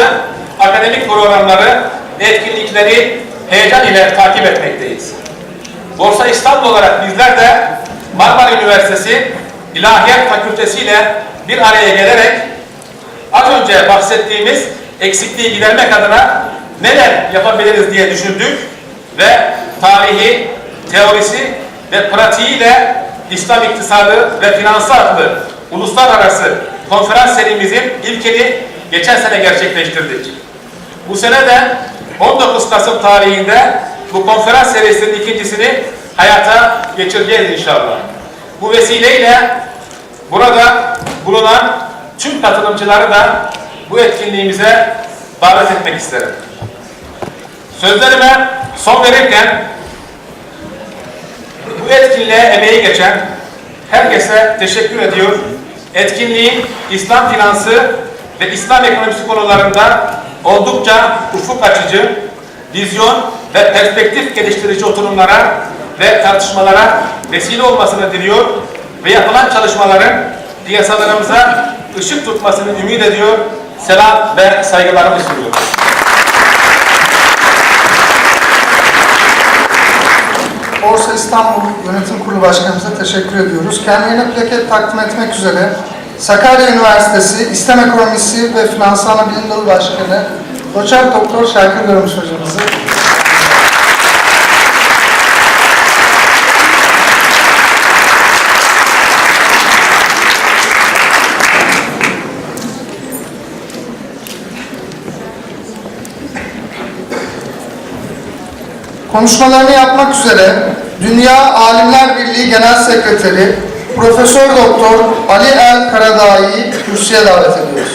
akademik programları, etkinlikleri heyecan ile takip etmekteyiz. Borsa İstanbul olarak bizler de Marmara Üniversitesi İlahiyat Fakültesi ile bir araya gelerek az önce bahsettiğimiz eksikliği gidermek adına neler yapabiliriz diye düşündük ve tarihi, teorisi ve pratiğiyle İslam iktisadı ve finansı adlı uluslararası konferans serimizin ilkini geçen sene gerçekleştirdik. Bu sene de 19 Kasım tarihinde bu konferans serisinin ikincisini hayata geçireceğiz inşallah. Bu vesileyle burada bulunan tüm katılımcıları da bu etkinliğimize davet etmek isterim. Sözlerime son verirken bu etkinliğe emeği geçen herkese teşekkür ediyor. Etkinliğin İslam finansı ve İslam ekonomisi konularında oldukça ufuk açıcı, vizyon ve perspektif geliştirici oturumlara ve tartışmalara vesile olmasını diliyor ve yapılan çalışmaların piyasalarımıza ışık tutmasını ümit ediyor. Selam ve saygılarımı sunuyorum. Borsa İstanbul Yönetim Kurulu Başkanımıza teşekkür ediyoruz. Kendilerine plaket takdim etmek üzere Sakarya Üniversitesi İslam Ekonomisi ve Finansı Anabilim Dalı Başkanı Doçent Doktor Şarkı Görmüş hocamızı konuşmalarını yapmak üzere Dünya Alimler Birliği Genel Sekreteri Profesör Doktor Ali El Karadağ'ı kürsüye davet ediyoruz.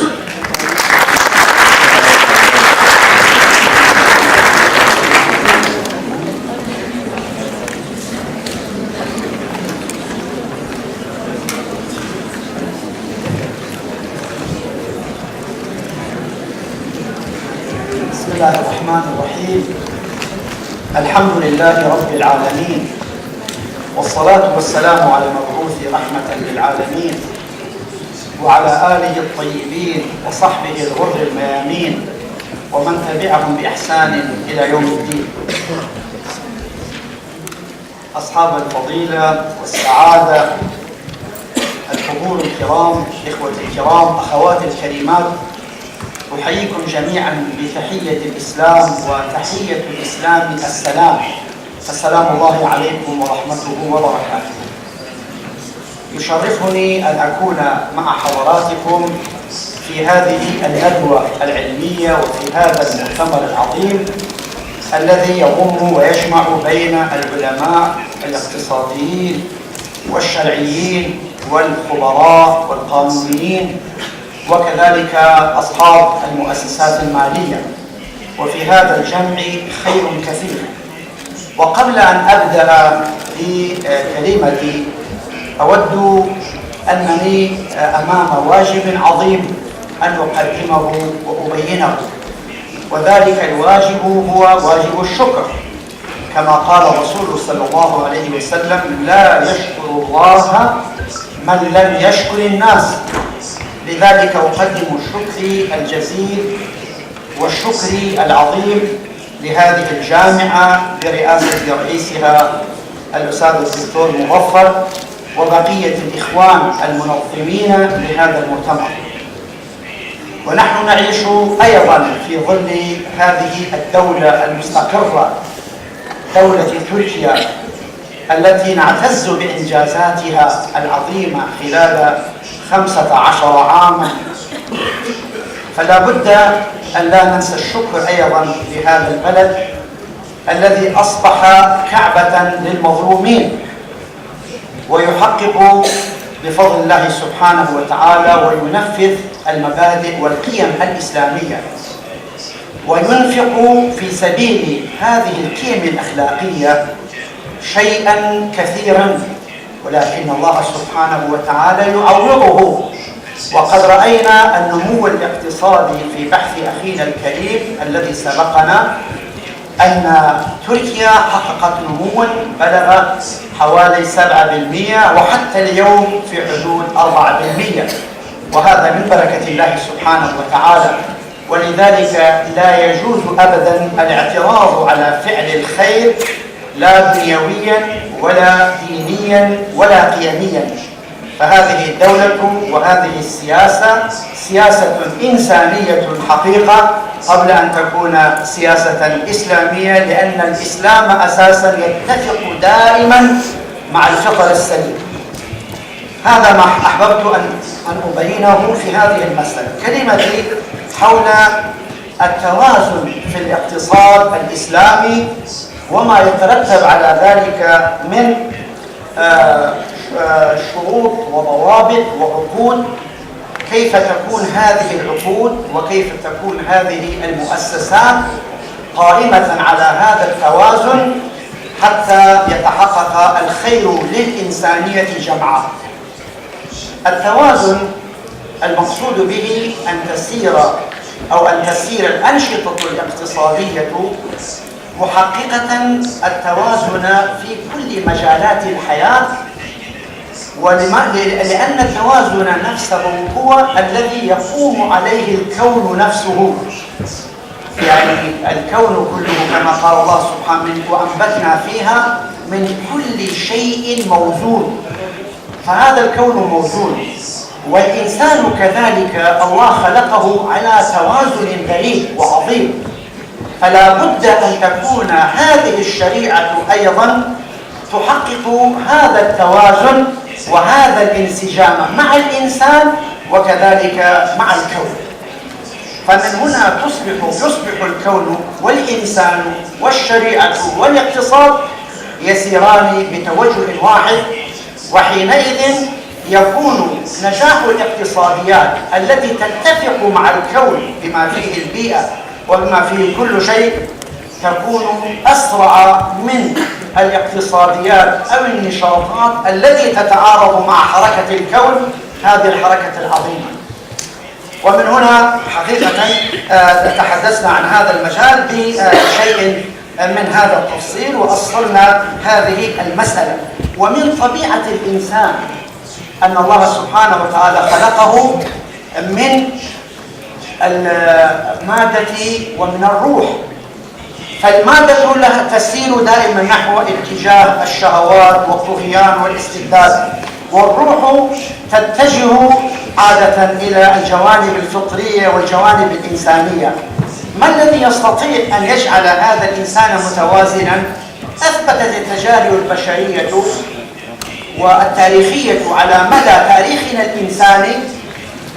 Bismillahirrahmanirrahim. Elhamdülillahi Rabbil alemin. والصلاة والسلام على المبعوث رحمة للعالمين وعلى آله الطيبين وصحبه الغر الميامين ومن تبعهم بإحسان إلى يوم الدين. أصحاب الفضيلة والسعادة، الحضور الكرام، إخوتي الكرام، أخواتي الكريمات، أحييكم جميعا بتحية الإسلام، وتحية الإسلام السلام. السلام الله عليكم ورحمته وبركاته. يشرفني أن أكون مع حضراتكم في هذه الندوة العلمية وفي هذا المؤتمر العظيم الذي يضم ويجمع بين العلماء الاقتصاديين والشرعيين والخبراء والقانونيين وكذلك أصحاب المؤسسات المالية، وفي هذا الجمع خير كثير. وقبل أن أبدأ بكلمتي أود أنني أمام واجب عظيم أن أقدمه وأبينه، وذلك الواجب هو واجب الشكر، كما قال الرسول صلى الله عليه وسلم: لا يشكر الله من لم يشكر الناس. لذلك أقدم شكري الجزيل والشكر العظيم لهذه الجامعة برئاسة رئيسها الأستاذ الدكتور مظفر وبقية الإخوان المنظمين لهذا المؤتمر. ونحن نعيش أيضا في ظل هذه الدولة المستقرة، دولة تركيا التي نعتز بإنجازاتها العظيمة خلال 15 عاما. فلا بد أن لا ننسى الشكر أيضا لهذا البلد الذي أصبح كعبة للمظلومين، ويحقق بفضل الله سبحانه وتعالى وينفذ المبادئ والقيم الإسلامية، وينفق في سبيل هذه القيم الأخلاقية شيئا كثيرا، ولكن الله سبحانه وتعالى يعوضه. وقد رأينا النمو الاقتصادي في بحث أخينا الكريم الذي سبقنا، أن تركيا حققت نموا بلغ حوالي 7%، وحتى اليوم في حدود 4%، وهذا من بركة الله سبحانه وتعالى. ولذلك لا يجوز أبدا الاعتراض على فعل الخير لا دنيويا ولا دينيا ولا قيميا، فهذه الدولة وهذه السياسة سياسة إنسانية حقيقة قبل أن تكون سياسة إسلامية، لأن الإسلام أساسا يتفق دائما مع الفطر السليم. هذا ما أحببت أن أبينه في هذه المسألة. كلمتي حول التوازن في الاقتصاد الإسلامي وما يترتب على ذلك من شروط وضوابط وعقود، كيف تكون هذه العقود وكيف تكون هذه المؤسسات قائمة على هذا التوازن حتى يتحقق الخير للإنسانية جمعاء. التوازن المقصود به أن تسير الأنشطة الاقتصادية محققة التوازن في كل مجالات الحياة، لأن التوازن نفسه هو الذي يقوم عليه الكون نفسه. يعني الكون كله كما قال الله سبحانه وأنبتنا فيها من كل شيء موزون، فهذا الكون موزون، والإنسان كذلك الله خلقه على توازن غريب وعظيم، فلا بد أن تكون هذه الشريعة أيضا تحقق هذا التوازن وهذا الانسجام مع الإنسان وكذلك مع الكون. فمن هنا يصبح الكون والإنسان والشريعة والاقتصاد يسيران بتوجه واحد، وحينئذ يكون نجاح الاقتصاديات التي تتفق مع الكون بما فيه البيئة وبما فيه كل شيء تكون أسرع من الاقتصاديات أو النشاطات التي تتعارض مع حركة الكون، هذه الحركة العظيمة. ومن هنا حقيقة تحدثنا عن هذا المجال بشيء من هذا التفصيل وأصلنا هذه المسألة. ومن طبيعة الإنسان أن الله سبحانه وتعالى خلقه من المادة ومن الروح، فالمادة لها تسير دائما نحو اتجاه الشهوات والطغيان والاستبداد، والروح تتجه عادة إلى الجوانب الفطرية والجوانب الإنسانية. ما الذي يستطيع أن يجعل هذا الإنسان متوازنا؟ أثبتت التجارب البشرية والتاريخية على مدى تاريخنا الإنساني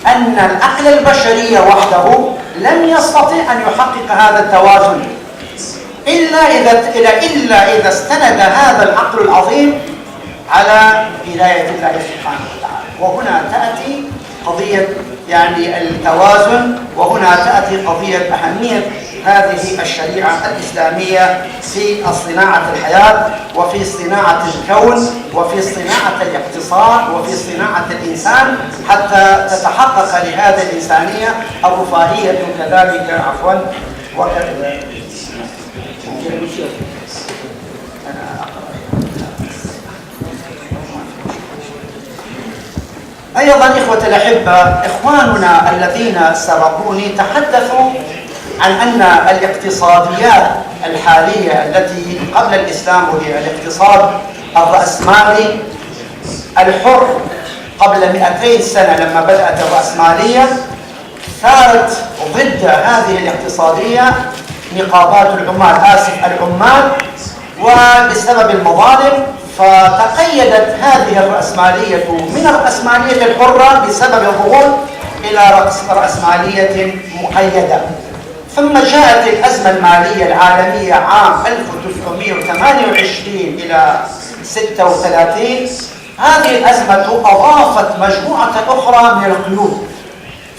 أن العقل البشري وحده لم يستطيع أن يحقق هذا التوازن إلا إذا استند هذا العقل العظيم على هداية الله سبحانه وتعالى. وهنا تأتي قضية يعني التوازن، وهنا تأتي قضية أهمية هذه الشريعة الإسلامية في صناعة الحياة وفي صناعة الكون وفي صناعة الاقتصاد وفي صناعة الإنسان حتى تتحقق لهذه الإنسانية الرفاهية كذلك أيضا إخوة الأحبة، إخواننا الذين سبقوني تحدثوا عن أن الاقتصاديات الحالية التي قبل الإسلام وهي الاقتصاد الرأسمالي الحر قبل 200 سنة لما بدأت الرأسمالية ثارت ضد هذه الاقتصادية نقابات العمال وبسبب المظالم، فتقيدت هذه الرأسمالية من الرأسمالية الحرة بسبب الضغوط إلى رأسمالية مقيدة. ثم جاءت الأزمة المالية العالمية عام 1928 إلى 36. هذه الأزمة أضافت مجموعة أخرى من القيود.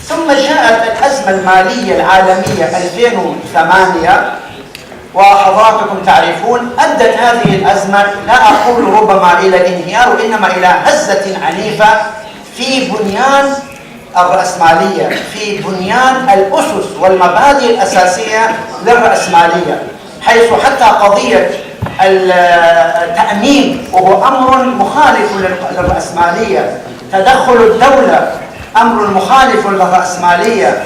ثم جاءت الأزمة المالية العالمية 2008، وحضراتكم تعرفون أدت هذه الأزمة لا أقول ربما إلى الانهيار وإنما إلى هزة عنيفة في بنيان الرأسمالية، في بنيان الأسس والمبادئ الأساسية للرأسمالية، حيث حتى قضية التأمين وهو أمر مخالف للرأسمالية، تدخل الدولة أمر مخالف للرأسمالية،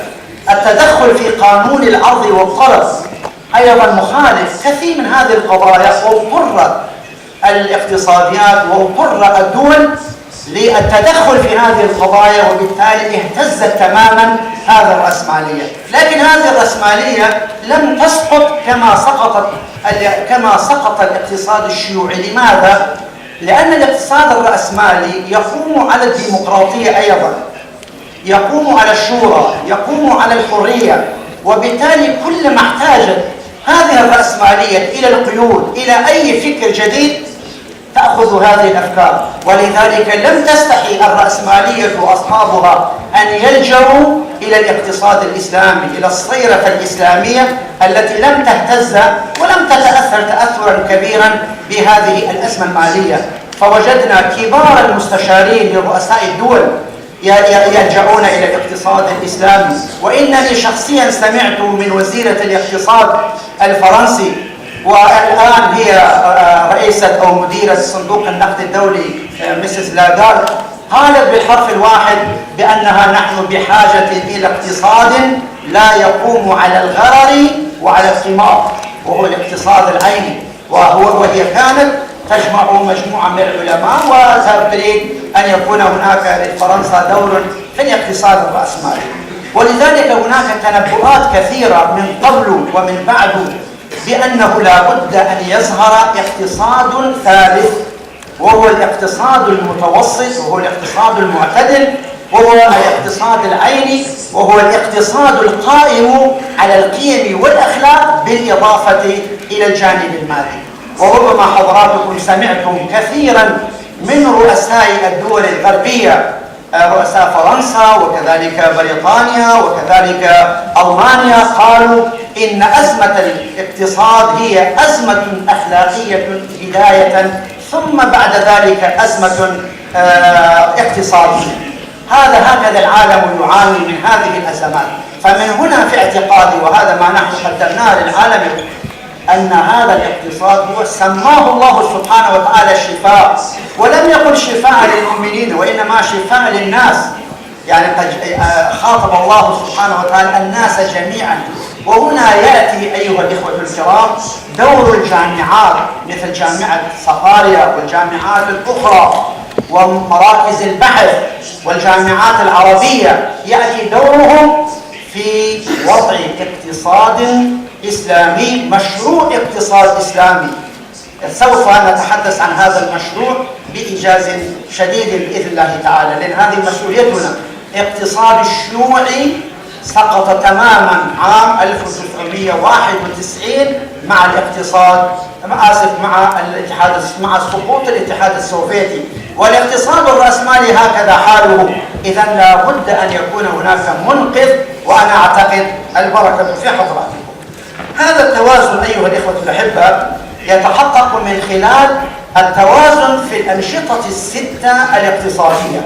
التدخل في قانون العرض والطلب أيضا مخالف. كثير من هذه القضايا واضطرت الاقتصاديات واضطر الدول للتدخل في هذه القضايا، وبالتالي اهتزت تماما هذه الرأسمالية. لكن هذه الرأسمالية لم تسقط كما سقط الاقتصاد الشيوعي. لماذا؟ لأن الاقتصاد الرأسمالي يقوم على الديمقراطية أيضا، يقوم على الشورى، يقوم على الحرية، وبالتالي كل ما احتاجت هذه الرأسمالية إلى القيود، إلى أي فكر جديد، تأخذ هذه الأفكار. ولذلك لم تستحي الرأسمالية وأصحابها أن يلجأوا إلى الاقتصاد الإسلامي، إلى الصيرفة الإسلامية التي لم تهتز ولم تتأثر تأثرا كبيرا بهذه الأزمة المالية. فوجدنا كبار المستشارين لرؤساء الدول يلجؤون إلى الاقتصاد الإسلامي. وإنني شخصيا سمعت من وزيرة الاقتصاد الفرنسي، والآن هي رئيسة أو مديرة صندوق النقد الدولي مسز لاغارد، قالت بالحرف الواحد بأنها نحن بحاجة إلى اقتصاد لا يقوم على الغرر وعلى القمار، وهو الاقتصاد العيني. وهي كانت تجمع مجموعة من العلماء وتريد أن يكون هناك لفرنسا دور في الاقتصاد الرأسمالي. ولذلك هناك تنبؤات كثيرة من قبل ومن بعد بأنه لا بد أن يظهر اقتصاد ثالث، وهو الاقتصاد المتوسط، وهو الاقتصاد المعتدل، وهو الاقتصاد العيني، وهو الاقتصاد القائم على القيم والأخلاق بالإضافة إلى الجانب المالي. وربما حضراتكم سمعتم كثيرا من رؤساء الدول الغربية، رؤساء فرنسا وكذلك بريطانيا وكذلك ألمانيا، قالوا إن أزمة الاقتصاد هي أزمة أخلاقية بداية، ثم بعد ذلك أزمة اقتصادية. هكذا العالم يعاني من هذه الأزمات. فمن هنا في اعتقادي، وهذا ما نحن قدمناه للعالم، أن هذا الاقتصاد هو سماه الله سبحانه وتعالى الشفاء، ولم يقل شفاء للمؤمنين وإنما شفاء للناس. يعني قد خاطب الله سبحانه وتعالى الناس جميعا. وهنا يأتي أيها الإخوة الكرام دور الجامعات مثل جامعة صقاريا والجامعات الأخرى ومراكز البحث والجامعات العربية، يأتي دورهم في وضع اقتصاد إسلامي، مشروع اقتصاد إسلامي. سوف نتحدث عن هذا المشروع بإيجاز شديد بإذن الله تعالى، لأن هذه مسؤوليتنا. اقتصاد الشيوعي سقط تماما عام 1991 مع الاقتصاد مع سقوط الاتحاد السوفيتي، والاقتصاد الرأسمالي هكذا حاله. إذا لا بد أن يكون هناك منقذ، وأنا أعتقد البركة في حضراتكم. هذا التوازن أيها الإخوة الأحبة يتحقق من خلال التوازن في الأنشطة الستة الاقتصادية.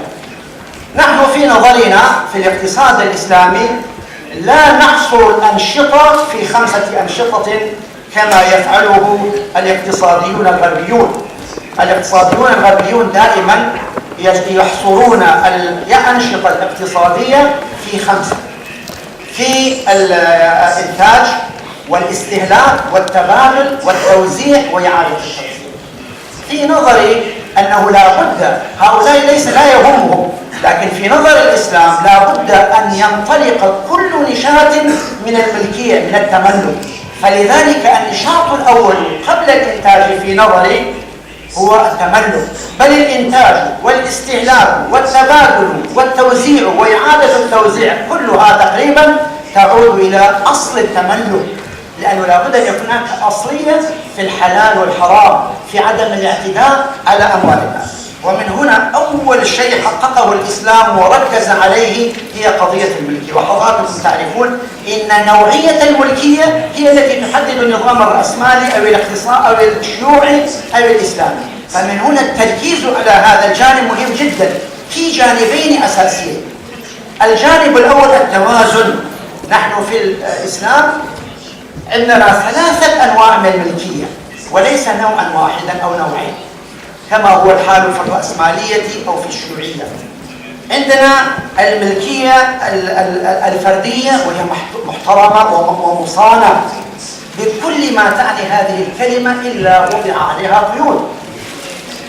نحن في نظرنا في الاقتصاد الإسلامي لا نحصر الأنشطة في 5 أنشطة كما يفعله الاقتصاديون الغربيون. الاقتصاديون الغربيون دائما يحصرون الأنشطة الاقتصادية في 5: في الإنتاج والاستهلاك والتبادل والتوزيع وإعادة التوزيع. في نظري أنه لا بد، هؤلاء ليس لا يهمهم، لكن في نظر الإسلام لا بد أن ينطلق كل نشاط من الملكية، من التملك. فلذلك النشاط الأول قبل الإنتاج في نظري هو التملك، بل الإنتاج والاستهلاك والتبادل والتوزيع وإعادة التوزيع كلها تقريبا تعود إلى أصل التملك، لأنه لا بد أن يكون هناك أصلية في الحلال والحرام، في عدم الاعتداء على أموال الناس. ومن هنا أول شيء حققه الإسلام وركز عليه هي قضية الملكية. وحضراتكم تعرفون إن نوعية الملكية هي التي تحدد النظام الرأسمالي أو الاقتصادي أو الشيوعي أو الإسلامي. فمن هنا التركيز على هذا الجانب مهم جدا في جانبين أساسيين. الجانب الأول التوازن. نحن في الإسلام عندنا 3 أنواع من الملكية وليس نوعا واحدا أو نوعين كما هو الحال في الرأسمالية أو في الشيوعية. عندنا الملكية الفردية وهي محترمة ومصانة بكل ما تعني هذه الكلمة إلا وضع عليها قيود.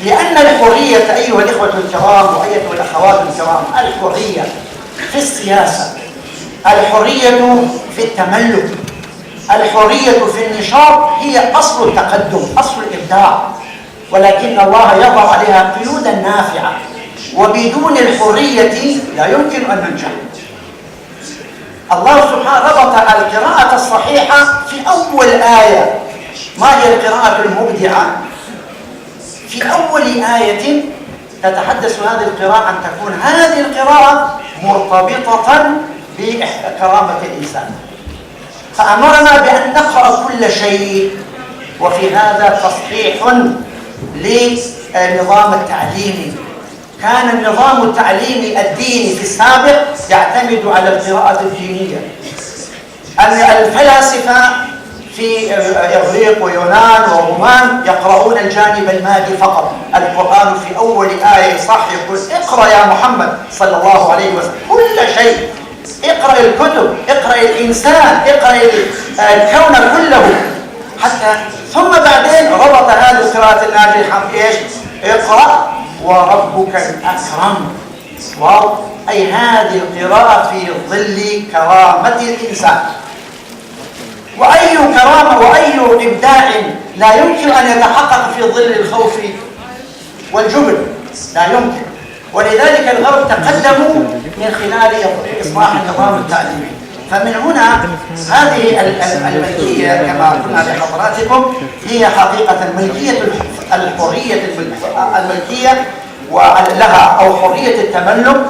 لأن الحرية أيها الإخوة الكرام وأيها الأخوات الكرام، الحرية في السياسة، الحرية في التملك، الحرية في النشاط هي أصل التقدم، أصل الإبداع، ولكن الله يضع عليها قيودا نافعة، وبدون الحرية لا يمكن أن ننجح. الله سبحانه ربط القراءة الصحيحة في أول آية. ما هي القراءة المبدعة؟ في أول آية تتحدث هذه القراءة أن تكون هذه القراءة مرتبطة بكرامة الإنسان، فأمرنا بأن نقرأ كل شيء. وفي هذا تصحيح للنظام التعليمي. كان النظام التعليمي الديني في السابق يعتمد على القراءة الدينية. الفلاسفة في إغريق ويونان ورومان يقرؤون الجانب المادي فقط. القرآن في أول آية صح يقول اقرأ يا محمد صلى الله عليه وسلم كل شيء، اقرأ الكتب، اقرأ الإنسان، اقرأ الكون كله، حتى ثم بعدين ربط هذه القراءة الناجحة ايش؟ اقرأ وربك الأكرم. واو، أي هذه القراءة في ظل كرامة الإنسان. وأي كرامة وأي إبداع لا يمكن أن يتحقق في ظل الخوف والجبن، لا يمكن. ولذلك الغرب تقدموا من خلال إصلاح النظام التعليمي. فمن هنا هذه الملكية كما قلنا لحضراتكم هي حقيقة ملكية الحرية الملكية ولها أو حرية التملك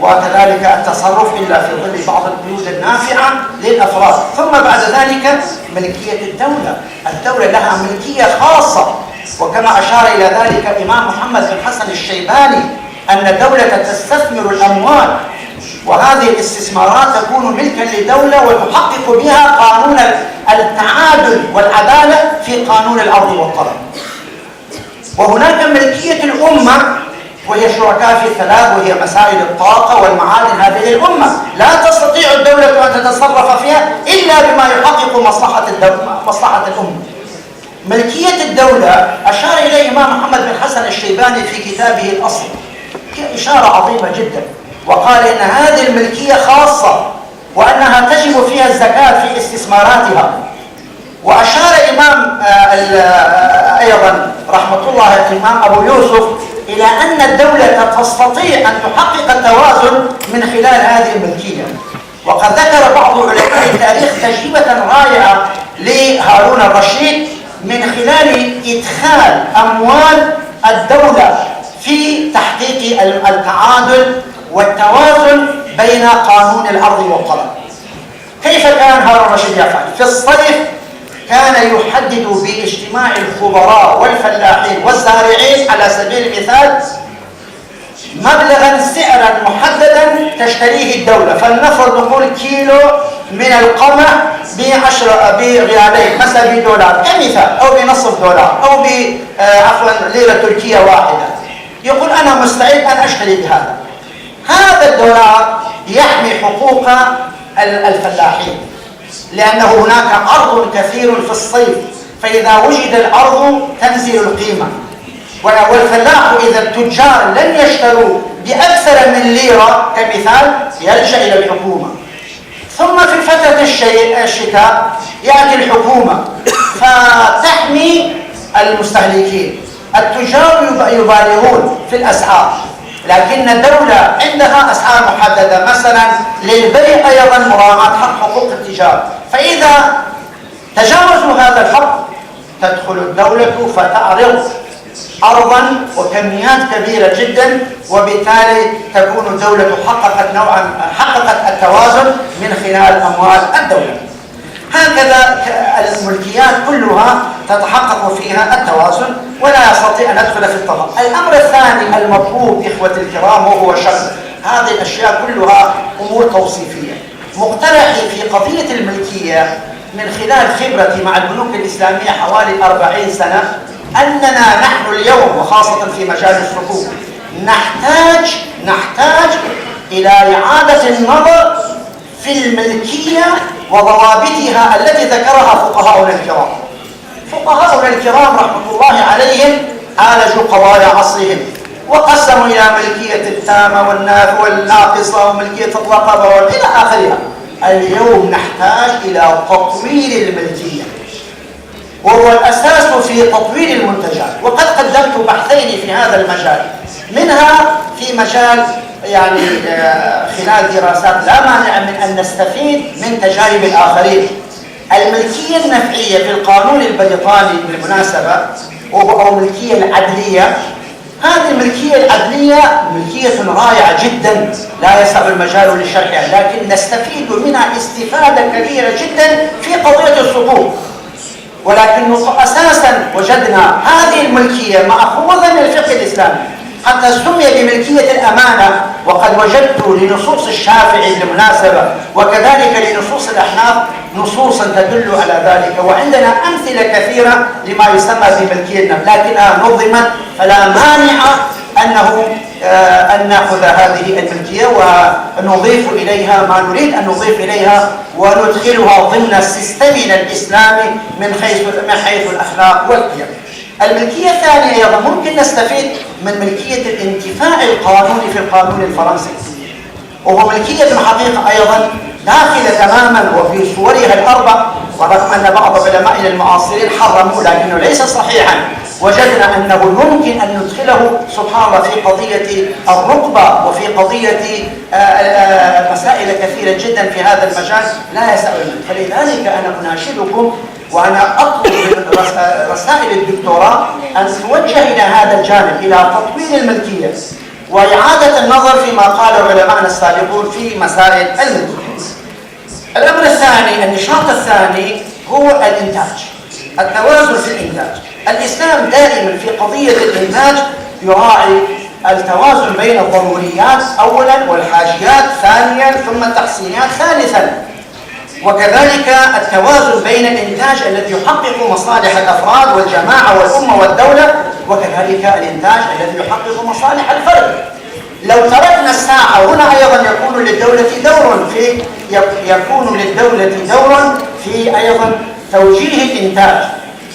وكذلك التصرف إلا في ظل بعض القيود النافعة للأفراد. ثم بعد ذلك ملكية الدولة. الدولة لها ملكية خاصة، وكما أشار إلى ذلك الإمام محمد بن حسن الشيباني أن الدولة تستثمر الأموال، وهذه الاستثمارات تكون ملكا للدولة وتحقق بها قانون التعادل والعدالة في قانون الأرض والطلب. وهناك ملكية الأمة وهي شركاء في ثلاث، وهي مسائل الطاقة والمعادن. هذه الأمة لا تستطيع الدولة أن تتصرف فيها إلا بما يحقق مصلحة الأمة. ملكية الدولة أشار إليه الإمام محمد بن حسن الشيباني في كتابه الأصل إشارة عظيمة جدا، وقال إن هذه الملكية خاصة وأنها تجب فيها الزكاة في استثماراتها. وأشار الإمام أيضا رحمة الله الإمام أبو يوسف إلى أن الدولة تستطيع أن تحقق التوازن من خلال هذه الملكية. وقد ذكر بعض علماء التاريخ تجربة رائعة لهارون الرشيد من خلال إدخال أموال الدولة في تحقيق التعادل والتوازن بين قانون الأرض والطلب. كيف كان هارون الرشيد يفعل؟ في الصيف كان يحدد باجتماع الخبراء والفلاحين والزارعين على سبيل المثال مبلغا سعرا محددا تشتريه الدولة. فلنفرض نقول كيلو من القمح بريالين مثلا $1 كمثال، أو بنصف دولار، أو ليرة تركية واحدة. يقول أنا مستعد أن أشتري بهذا. هذا الدولار يحمي حقوق الفلاحين، لأنه هناك أرض كثير في الصيف، فإذا وجد الأرض تنزل القيمة. والفلاح إذا التجار لن يشتروا بأكثر من ليرة كمثال يلجأ إلى الحكومة. ثم في فترة الشتاء يأتي الحكومة فتحمي المستهلكين. التجار يبالغون في الأسعار، لكن الدولة عندها أسعار محددة، مثلا للبيع أيضا مراعاة حقوق التجار. فإذا تجاوزوا هذا الحد تدخل الدولة فتعرض أرضا وكميات كبيرة جدا، وبالتالي تكون الدولة حققت التوازن من خلال أموال الدولة. هكذا الملكيات كلها تتحقق فيها التوازن ولا يستطيع أن ندخل في التفاصيل. الأمر الثاني المطلوب إخوة الكرام وهو شرط هذه الأشياء كلها أمور توصيفية. مقترحي في قضية الملكية من خلال خبرتي مع البنوك الإسلامية حوالي 40 سنة أننا نحن اليوم وخاصة في مجال الصكوك نحتاج إلى إعادة النظر في الملكية وضوابطها التي ذكرها فقهاؤنا الكرام. فقهاؤنا الكرام رحمة الله عليهم عالجوا قضايا عصرهم وقسموا إلى ملكية التامة والناقصة وملكية الرقبة وإلى آخرها. اليوم نحتاج إلى تطوير الملكية، وهو الأساس في تطوير المنتجات. وقد قدمت بحثين في هذا المجال، منها في مجال يعني خلال دراسات لا مانع من أن نستفيد من تجارب الآخرين. الملكية النفعية في القانون البريطاني بالمناسبة أو الملكية العدلية، هذه الملكية العدلية ملكية رائعة جدا لا يسع المجال لشرحها، لكن نستفيد منها استفادة كبيرة جدا في قضية الصكوك. ولكن أساسا وجدنا هذه الملكية مأخوذة من الفقه الإسلامي، حتى سمي بملكية الأمانة. وقد وجدت لنصوص الشافعي بالمناسبة وكذلك لنصوص الأحناف نصوصا تدل على ذلك، وعندنا أمثلة كثيرة لما يسمى بملكية، لكنها نظمت فلا مانع أن نأخذ هذه الملكية ونضيف إليها ما نريد أن نضيف إليها وندخلها ضمن سيستمنا الإسلامي من حيث الأخلاق والقيم. الملكية الثانية أيضا ممكن نستفيد من ملكية الانتفاع القانوني في القانون الفرنسي، وهو ملكية الحقيقة أيضا داخلة تماما وفي صورها الأربع، ورغم أن بعض علمائنا المعاصرين حرموا لكنه ليس صحيحا. وجدنا أنه يمكن أن ندخله سبحان الله في قضية الرقبة وفي قضية مسائل كثيرة جدا في هذا المجال لا يسألون. فلذلك أنا أناشدكم وأنا أطلب من رسائل الدكتوراه أن توجه إلى هذا الجانب، إلى تطوير الملكية وإعادة النظر فيما قاله علماءنا السابقون في مسائل الملكية. الأمر الثاني، النشاط الثاني هو الإنتاج، التوازن في الإنتاج. الإسلام دائما في قضية الإنتاج يراعي التوازن بين الضروريات أولا والحاجيات ثانيا ثم التحسينات ثالثا، وكذلك التوازن بين الإنتاج الذي يحقق مصالح الأفراد والجماعة والأمة والدولة، وكذلك الإنتاج الذي يحقق مصالح الفرد. لو تركنا الساعة هنا أيضا يكون للدولة دور في أيضا توجيه الإنتاج،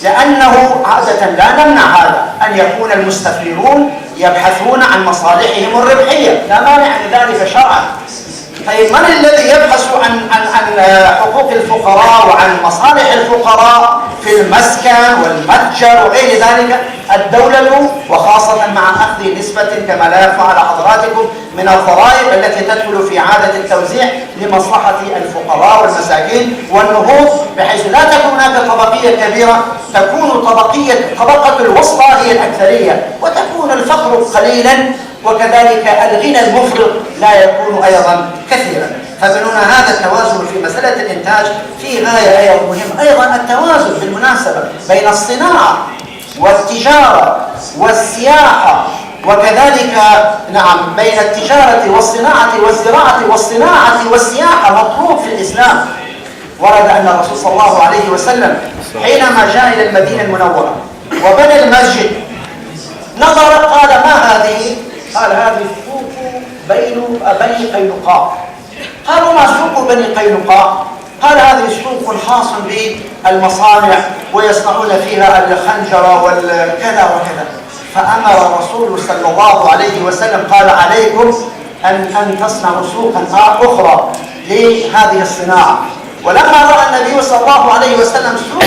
لأنه عادة لا نمنع هذا أن يكون المستثمرون يبحثون عن مصالحهم الربحية، لا مانع من ذلك شرعا. طيب من الذي يبحث عن حقوق الفقراء وعن مصالح الفقراء في المسكن والمتجر وغير ذلك؟ الدولة، وخاصة مع أخذ نسبة كما لا يخفى على حضراتكم من الضرائب التي تدخل في عادة التوزيع لمصلحة الفقراء والمساكين والنهوض، بحيث لا تكون هناك طبقية كبيرة، تكون طبقة الوسطى هي الأكثرية وتكون الفقر قليلا، وكذلك الغنى المفرط لا يكون أيضا كثيرا. فبنونا هذا التوازن في مسألة الإنتاج في غاية أيضا مهم. أيضا التوازن بالمناسبة بين الصناعة والتجارة والسياحة، وكذلك بين التجارة والصناعة والزراعة والصناعة والسياحة مطلوب في الإسلام. ورد أن الرسول صلى الله عليه وسلم حينما جاء إلى المدينة المنورة وبنى المسجد نظر قال: ما هذه؟ قال: هذه سوق بني قينقاع. قالوا: ما سوق بني قينقاع؟ قال: هذه سوق خاص بالمصانع ويصنعون فيها الخنجر والكذا وكذا. فأمر الرسول صلى الله عليه وسلم قال: عليكم أن تصنعوا سوقا أخرى لهذه الصناعة. ولما رأى النبي صلى الله عليه وسلم سوقا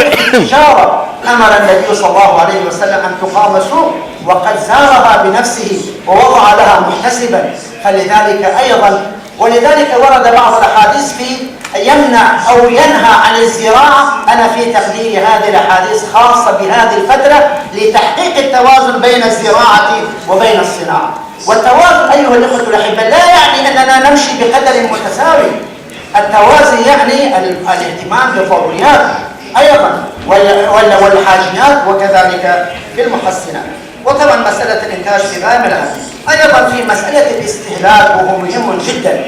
التجارة أمر النبي صلى الله عليه وسلم أن تقام سوق، وقد زارها بنفسه ووضع لها محتسبا. فلذلك أيضا ولذلك ورد بعض الأحاديث في يمنع أو ينهى عن الزراعة. أنا في تقديري هذه الأحاديث خاصة بهذه الفترة لتحقيق التوازن بين الزراعة وبين الصناعة. والتوازن أيها الأخوة الأحبة لا يعني أننا نمشي بقدر متساوي. التوازن يعني الاهتمام بالضروريات أيضا والحاجيات وكذلك بالمحسنات. وطبعا مسألة الإنتاج في غاية من الأهمية. أيضا في مسألة الاستهلاك وهو مهم جدا.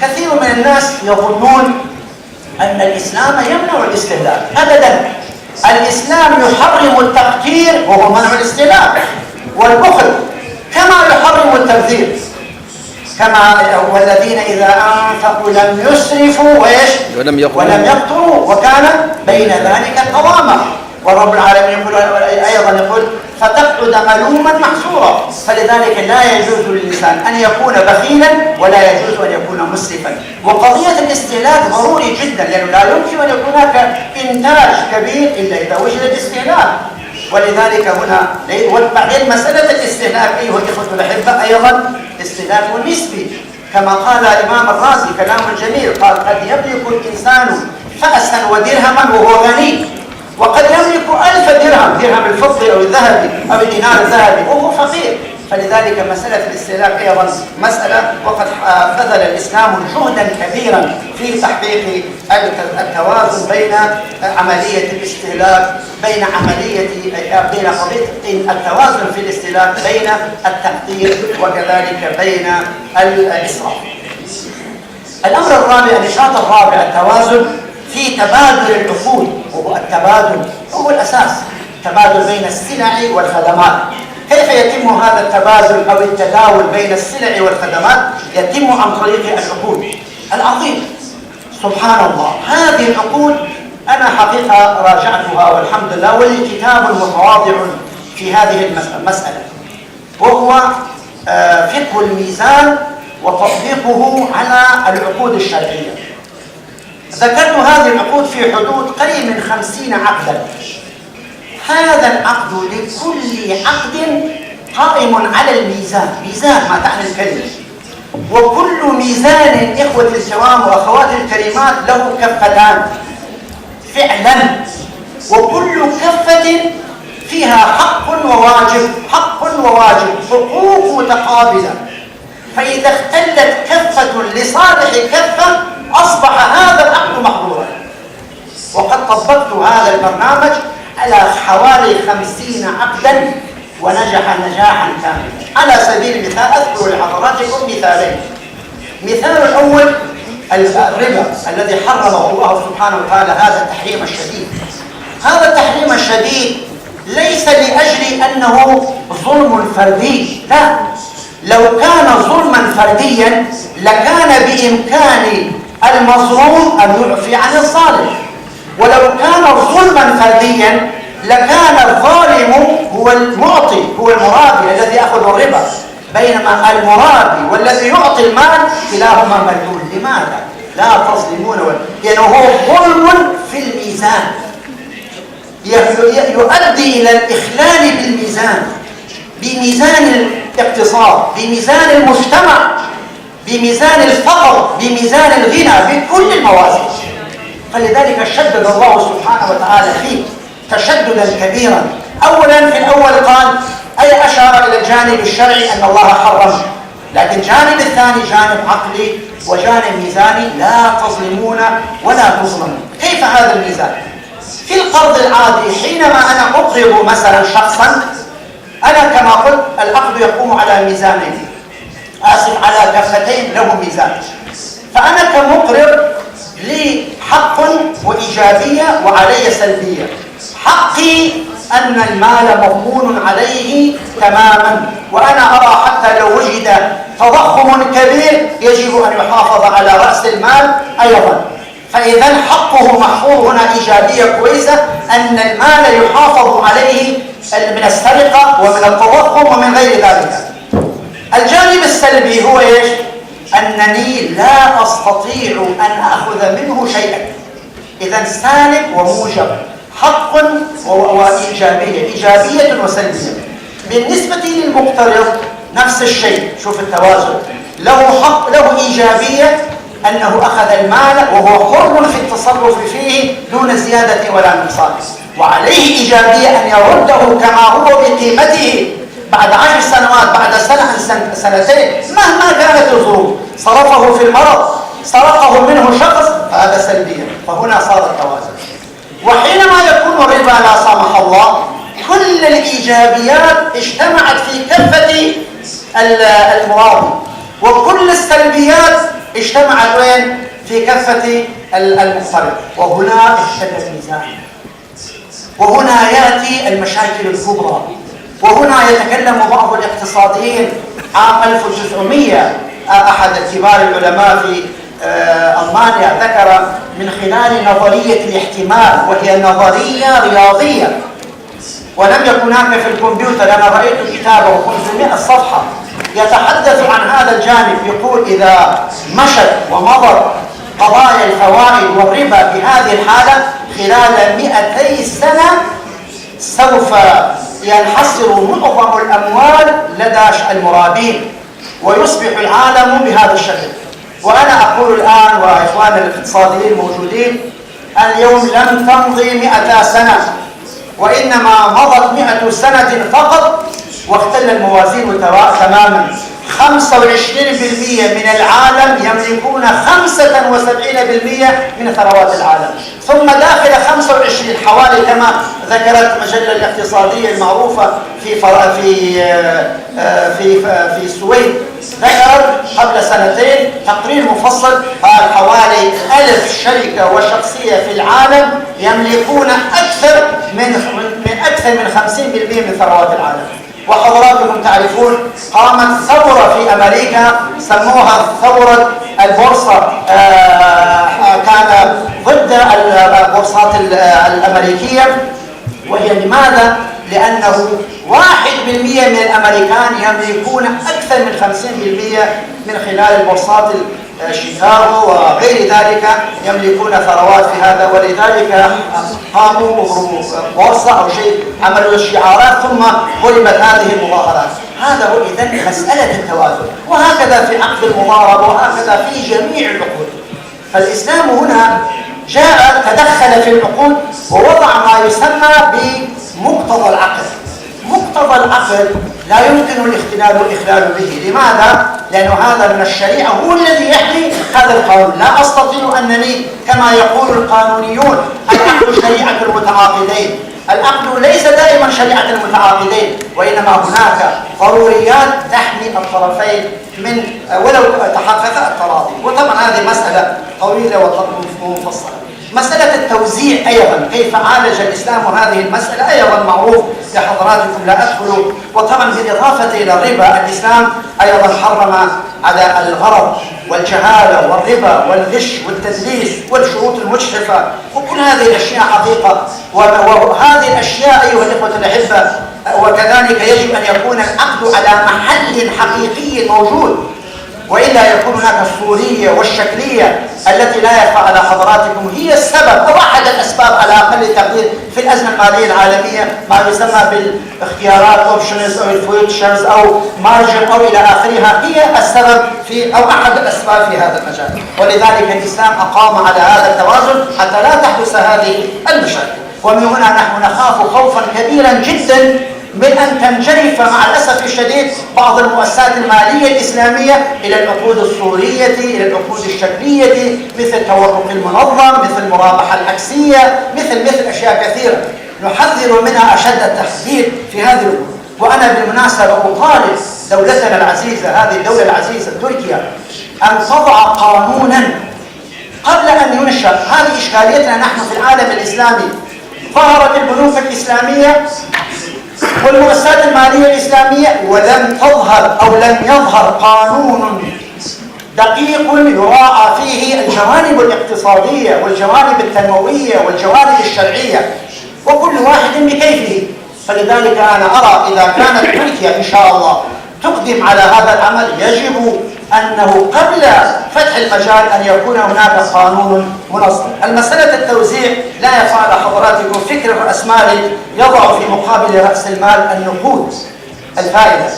كثير من الناس يظنون أن الإسلام يمنع الاستهلاك. أبدا، الإسلام يحرم التقتير وهو منع الاستهلاك والبخل، كما يحرم التبذير، كما والذين إذا أنفقوا لم يسرفوا ولم يقتروا وكان بين ذلك قواما. ورب العالمين يقول أيضا فتقعد ملوما محصورا. فلذلك لا يجوز للإنسان أن يكون بخيلا ولا يجوز أن يكون مسرفا. وقضية الاستهلاك ضروري جدا، لأنه لا يمكن أن يكون هناك إنتاج كبير إلا إذا وجد الاستهلاك. ولذلك هنا وبعدين مسألة الاستهلاك أيها الإخوة الأحبة أيضا استهلاك نسبي، كما قال الإمام الرازي كلام جميل، قال قد يملك الإنسان فأسا ودرهما وهو غني، وقد يملك 1000 درهم، درهم الفضي أو الذهبي أو الدينار الذهبي وهو فقير. فلذلك مسألة الاستهلاك أيضا مسألة، وقد بذل الإسلام جهدا كبيرا في تحقيق التوازن بين عملية الاستهلاك بين قضية التوازن في الاستهلاك بين التقدير وكذلك بين الإسراف. الأمر الرابع، النشاط الرابع، التوازن في تبادل العقود، وهو التبادل هو الأساس، التبادل بين السلع والخدمات. كيف يتم هذا التبادل أو التداول بين السلع والخدمات؟ يتم عن طريق العقود. العظيم سبحان الله، هذه العقود أنا حقيقة راجعتها والحمد لله، ولي كتاب متواضع في هذه المسألة، وهو فقه الميزان وتطبيقه على العقود الشرعية. ذكرت هذه العقود في حدود قريب من 50 عقدا. هذا العقد لكل عقد قائم على الميزان، ميزان ما تعني الكلمة، وكل ميزان إخوة الكرام وأخواتي الكريمات له كفتان فعلا، وكل كفة فيها حق وواجب، حق وواجب، حقوق متقابلة. فإذا اختلت كفة لصالح كفة أصبح هذا العقد محظورا. وقد طبقت هذا البرنامج على حوالي 50 عقدا ونجح نجاحا كاملا. على سبيل المثال أذكر لحضراتكم مثالين. مثال الأول الربا الذي حرمه الله سبحانه وتعالى، هذا التحريم الشديد. هذا التحريم الشديد ليس لأجل أنه ظلم فردي، لا، لو كان ظلما فرديا لكان بإمكان المظلوم أن يعفي عن الظالم، ولو كان ظلما فرديا لكان الظالم هو المعطي، هو المرابي الذي يأخذ الربا، بينما المرابي والذي يعطي المال كلاهما ملعون. لماذا؟ لا تظلمون، لأنه هو ظلم في الميزان يؤدي إلى الإخلال بالميزان، بميزان الاقتصاد، بميزان المجتمع، بميزان الفقر، بميزان الغنى، بكل الموازين. فلذلك شدد الله سبحانه وتعالى فيه تشددا كبيرا. أولا في الأول قال أي أشار إلى الجانب الشرعي أن الله حرم، لكن الجانب الثاني جانب عقلي وجانب ميزاني، لا تظلمون ولا تظلمون. كيف هذا الميزان؟ في القرض العادي حينما أنا أقرض مثلا شخصا، أنا كما قلت العقد يقوم على ميزانين، على كفتين له ميزان. فأنا كمقرض لي حق وإيجابية وعلي سلبية. حقي أن المال مضمون عليه تماما، وأنا أرى حتى لو وجد تضخم كبير يجب أن يحافظ على رأس المال أيضا. فإذا حقه محفوظ هنا إيجابية كويسة، أن المال يحافظ عليه من السرقة ومن التضخم ومن غير ذلك. الجانب السلبي هو إيش؟ أنني لا أستطيع أن أخذ منه شيئا. إذا سالب وموجب، حق وإيجابية، إيجابية وسلبية. بالنسبة للمقترض نفس الشيء، شوف التوازن، له حق، له إيجابية أنه أخذ المال وهو حر في التصرف فيه دون زيادة ولا نقصان، وعليه إيجابية أن يرده كما هو بقيمته بعد 10 سنوات، بعد سنة سنتين، مهما كانت الظروف. صرفه في المرض، سرقه منه شخص، فهذا سلبيا. فهنا صار التوازن. وحينما يكون الربا لا سمح الله كل الإيجابيات اجتمعت في كفة المرابي، وكل السلبيات اجتمعت وين؟ في كفة المقترض. وهنا اشتد الميزان، وهنا يأتي المشاكل الكبرى. وهنا يتكلم بعض الاقتصاديين عام 1900، أحد كبار العلماء في ألمانيا ذكر من خلال نظرية الاحتمال، وهي نظرية رياضية، ولم يكن هناك في الكمبيوتر. أنا رأيت كتابه 500 صفحة يتحدث عن هذا الجانب، يقول إذا مشت ومضت قضايا الفوائد والربا بهذه الحالة خلال 200 سنة سوف ينحصر معظم الأموال لدى المرابين ويصبح العالم بهذا الشكل. وأنا أقول الآن وإخواننا الاقتصاديين موجودين، اليوم لم تمضي 100 سنة وإنما مضت 100 سنة فقط واختل الموازين تماما. 25% من العالم يملكون 75% من ثروات العالم، ثم داخل 25 حوالي كما ذكرت المجلة الاقتصادية المعروفة في السويد، ذكرت قبل سنتين تقرير مفصل حوالي 1000 شركة وشخصية في العالم يملكون أكثر من 50% من ثروات العالم. وحضراتكم تعرفون قامت ثورة في أمريكا سموها ثورة البورصة، كان ضد البورصات الأمريكية. وهي لماذا؟ لأنه 1% من الأمريكان يملكون أكثر من 50% من خلال البورصات شيكاغو وغير ذلك يملكون ثروات في هذا، ولذلك قاموا بورصة أو شيء، عملوا الشعارات ثم غلبت هذه المظاهرات. هذا هو إذن مسألة التوازن، وهكذا في عقد المضاربة وهكذا في جميع العقود. فالإسلام هنا جاء تدخل في العقود ووضع ما يسمى بمقتضى العقد. مقتضى العقد لا يمكن الإخلال به. لماذا؟ لأن هذا من الشريعة هو الذي يحمي هذا القانون. لا أستطيع أنني كما يقول القانونيون العقد شريعة المتعاقدين. العقد ليس دائما شريعة المتعاقدين، وإنما هناك ضروريات تحمي الطرفين من ولو تحقق التراضي. وطبعا هذه مسألة طويلة ومفصلة. مسألة التوزيع أيضا كيف عالج الإسلام هذه المسألة أيضا معروف لحضراتكم لا أدخل. وطبعا بالإضافة إلى الربا الإسلام أيضا حرم على الغرض والجهالة والربا والغش والتدليس والشروط المجحفة وكل هذه الأشياء حقيقة. وهذه الأشياء أيها الإخوة الأحبة وكذلك يجب أن يكون العقد على محل حقيقي موجود، وإلا يكون هناك الصورية والشكلية التي لا يخفى على حضراتكم هي السبب أو أحد الأسباب على أقل التقدير في الأزمة المالية العالمية، ما يسمى بالاختيارات أوبشنز أو الفيوتشرز أو مارجن أو إلى آخرها، هي السبب في أو أحد الأسباب في هذا المجال. ولذلك الإسلام أقام على هذا التوازن حتى لا تحدث هذه المشاكل. ومن هنا نحن نخاف خوفا كبيرا جدا من أن تنجرف مع الأسف الشديد بعض المؤسسات المالية الإسلامية إلى العقود الصورية، إلى العقود الشكلية، مثل التورق المنظم، مثل المرابحة العكسية، مثل أشياء كثيرة نحذر منها أشد التحذير في هذه الأمور. وأنا بالمناسبة أطالب دولتنا العزيزة، هذه الدولة العزيزة تركيا، أن تضع قانونا قبل أن ينشأ. هذه إشكاليتنا نحن في العالم الإسلامي. ظهرت البنوك الإسلامية والمؤسسات المالية الإسلامية ولم تظهر أو لم يظهر قانون دقيق يراعى فيه الجوانب الاقتصادية والجوانب التنموية والجوانب الشرعية، وكل واحد بكيفه. فلذلك أنا أرى إذا كانت تركيا إن شاء الله تقدم على هذا العمل يجب أنه قبل فتح المجال أن يكون هناك قانون منظم. المسألة التوزيع لا يخفى على حضراتكم فكر الرأسمالي يضع في مقابل رأس المال النقود الفائدة.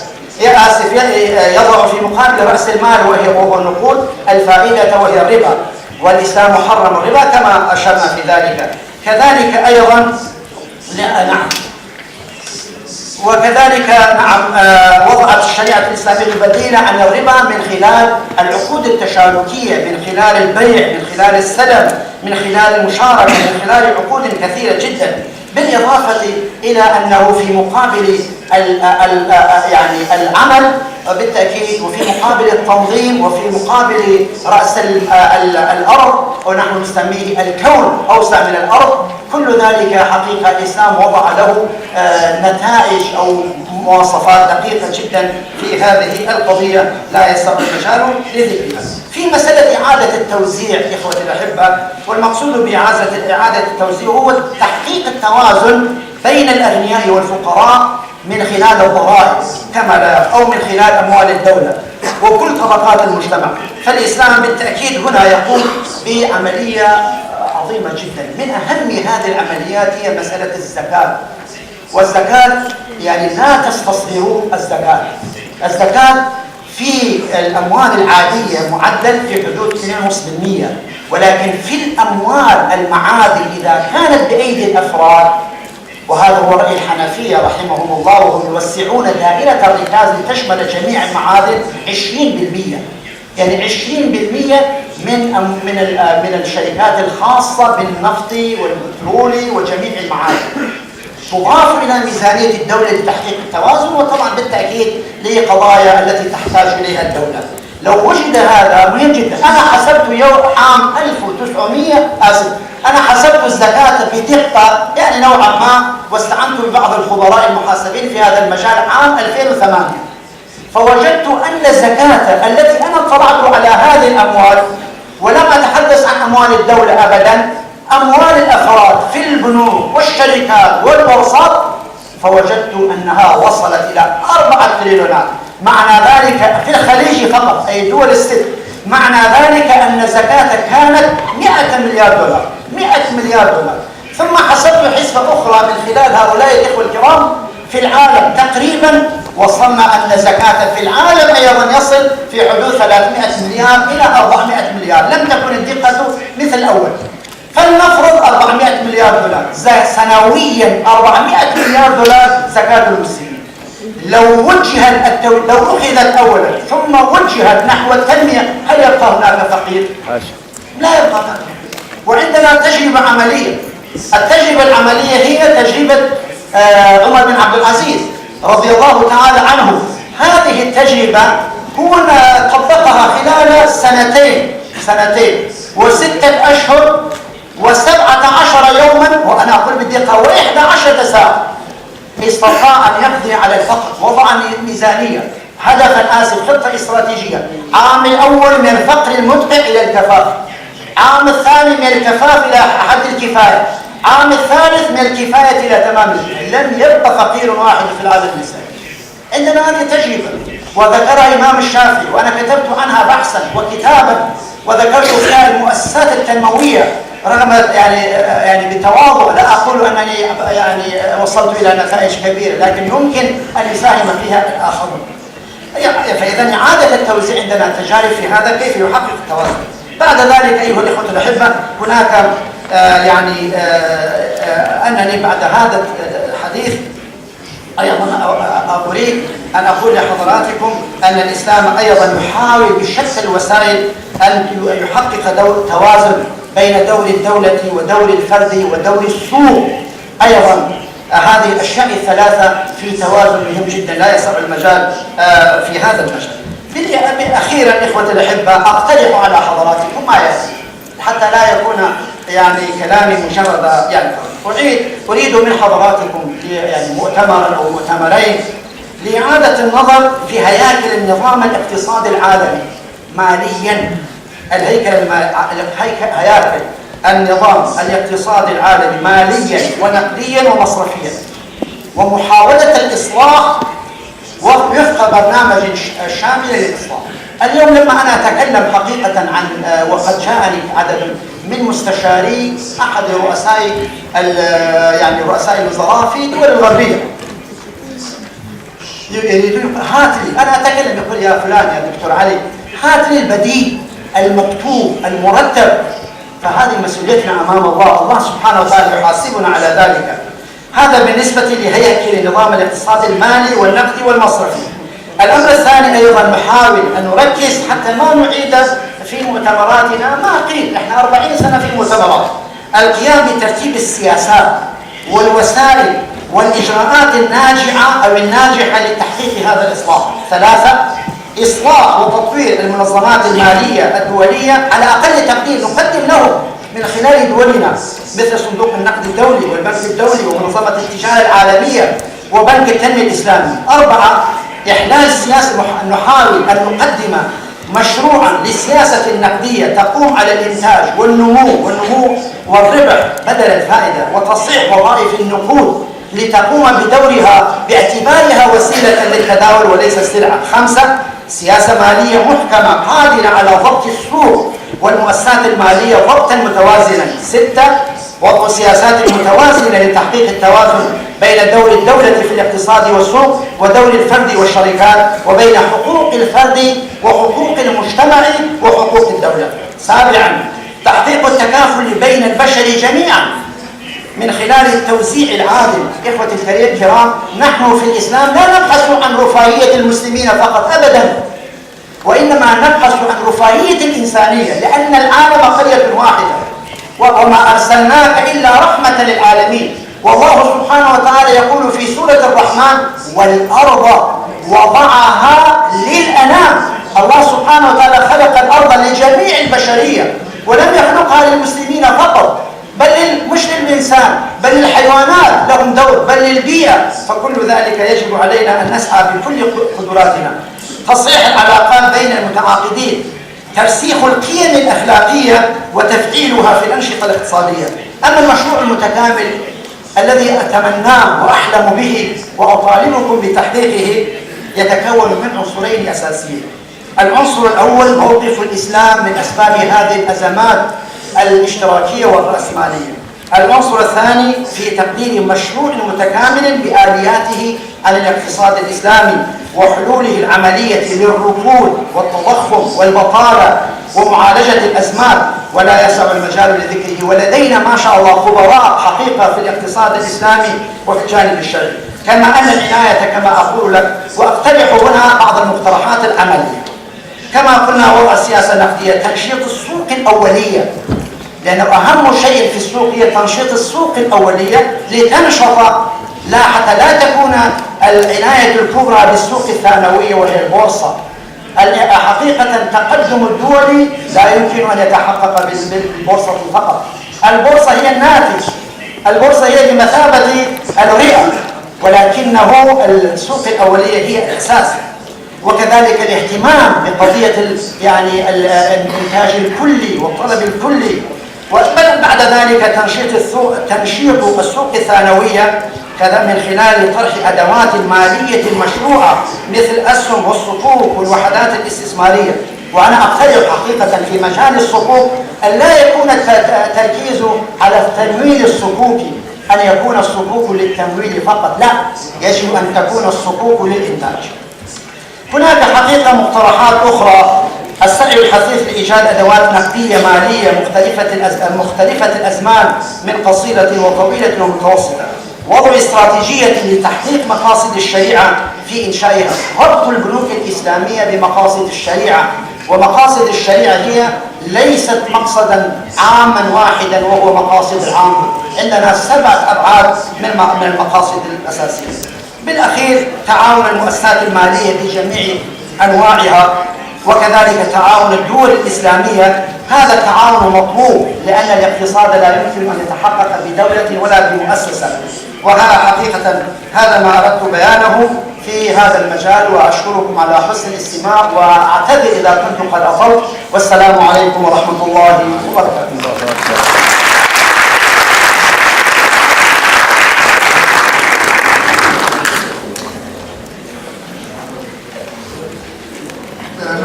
يضع في مقابل رأس المال وهو النقود الفائدة وهي الربا، والإسلام حرم الربا كما أشرنا في ذلك. كذلك أيضا وضعت الشريعة الإسلامية بديلة عن الربا من خلال العقود التشاركية، من خلال البيع، من خلال السلم، من خلال المشاركة، من خلال عقود كثيرة جدا. بالإضافة إلى أنه في مقابل يعني العمل بالتأكيد، وفي مقابل التنظيم، وفي مقابل رأس الأرض ونحن نسميه الكون أوسع من الأرض. كل ذلك حقيقة الإسلام وضع له نتائج أو مواصفات دقيقة جدا في هذه القضية لا يسبق مجاله لذكرها. في مسألة إعادة التوزيع إخوتي الأحبة، والمقصود بإعادة التوزيع هو تحقيق التوازن بين الأغنياء والفقراء من خلال الضرائب كما أو من خلال أموال الدولة وكل طبقات المجتمع. فالإسلام بالتأكيد هنا يقوم بعملية عظيمة جدا. من أهم هذه العمليات هي مسألة الزكاة. والزكاة يعني لا تستصغروا الزكاة. الزكاة في الأموال العادية معدل في حدود 2.5%، ولكن في الأموال المعادن إذا كانت بأيدي الأفراد، وهذا هو رأي الحنفية رحمهم الله وهم يوسعون دائرة الركاز لتشمل جميع المعادن 20%، يعني 20% من الشركات الخاصة بالنفط والبترول وجميع المعادن تضاف إلى ميزانية الدولة لتحقيق التوازن، وطبعا بالتأكيد لقضايا التي تحتاج إليها الدولة. لو وجد هذا مهم جدا. أنا حسبت عام 1900 أنا حسبت الزكاة بدقة يعني نوعا ما، واستعنت ببعض الخبراء المحاسبين في هذا المجال عام 2008، فوجدت أن الزكاة التي أنا اطلعت على هذه الأموال، ولم أتحدث عن أموال الدولة أبدا، أموال الأفراد في البنوك والشركات والبورصات، فوجدت أنها وصلت إلى 4 تريليونات. معنى ذلك في الخليج فقط أي دول الست، معنى ذلك أن الزكاة كانت 100 مليار دولار، 100 مليار دولار. ثم حسبت حسبة أخرى من خلال هؤلاء الإخوة الكرام في العالم، تقريبا وصلنا أن الزكاة في العالم أيضا يصل في حدود 300 مليار إلى 400 مليار، لم تكن الدقة مثل الأول. فلنفرض 400 مليار دولار سنويا، 400 مليار دولار زكاة المسلمين. لو أخذت أولا ثم وجهت نحو التنمية، هل يبقى هناك فقير؟ لا يبقى فقير. وعندنا تجربة عملية. التجربة العملية هي تجربة عمر بن عبد العزيز رضي الله تعالى عنه. هذه التجربة هو طبقها خلال سنتين و6 أشهر و17 يوما، وأنا أقول بالدقة و11 ساعة، استطاع أن يقضي على الفقر. وضع ميزانية، هدفا خطة استراتيجية. عام الأول من الفقر المدقع إلى الكفاف، عام الثاني من الكفاف إلى حد الكفاية، عام الثالث من الكفاية إلى تمام الكفاية. لم يبقى فقير واحد في العالم الإسلامي. عندنا هذه تجربة وذكرها الإمام الشافعي، وأنا كتبت عنها بحثا وكتابا وذكرت فيها المؤسسات التنموية، رغم يعني بتواضع لا أقول أنني يعني وصلت إلى نتائج كبيرة، لكن يمكن أن يساهم فيها الآخرون. فإذا إعادة التوزيع عندنا تجارب في هذا كيف يحقق التوازن. بعد ذلك أيها الإخوة الأحبة هناك أنني بعد هذا الحديث أيضا أريد أن أقول لحضراتكم أن الإسلام أيضا يحاول بشتى الوسائل أن يحقق توازن بين دور الدولة ودور الفرد ودور السوق. أيضا هذه الأشياء الثلاثة في توازن مهم جدا لا يسع المجال في هذا المجال. أخيرا إخوة الأحبة أقترح على حضراتكم ما يأتي حتى لا يكون يعني كلامي مجرد أريد من حضراتكم يعني مؤتمرا أو مؤتمرين لإعادة النظر في هياكل النظام الاقتصادي العالمي ماليا. هياكل النظام الاقتصادي العالمي ماليا ونقديا ومصرفيا، ومحاولة الإصلاح وفق برنامج شامل للإصلاح. اليوم لما أنا أتكلم حقيقة عن وقد جاءني عدد من مستشاري أحد رؤساء الوزراء في الدول الغربية يريدون هات لي، أنا أتكلم يقول يا فلان يا دكتور علي هات لي البديل المكتوب المرتب. فهذه مسؤوليتنا أمام الله سبحانه وتعالى يحاسبنا على ذلك. هذا بالنسبة لهيكل النظام الاقتصادي المالي والنقدي والمصرفي. الأمر الثاني أيضا نحاول أن نركز حتى ما نعيد في مؤتمراتنا ما قيل، احنا 40 سنة في مؤتمرات، القيام بترتيب السياسات والوسائل والإجراءات الناجعة أو الناجحة لتحقيق هذا الإصلاح. 3 إصلاح وتطوير المنظمات المالية الدولية على أقل تقدير نقدم لهم من خلال دولنا مثل صندوق النقد الدولي والبنك الدولي ومنظمة التجارة العالمية وبنك التنمية الإسلامي. 4 إحلال سياسة، نحاول أن نقدم مشروعا للسياسة النقدية تقوم على الإنتاج والنمو والربح بدل الفائدة وتصحيح وظائف النقود لتقوم بدورها باعتبارها وسيلة للتداول وليس سلعة. 5. سياسة مالية محكمة قادرة على ضبط السوق والمؤسسات المالية ضبطا متوازنا. 6. وضع سياسات متوازنة لتحقيق التوازن بين دور الدولة في الاقتصاد والسوق ودور الفرد والشركات، وبين حقوق الفرد وحقوق المجتمع وحقوق الدولة. 7. تحقيق التكافل بين البشر جميعا من خلال التوزيع العادل. إخوتي الكرام، نحن في الإسلام لا نبحث عن رفاهية المسلمين فقط أبدا، وإنما نبحث عن رفاهية الإنسانية، لأن العالم قرية واحدة وما أرسلناك إلا رحمة للعالمين. والله سبحانه وتعالى يقول في سورة الرحمن: والأرض وضعها للأنام. الله سبحانه وتعالى خلق الأرض لجميع البشرية ولم يخلقها للمسلمين فقط، بل مش للإنسان بل للحيوانات لهم دور، بل للبيئة. فكل ذلك يجب علينا أن نسعى بكل قدراتنا. تصحيح العلاقات بين المتعاقدين، ترسيخ القيم الأخلاقية وتفعيلها في الأنشطة الاقتصادية. أما المشروع المتكامل الذي أتمناه وأحلم به وأطالبكم بتحقيقه يتكون من عنصرين أساسيين. العنصر الأول موقف الإسلام من أسباب هذه الأزمات الاشتراكية والرأسمالية. العنصر الثاني في تقدير مشروع متكامل بآلياته على الاقتصاد الإسلامي وحلوله العملية للركود والتضخم والبطالة ومعالجة الأزمات، ولا يسع المجال لذكره. ولدينا ما شاء الله خبراء حقيقة في الاقتصاد الإسلامي وفي الجانب الشرعي. كما أن العناية كما أقول لك وأقترح هنا بعض المقترحات العملية. كما قلنا وضع السياسة النقدية، تنشيط السوق الأولية، لأنه أهم شيء في السوق هي تنشيط السوق الأولية لتنشط، لا حتى لا تكون العناية الكبرى بالسوق الثانوية وهي البورصة. حقيقة تقدم الدولي لا يمكن أن يتحقق بالبورصة فقط. البورصة هي الناتج، البورصة هي بمثابة الرئة، ولكنه السوق الأولية هي الأساس. وكذلك الاهتمام بقضية يعني الإنتاج الكلي والطلب الكلي، وبعد ذلك تنشيط السوق الثانوية كذا من خلال طرح أدوات مالية مشروعة مثل الأسهم والصكوك والوحدات الاستثمارية. وأنا أقترح حقيقة في مجال الصكوك أن لا يكون التركيز على التمويل الصكوكي، أن يكون الصكوك للتمويل فقط، لا، يجب أن تكون الصكوك للإنتاج. هناك حقيقة مقترحات أخرى: السعي الحثيث لإيجاد أدوات نقدية مالية مختلفة الأزمان من قصيرة وطويلة ومتوسطة، وضع استراتيجية لتحقيق مقاصد الشريعة في إنشائها، ربط البنوك الإسلامية بمقاصد الشريعة. ومقاصد الشريعة هي ليست مقصدا عاما واحدا وهو مقاصد العام، عندنا 7 أبعاد من المقاصد الأساسية. بالأخير تعاون المؤسسات المالية بجميع أنواعها، وكذلك تعاون الدول الإسلامية. هذا التعاون مطلوب لأن الاقتصاد لا يمكن أن يتحقق بدولة ولا بمؤسسة. وهذا حقيقة هذا ما أردت بيانه في هذا المجال، وأشكركم على حسن الاستماع، وأعتذر إذا كنت قد أطلت، والسلام عليكم ورحمة الله وبركاته.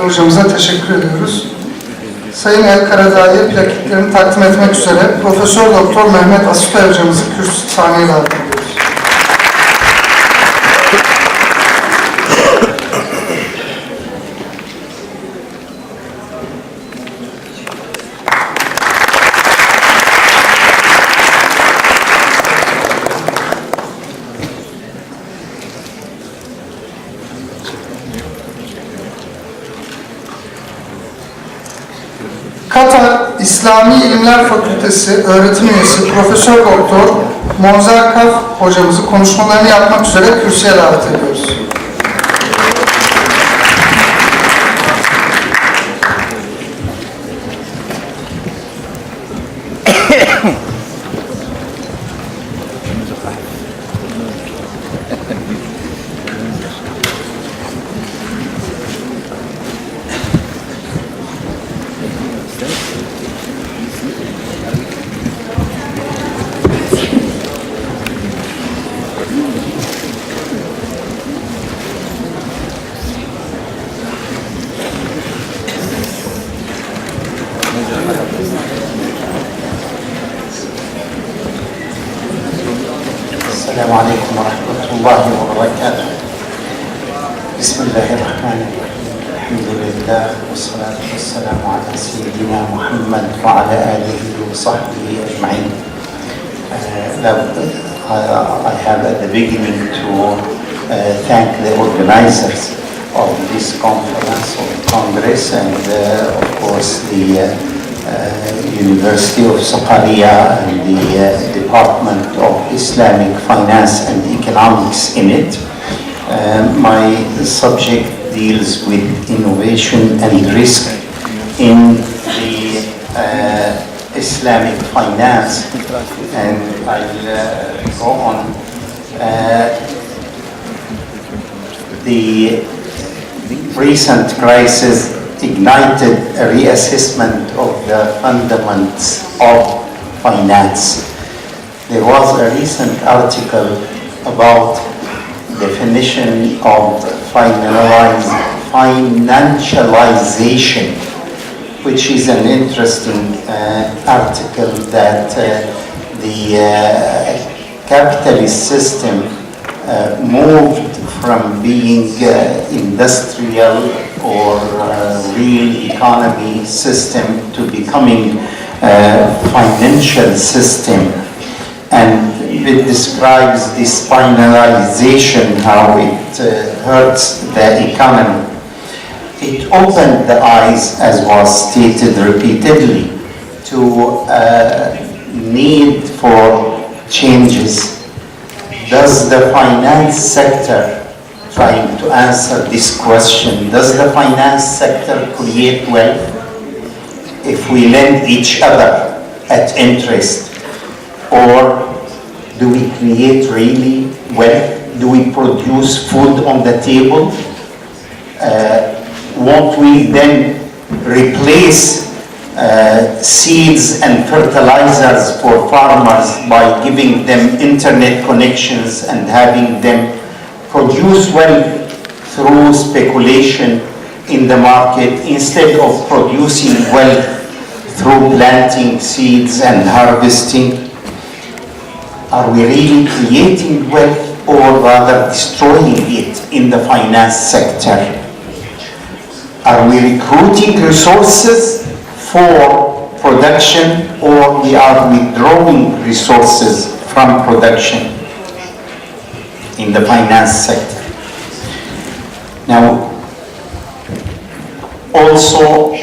Hocamıza teşekkür ediyoruz. Sayın El Karadağ'ı plaketlerini takdim etmek üzere Profesör Doktor Mehmet Asutay hocamızı kürsü sahneye davet ediyoruz. Katar İslami İlimler Fakültesi öğretim üyesi Profesör Doktor Monzer Kaf hocamızı konuşmalarını yapmak üzere kürsüye davet ediyoruz. السلام عليكم ورحمة الله وبركاته. بسم الله الرحمن الرحيم. الحمد لله والصلاة والسلام على سيدنا محمد وعلى آله وصحبه أجمعين. I have at the beginning to thank the organizers of this conference of Congress and of course the University of Sakarya and the Department of Islamic Finance and Economics in it. My subject deals with innovation and risk in the Islamic finance, and I'll go on. The recent crisis ignited a reassessment of the fundamentals of finance. There was a recent article about definition of financialization, which is an interesting article that the capitalist system moved from being industrial or real economy system to becoming a financial system. And it describes this finalization, how it hurts the economy. It opened the eyes, as was stated repeatedly, to need for changes. Does the finance sector, trying to answer this question, does the finance sector create wealth? If we lend each other at interest, or do we create really wealth? Do we produce food on the table? Won't we then replace seeds and fertilizers for farmers by giving them internet connections and having them produce wealth through speculation in the market instead of producing wealth through planting seeds and harvesting? Are we really creating wealth or rather destroying it in the finance sector? Are we recruiting resources for production, or we are withdrawing resources from production in the finance sector? Now, also,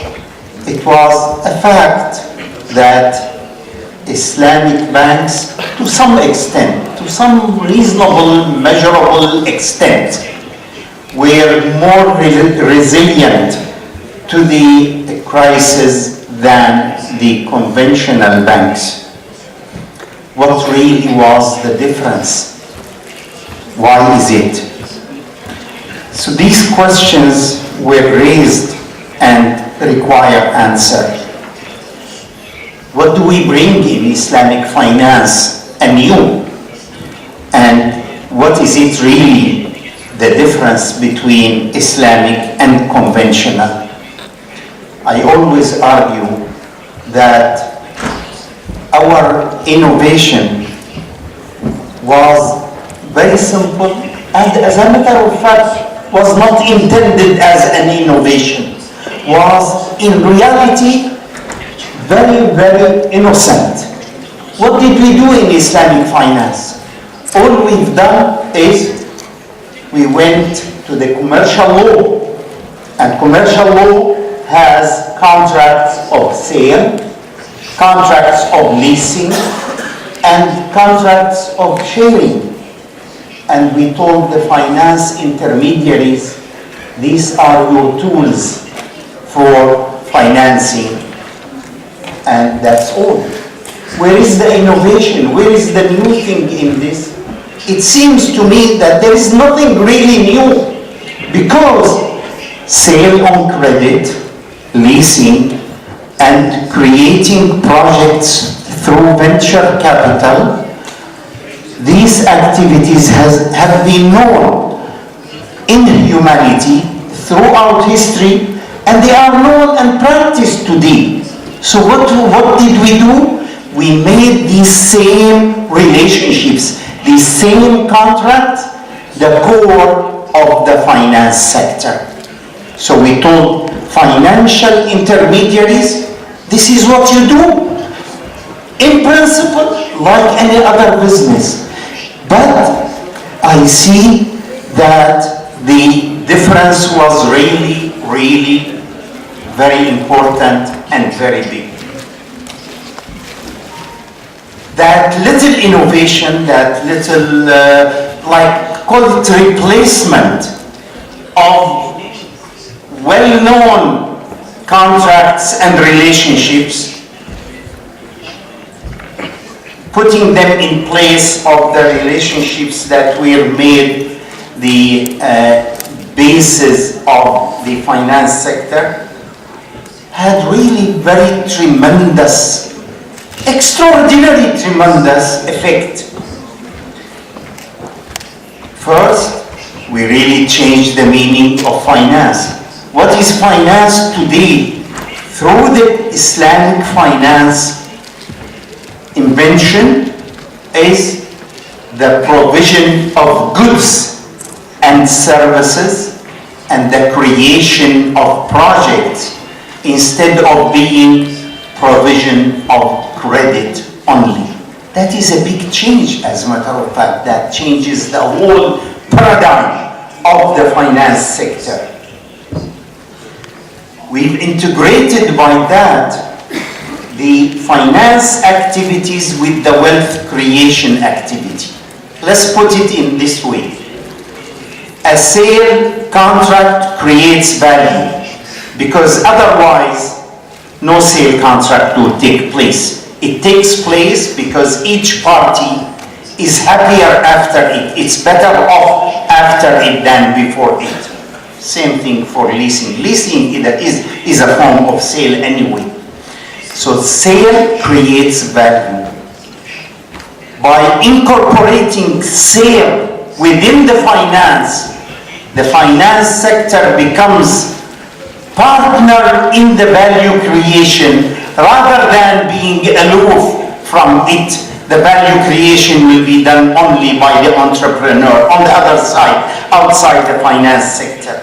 it was a fact that Islamic banks, to some extent, to some reasonable, measurable extent, were more resilient to the crisis than the conventional banks. What really was the difference? Why is it? So these questions were raised and require answer. What do we bring in Islamic finance anew? And what is it really, the difference between Islamic and conventional? I always argue that our innovation was very simple and, as a matter of fact, was not intended as an innovation, was in reality very, very innocent. What did we do in Islamic finance? All we've done is we went to the commercial law, and commercial law has contracts of sale, contracts of leasing, and contracts of sharing. And we told the finance intermediaries, these are your tools for financing, and that's all. Where is the innovation? Where is the new thing in this? It seems to me that there is nothing really new, because sale on credit, leasing, and creating projects through venture capital, these activities have been known in humanity throughout history, and they are known and practiced today. So what did we do? we made these same relationships, these same contracts, the core of the finance sector. So we told financial intermediaries, this is what you do. In principle, like any other business. But I see that the difference was really, really very important and very big. That little innovation, that little, call it replacement of well-known contracts and relationships, putting them in place of the relationships that were made the basis of the finance sector, had really very tremendous, extraordinary tremendous effect. First, we really changed the meaning of finance. What is finance today? Through the Islamic finance invention is the provision of goods and services and the creation of projects instead of being provision of credit only. That is a big change, as a matter of fact. That changes the whole paradigm of the finance sector. We've integrated by that the finance activities with the wealth creation activity. Let's put it in this way. A sale contract creates value because otherwise no sale contract will take place. It takes place because each party is happier after it. It's better off after it than before it. Same thing for leasing. Leasing is a form of sale anyway. So sale creates value. By incorporating sale within the finance sector becomes partner in the value creation rather than being aloof from it. The value creation will be done only by the entrepreneur on the other side, outside the finance sector.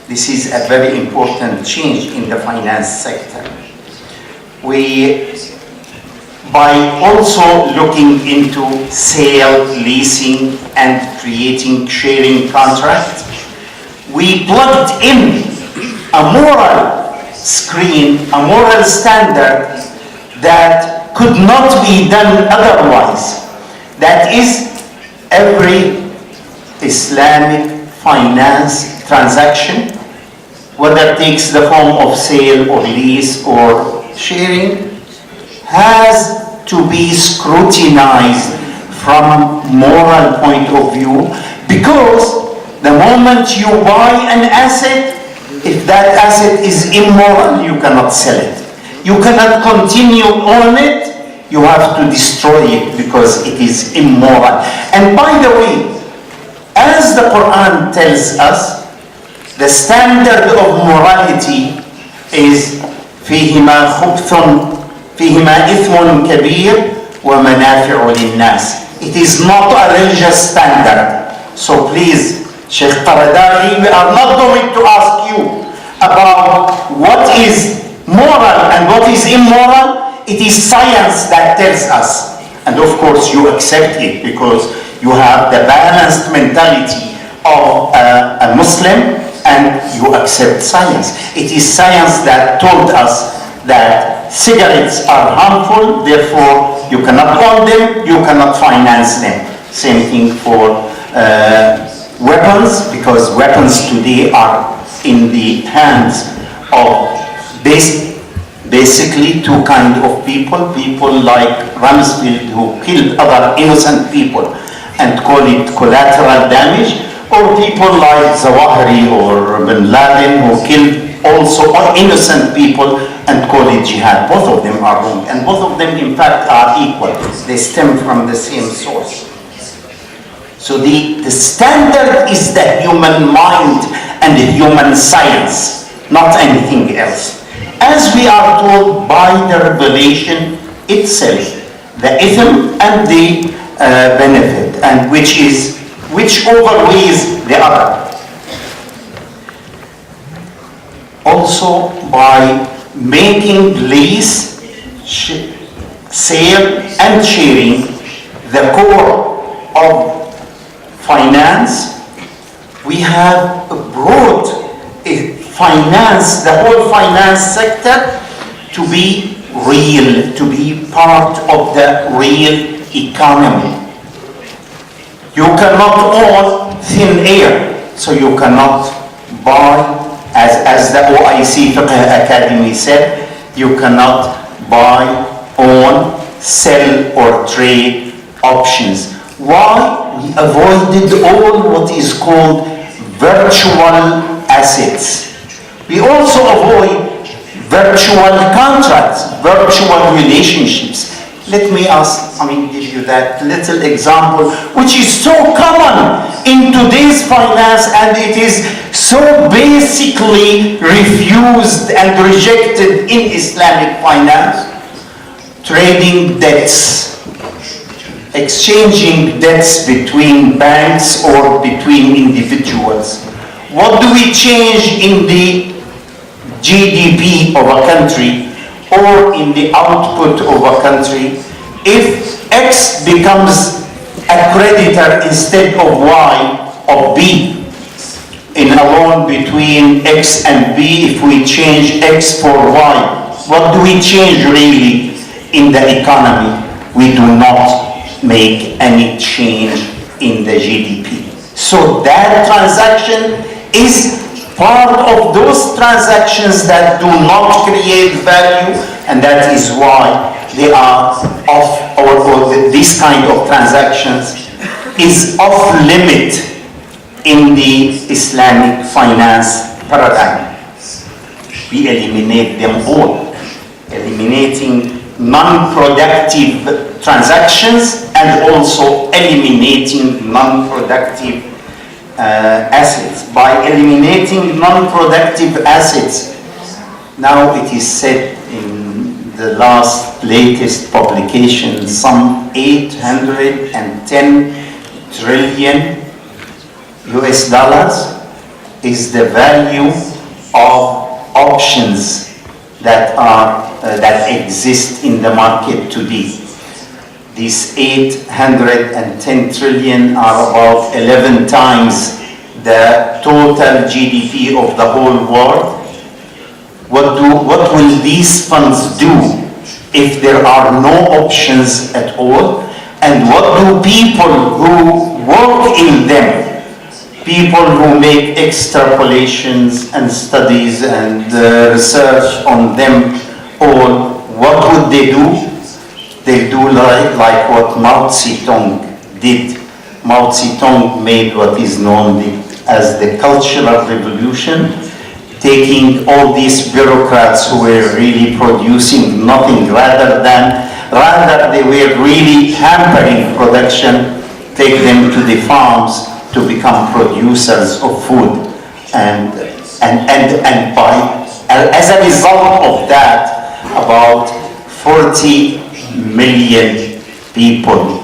This is a very important change in the finance sector. By also looking into sale, leasing, and creating sharing contracts, we plugged in a moral screen, a moral standard that could not be done otherwise. That is, every Islamic finance transaction, whether it takes the form of sale or lease or sharing, has to be scrutinized from moral point of view, because the moment you buy an asset, if that asset is immoral, you cannot sell it. You cannot continue on it, you have to destroy it because it is immoral. And by the way, as the Quran tells us, the standard of morality is فيهما إثم كبير ومنافع للناس. It is not a religious standard. So please, Sheikh Qaradari, we are not going to ask you about what is moral and what is immoral. It is science that tells us. And of course you accept it because you have the balanced mentality of a Muslim and you accept science. It is science that told us that cigarettes are harmful, therefore you cannot own them, you cannot finance them. Same thing for weapons, because weapons today are in the hands of basically two kinds of people like Rumsfeld, who killed other innocent people and call it collateral damage, or people like Zawahiri or Bin Laden, who killed also innocent people and call it jihad. Both of them are wrong, and both of them in fact are equal. They stem from the same source. So the standard is the human mind and the human science, not anything else. As we are told by the revelation itself, the ism and the benefit, and which overweighs the other. Also, by making lease, sale, and sharing the core of finance, we have brought finance, the whole finance sector, to be real, to be part of the real economy. You cannot own thin air, so you cannot buy, as the OIC Fiqh Academy said, you cannot buy, own, sell, or trade options. Why? We avoided all what is called virtual assets. We also avoid virtual contracts, virtual relationships. Let me give you that little example, which is so common in today's finance, and it is so basically refused and rejected in Islamic finance. Trading debts, exchanging debts between banks or between individuals. What do we change in the GDP of a country or in the output of a country if X becomes a creditor instead of Y or B? In a loan between X and B, if we change X for Y, what do we change really in the economy? We do not make any change in the GDP. So that transaction is part of those transactions that do not create value, and that is why they are off, or this kind of transactions is off limit in the Islamic finance paradigm. We eliminate them all, eliminating non-productive transactions and also eliminating non-productive assets. By eliminating non-productive assets, now it is said in the latest publication, some 810 trillion US dollars is the value of options that exist in the market today. These 810 trillion are about 11 times the total GDP of the whole world. What will these funds do if there are no options at all? And what do people who work in them, people who make extrapolations and studies and research on them all, what would they do? They do like what Mao Zedong did. Mao Zedong made what is known as the Cultural Revolution, taking all these bureaucrats who were really producing nothing, rather they were really hampering production, take them to the farms to become producers of food, and as a result of that, about 40 million people,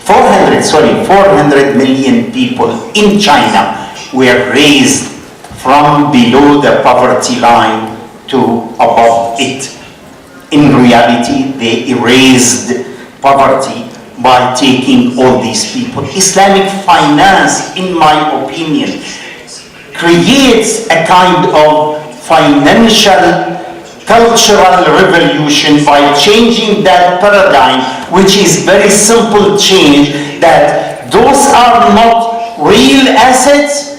400 million people in China were raised from below the poverty line to above it. In reality, they erased poverty by taking all these people. Islamic finance, in my opinion, creates a kind of financial cultural revolution by changing that paradigm, which is very simple change, that those are not real assets.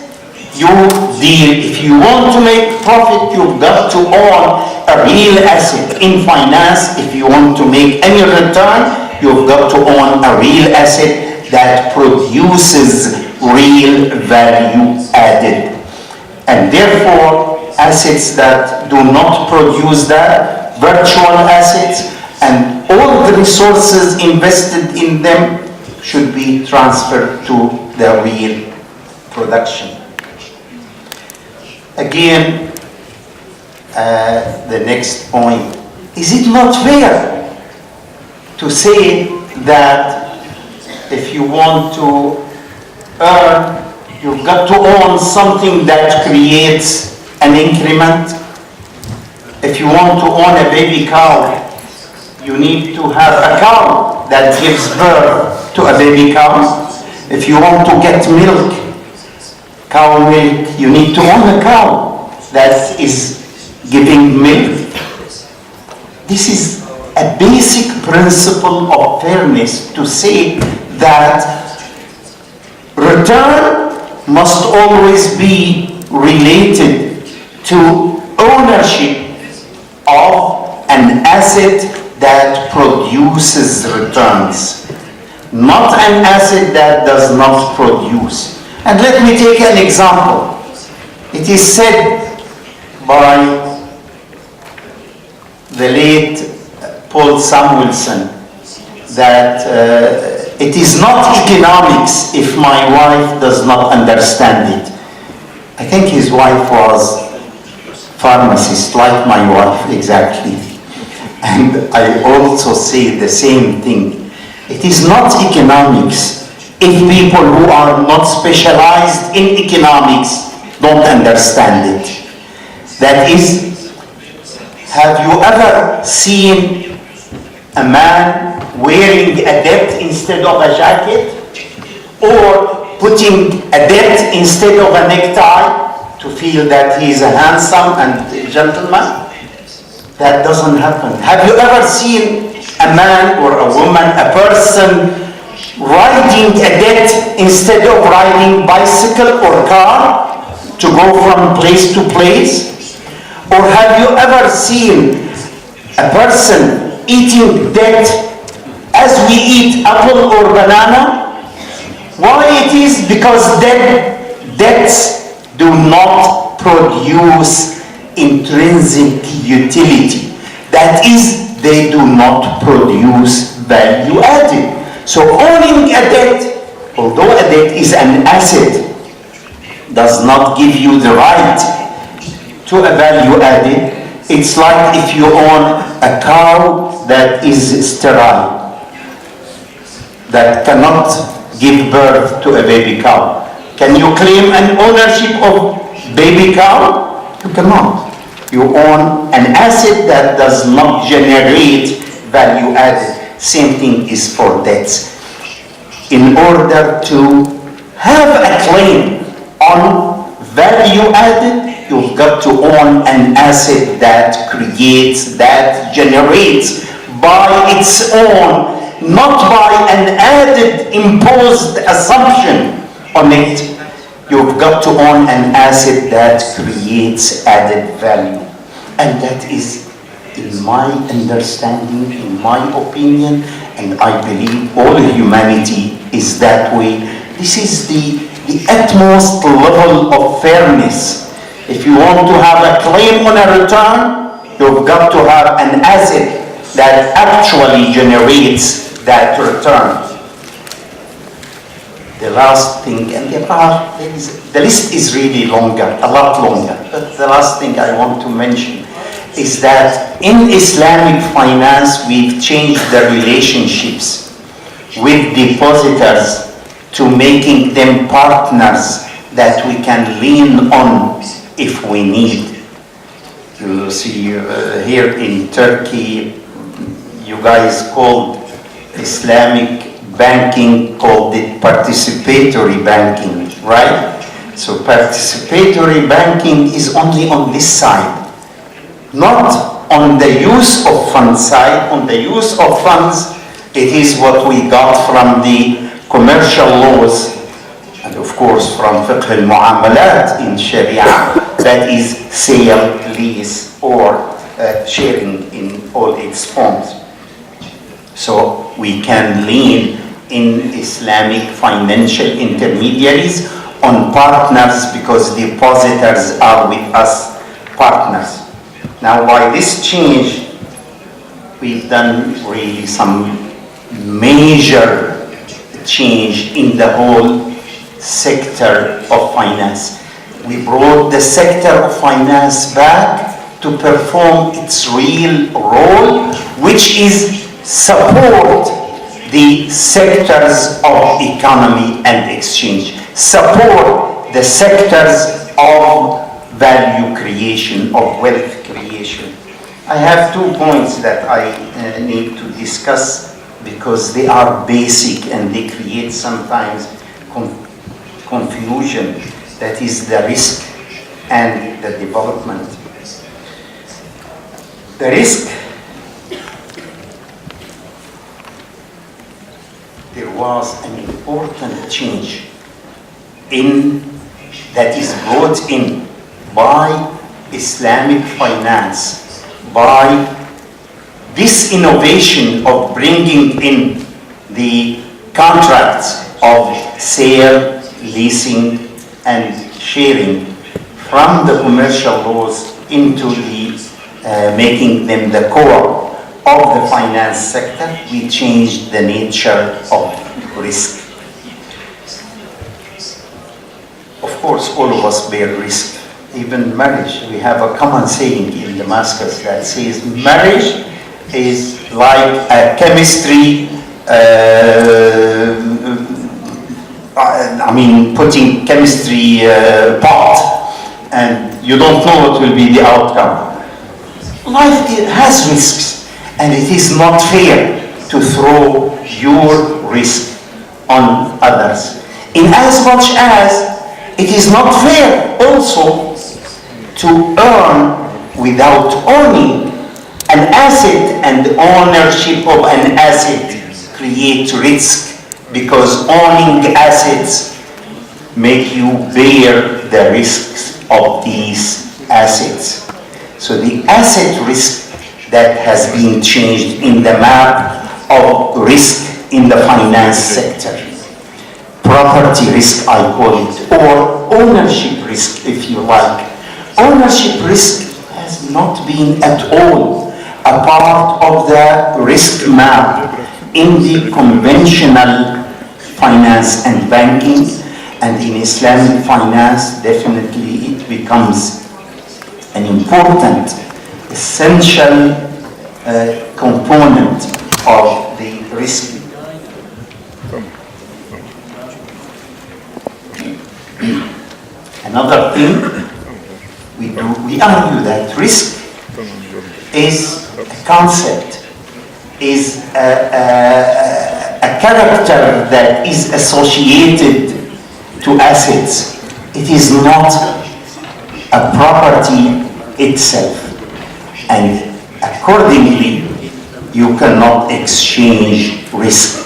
You deal, if you want to make profit, you've got to own a real asset. In finance, if you want to make any return, you've got to own a real asset that produces real value added. And therefore, assets that do not produce that, virtual assets, and all the resources invested in them should be transferred to the real production. Again, the next point, is it not fair? to say that if you want to earn, you've got to own something that creates an increment. If you want to own a baby cow, you need to have a cow that gives birth to a baby cow. If you want to get milk, cow milk, you need to own a cow that is giving milk. This is a basic principle of fairness to say that return must always be related to ownership of an asset that produces returns, not an asset that does not produce. And let me take an example. It is said by the late Paul Samuelson that it is not economics if my wife does not understand it. I think his wife was pharmacist, like my wife exactly. And I also say the same thing. It is not economics if people who are not specialized in economics don't understand it. That is, have you ever seen a man wearing a depth instead of a jacket, or putting a depth instead of a necktie to feel that he is a handsome and a gentleman? That doesn't happen. Have you ever seen a man or a woman, a person riding a depth instead of riding bicycle or car to go from place to place? Or have you ever seen a person eating date as we eat apple or banana? Why it is? Because dates do not produce intrinsic utility. That is, they do not produce value added. So owning a debt, although a debt is an asset, does not give you the right to a value added. It's like if you own a cow that is sterile, that cannot give birth to a baby cow. Can you claim an ownership of baby cow? You cannot. You own an asset that does not generate value added. Same thing is for debts. In order to have a claim on value added, you've got to own an asset that creates, that generates by its own, not by an added imposed assumption on it. You've got to own an asset that creates added value. And that is, in my understanding, in my opinion, and I believe all humanity is that way. This is the utmost level of fairness. If you want to have a claim on a return, you've got to have an asset that actually generates that return. The last thing, and the list is really longer, a lot longer, but the last thing I want to mention is that in Islamic finance, we've changed the relationships with depositors to making them partners that we can lean on if we need. You see here in Turkey, you guys called Islamic banking, called it participatory banking, right? So participatory banking is only on this side, not on the use of funds side. On the use of funds, it is what we got from the commercial laws, and of course from fiqh al-mu'amalat in Sharia, that is sale, lease, or sharing in all its forms. So we can lean in Islamic financial intermediaries on partners because depositors are with us partners. Now by this change, we've done really some major change in the whole sector of finance. We brought the sector of finance back to perform its real role, which is support the sectors of economy and exchange, support the sectors of value creation, of wealth creation. I have 2 points that I need to discuss because they are basic and they create sometimes confusion. That is the risk and the development. The risk, there was an important change that is brought in by Islamic finance, by this innovation of bringing in the contracts of sale, leasing, and sharing from the commercial laws into the making them the core of the finance sector. We changed the nature of risk. Of course, all of us bear risk. Even marriage, we have a common saying in Damascus that says marriage is like a chemistry, putting chemistry pot, and you don't know what will be the outcome. Life has risks, and it is not fair to throw your risk on others. In as much as it is not fair also to earn without owning an asset, and ownership of an asset creates risk, because owning assets make you bear the risks of these assets. So the asset risk that has been changed in the map of risk in the finance sector. Property risk, I call it, or ownership risk, if you like. Ownership risk has not been at all a part of the risk map in the conventional finance and banking, and in Islamic finance, definitely it becomes an important, essential component of the risk. Another thing, we argue that risk is a concept, is a character that is associated to assets. It is not a property itself, and accordingly you cannot exchange risk.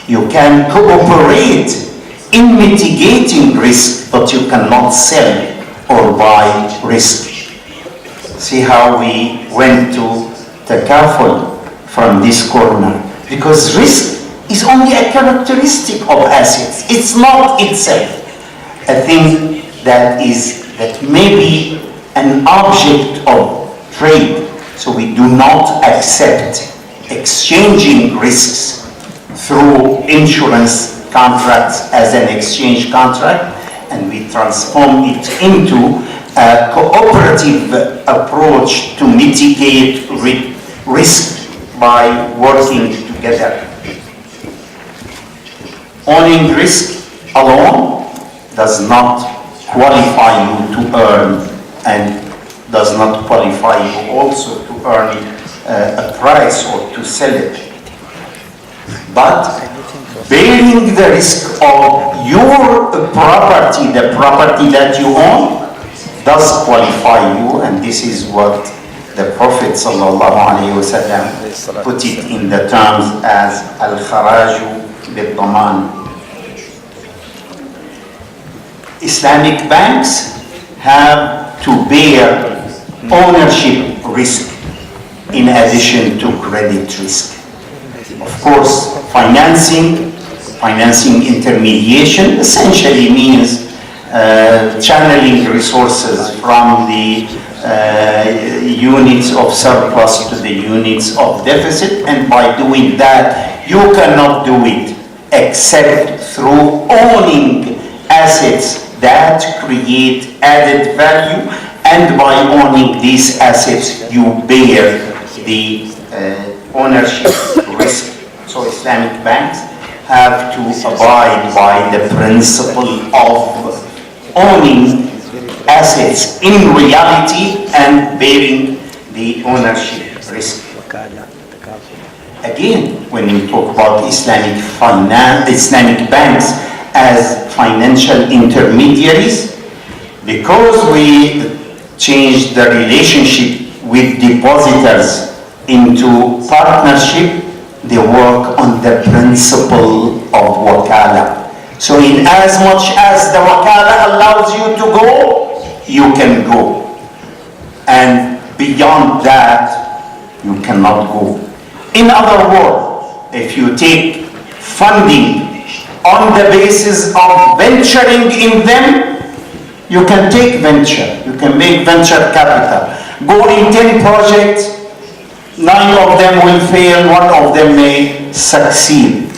You can cooperate in mitigating risk, but you cannot sell or buy risk. See how we went to takaful from this corner, because risk is only a characteristic of assets. It's not itself a thing that may be an object of trade. So we do not accept exchanging risks through insurance contracts as an exchange contract, and we transform it into a cooperative approach to mitigate risk by working together. Owning risk alone does not qualify you to earn, and does not qualify you also to earn a price or to sell it. But bearing the risk of your property, the property that you own, does qualify you, and this is what the Prophet ﷺ put it in the terms as al-kharaju bil-daman. Islamic banks have to bear ownership risk in addition to credit risk. Of course, financing intermediation essentially means channeling resources from the units of surplus to the units of deficit, and by doing that, you cannot do it except through owning assets that create added value, and by owning these assets, you bear the ownership risk. So Islamic banks have to abide by the principle of owning assets in reality and bearing the ownership risk. Again, when we talk about Islamic banks as financial intermediaries, because we changed the relationship with depositors into partnership, they work on the principle of wakala. So in as much as the wakala allows you to go, you can go. And beyond that, you cannot go. In other words, if you take funding on the basis of venturing in them, you can take venture, you can make venture capital. Go in 10 projects, 9 of them will fail, 1 of them may succeed.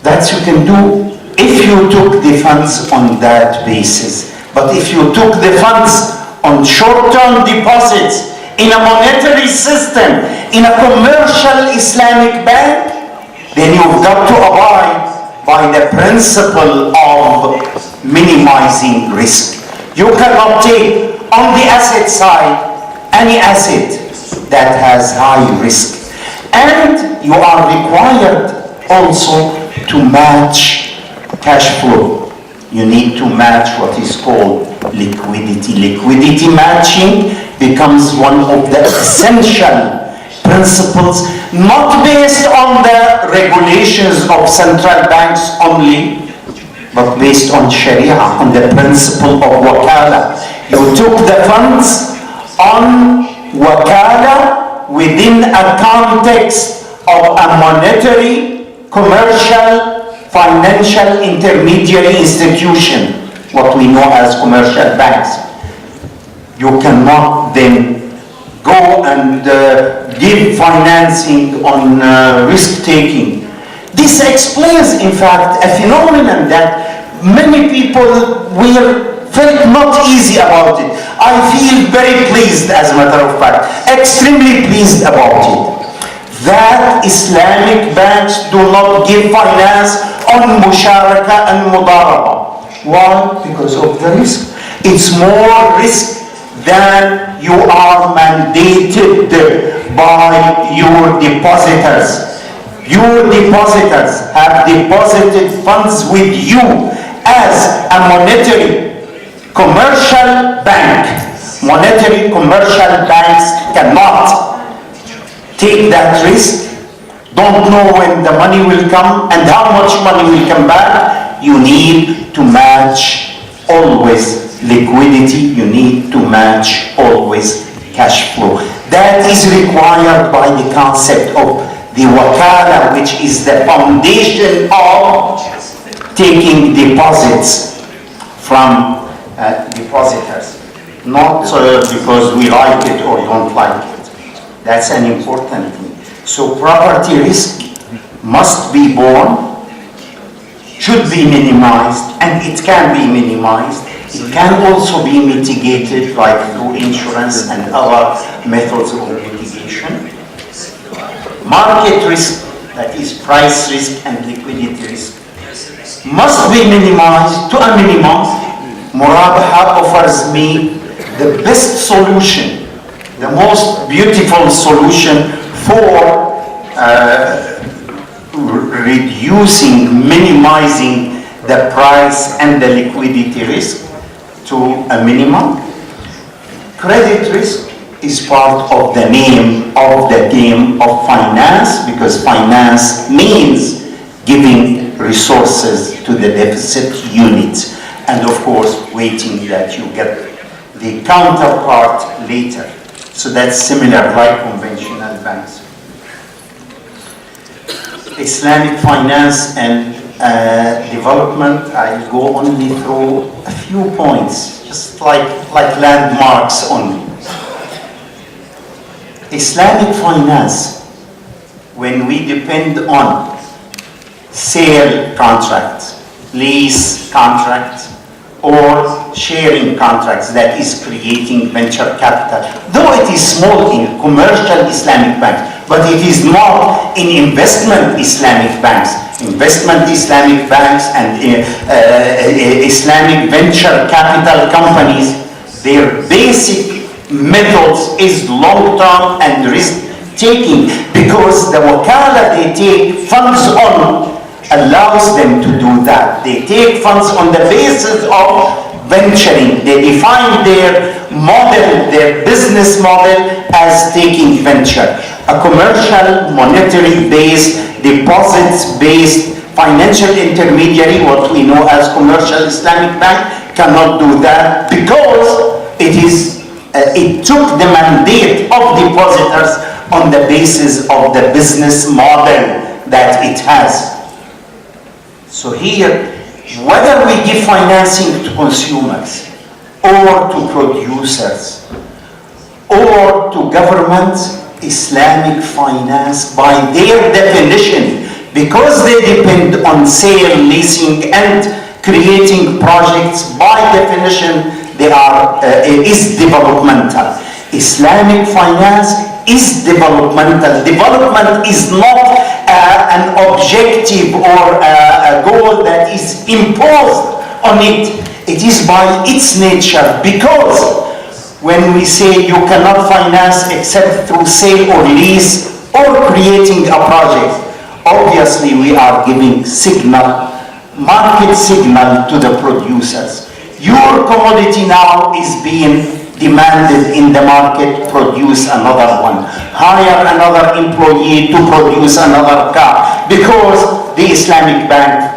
That you can do if you took the funds on that basis. But if you took the funds on short-term deposits in a monetary system, in a commercial Islamic bank, then you've got to abide by the principle of minimizing risk. You cannot take on the asset side any asset that has high risk. And you are required also to match cash flow. You need to match what is called liquidity. Liquidity matching becomes one of the essential principles, not based on the regulations of central banks only, but based on Sharia, on the principle of wakala. You took the funds on wakala within a context of a monetary, commercial, financial intermediary institution, what we know as commercial banks. You cannot then go and give financing on risk-taking. This explains, in fact, a phenomenon that many people felt not easy about it. I feel very pleased, as a matter of fact, extremely pleased about it, that Islamic banks do not give finance on musharaka and mudaraba. Why? Because of the risk. It's more risk than you are mandated by your depositors. Your depositors have deposited funds with you as a monetary commercial bank. Monetary commercial banks cannot take that risk, don't know when the money will come and how much money will come back. You need to match always liquidity, you need to match always cash flow. That is required by the concept of the wakala, which is the foundation of taking deposits from depositors. Not because we like it or don't like it. That's an important thing. So property risk must be borne, should be minimized, and it can be minimized. It can also be mitigated, like through insurance and other methods of mitigation. Market risk, that is price risk and liquidity risk, must be minimized to a minimum. Murabaha offers me the best solution, the most beautiful solution for reducing, minimizing the price and the liquidity risk to a minimum. Credit risk is part of the name of the game of finance, because finance means giving resources to the deficit unit, and of course waiting that you get the counterpart later. So that's similar like conventional banks. Islamic finance and development, I'll go only through a few points, just like landmarks only. Islamic finance, when we depend on sale contracts, lease contracts, or sharing contracts, that is creating venture capital, though it is small in commercial Islamic banks, but it is not in investment Islamic banks. Investment Islamic banks and Islamic venture capital companies, their basic methods is long-term and risk-taking, because the wakala they take funds on allows them to do that. They take funds on the basis of venturing. They define their model, their business model as taking venture. A commercial, monetary-based, deposits-based financial intermediary, what we know as commercial Islamic bank, cannot do that because it took the mandate of depositors on the basis of the business model that it has. So here, whether we give financing to consumers or to producers or to governments, Islamic finance by their definition, because they depend on sale, leasing and creating projects, by definition they is developmental. Islamic finance is developmental. Development is not an objective or a goal that is imposed on it. It is by its nature, because when we say you cannot finance except through sale or lease or creating a project, obviously we are giving signal, market signal to the producers. Your commodity now is being demanded in the market, produce another one. Hire another employee to produce another car, because the Islamic bank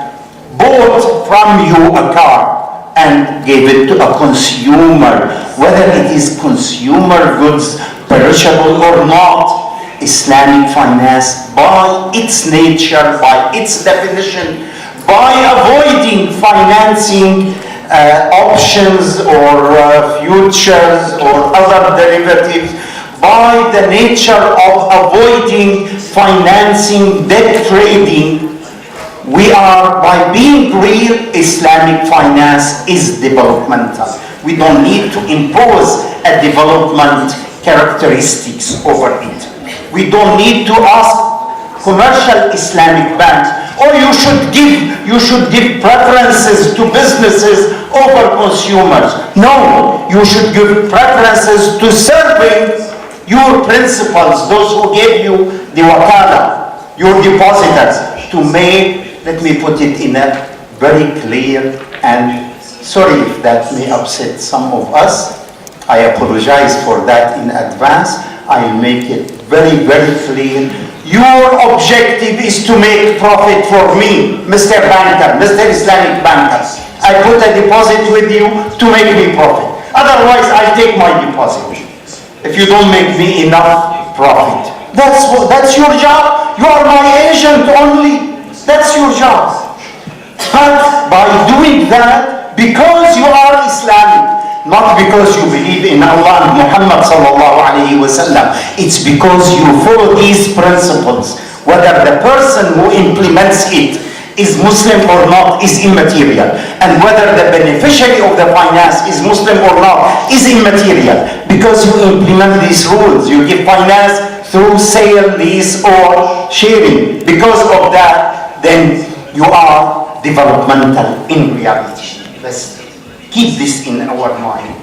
bought from you a car and gave it to a consumer, whether it is consumer goods, perishable or not. Islamic finance, by its nature, by its definition, by avoiding financing options or futures or other derivatives, by the nature of avoiding financing debt trading, we are, by being real, Islamic finance is developmental. We don't need to impose a development characteristics over it. We don't need to ask commercial Islamic banks, or you should give preferences to businesses over consumers. No, you should give preferences to serving your principals, those who gave you the wakala, your depositors, to make, let me put it in a very clear, and sorry if that may upset some of us, I apologize for that in advance. I'll make it very, very clear. Your objective is to make profit for me, Mr. Banker, Mr. Islamic Banker. I put a deposit with you to make me profit. Otherwise, I take my deposit if you don't make me enough profit. That's your job. You are my agent only. That's your job. But by doing that, because you are Islamic, not because you believe in Allah and Muhammad sallallahu alayhi wa sallam, it's because you follow these principles. Whether the person who implements it is Muslim or not is immaterial. And whether the beneficiary of the finance is Muslim or not is immaterial. Because you implement these rules. You give finance through sale, lease or sharing. Because of that, then you are developmental in reality. Let's keep this in our mind.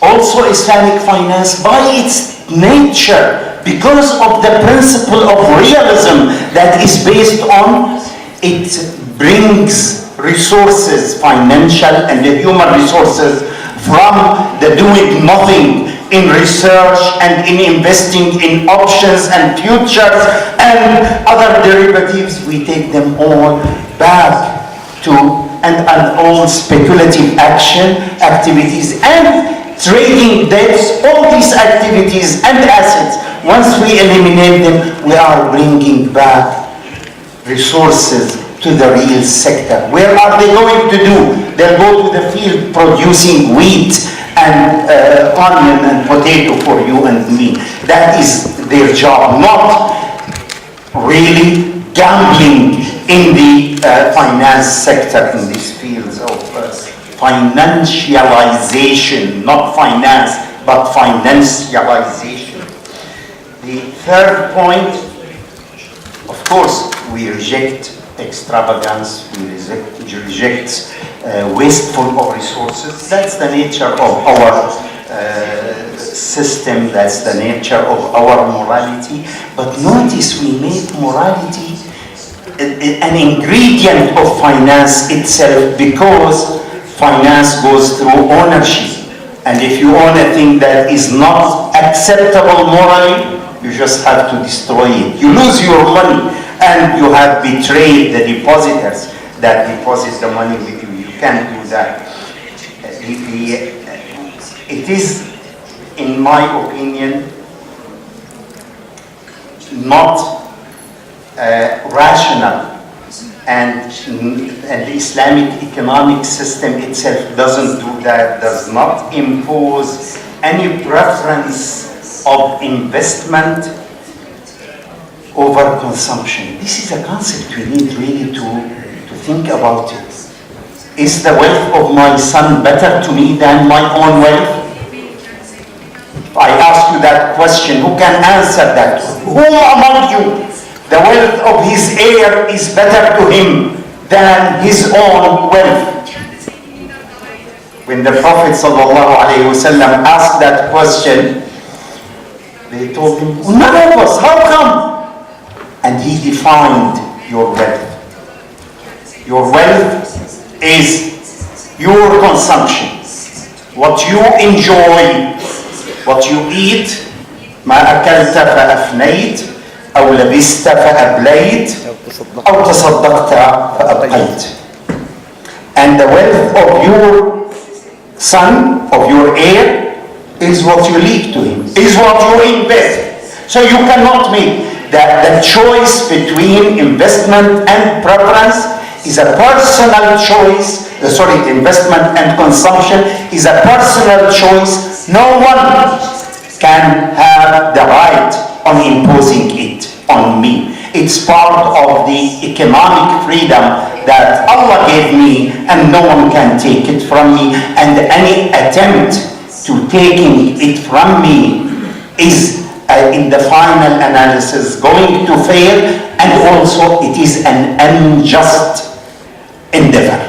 Also, Islamic finance, by its nature, because of the principle of realism that is based on, it brings resources, financial and human resources, from the doing nothing in research and in investing in options and futures and other derivatives. We take them all back to and all speculative activities and trading debts, all these activities and assets, once we eliminate them, we are bringing back resources to the real sector. Where are they going to do? They'll go to the field producing wheat and onion and potato for you and me. That is their job, not really gambling in the finance sector, in these fields of financialization, not finance, but financialization. The third point, of course, we reject extravagance, we reject wasteful of resources. That's the nature of our system, that's the nature of our morality. But notice we make morality an ingredient of finance itself, because finance goes through ownership. And if you own a thing that is not acceptable morally, you just have to destroy it. You lose your money, and you have betrayed the depositors that deposit the money with you. You can't do that. It is, in my opinion, not rational, and the Islamic economic system itself doesn't do that, does not impose any preference of investment over consumption. This is a concept we need really to think about it. Is the wealth of my son better to me than my own wealth? If I ask you that question, who can answer that? Who among you, the wealth of his heir is better to him than his own wealth? When the Prophet ﷺ asked that question, they told him, none of us, how come? And he defined your wealth. Your wealth is your consumption. What you enjoy, what you eat. ما أكلت فأفنيت أو لبست فأبليت أو تصدقت فأبقيت. And the wealth of your son, of your heir, is what you leave to him, is what you invest. So you cannot make that the choice between investment and preference is a personal choice. Investment and consumption is a personal choice. No one can have the right on imposing it on me. It's part of the economic freedom that Allah gave me, and no one can take it from me. And any attempt to taking it from me is in the final analysis going to fail, and also it is an unjust endeavor.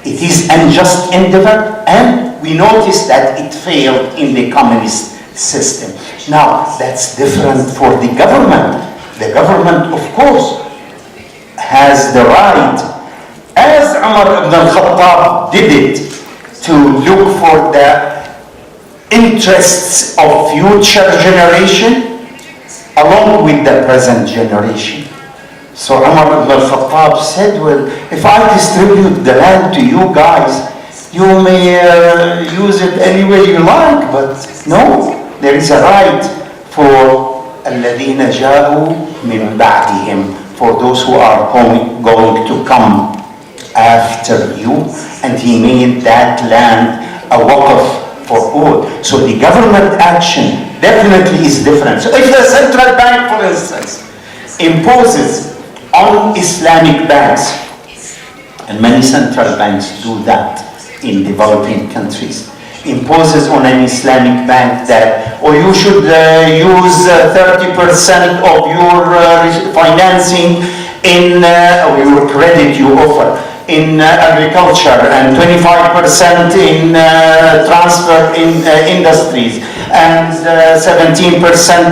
It is unjust endeavor, and we notice that it failed in the communist system. Now, that's different for the government. The government, of course, has the right, as Umar ibn al-Khattab did it, to look for the interests of future generation along with the present generation. So Umar ibn al-Khattab said, well, if I distribute the land to you guys, you may use it any way you like, but no, there is a right for الَّذِينَ جَاءُوا مِنْ بَعْدِهِمْ, for those who are going to come after you, and he made that land a waqf for all. So the government action definitely is different. So if the central bank, for instance, imposes on Islamic banks, and many central banks do that in developing countries, imposes on an Islamic bank that, or you should use 30% of your financing in your credit you offer in agriculture, and 25% in transfer in industries, and 17%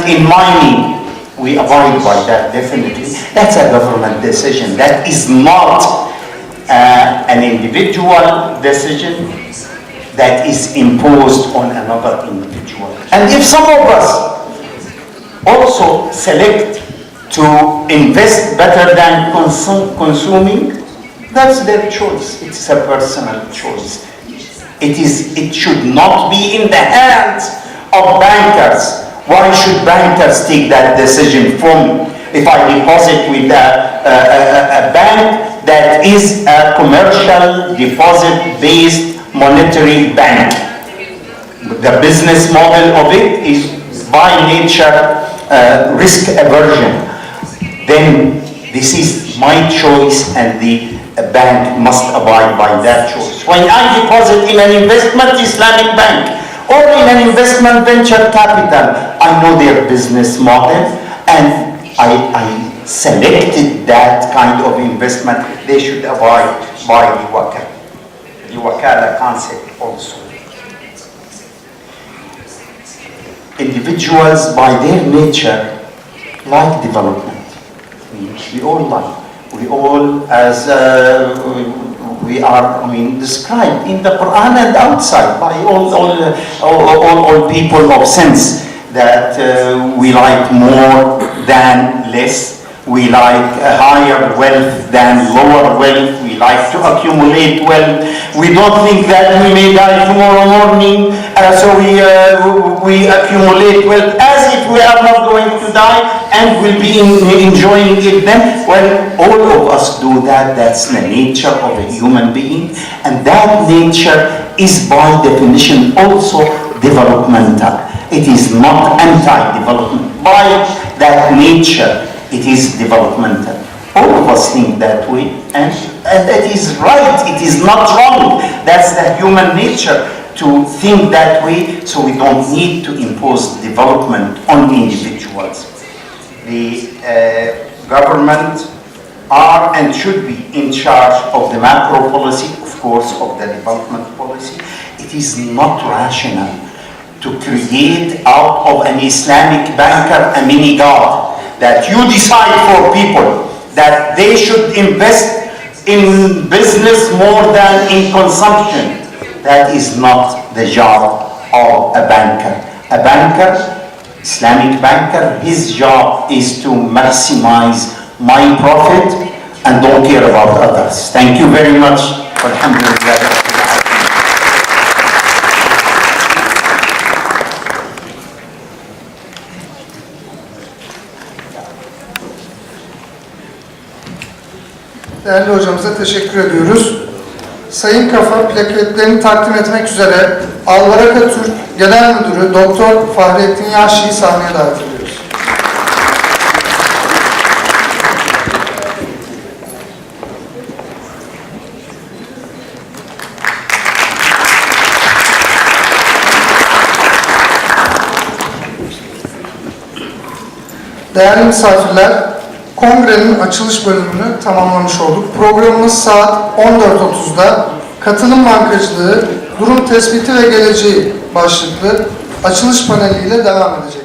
in mining. We abide by that, definitely. That's a government decision. That is not an individual decision that is imposed on another individual. And if some of us also select to invest better than consuming, that's their choice. It's a personal choice. It should not be in the hands of bankers. Why should bankers take that decision for me? If I deposit with a bank that is a commercial deposit-based monetary bank, the business model of it is by nature risk aversion, then this is my choice, and the bank must abide by that choice. When I deposit in an investment Islamic bank, or in an investment venture capital, I know their business model and I selected that kind of investment. They should abide by the wakala concept also. Individuals by their nature like development. We all like. We all, as we are, described in the Quran and outside by all people of sense that we like more than less. We like higher wealth than lower wealth. We like to accumulate wealth. We don't think that we may die tomorrow morning, so we accumulate wealth as if we are not going to die and will be enjoying it then. Well, all of us do that. That's the nature of a human being, and that nature is by definition also developmental. It is not anti-development. By that nature, it is developmental. All of us think that way, and that is right. It is not wrong. That's the human nature to think that way, so we don't need to impose development on individuals. The government are and should be in charge of the macro policy, of course, of the development policy. It is not rational to create out of an Islamic banker a mini God, that you decide for people that they should invest in business more than in consumption. That is not the job of a banker. A banker, Islamic banker, his job is to maximize my profit and don't care about others. Thank you very much. Alhamdulillah. Değerli hocamıza teşekkür ediyoruz. Sayın Kafa plaketlerini takdim etmek üzere Albaraka Türk Genel Müdürü Doktor Fahrettin Yaşlı'yı sahneye davet ediyoruz. Değerli misafirler, Kongrenin açılış bölümünü tamamlamış olduk. Programımız saat 14.30'da katılım bankacılığı, durum tespiti ve geleceği başlıklı açılış paneliyle devam edecek.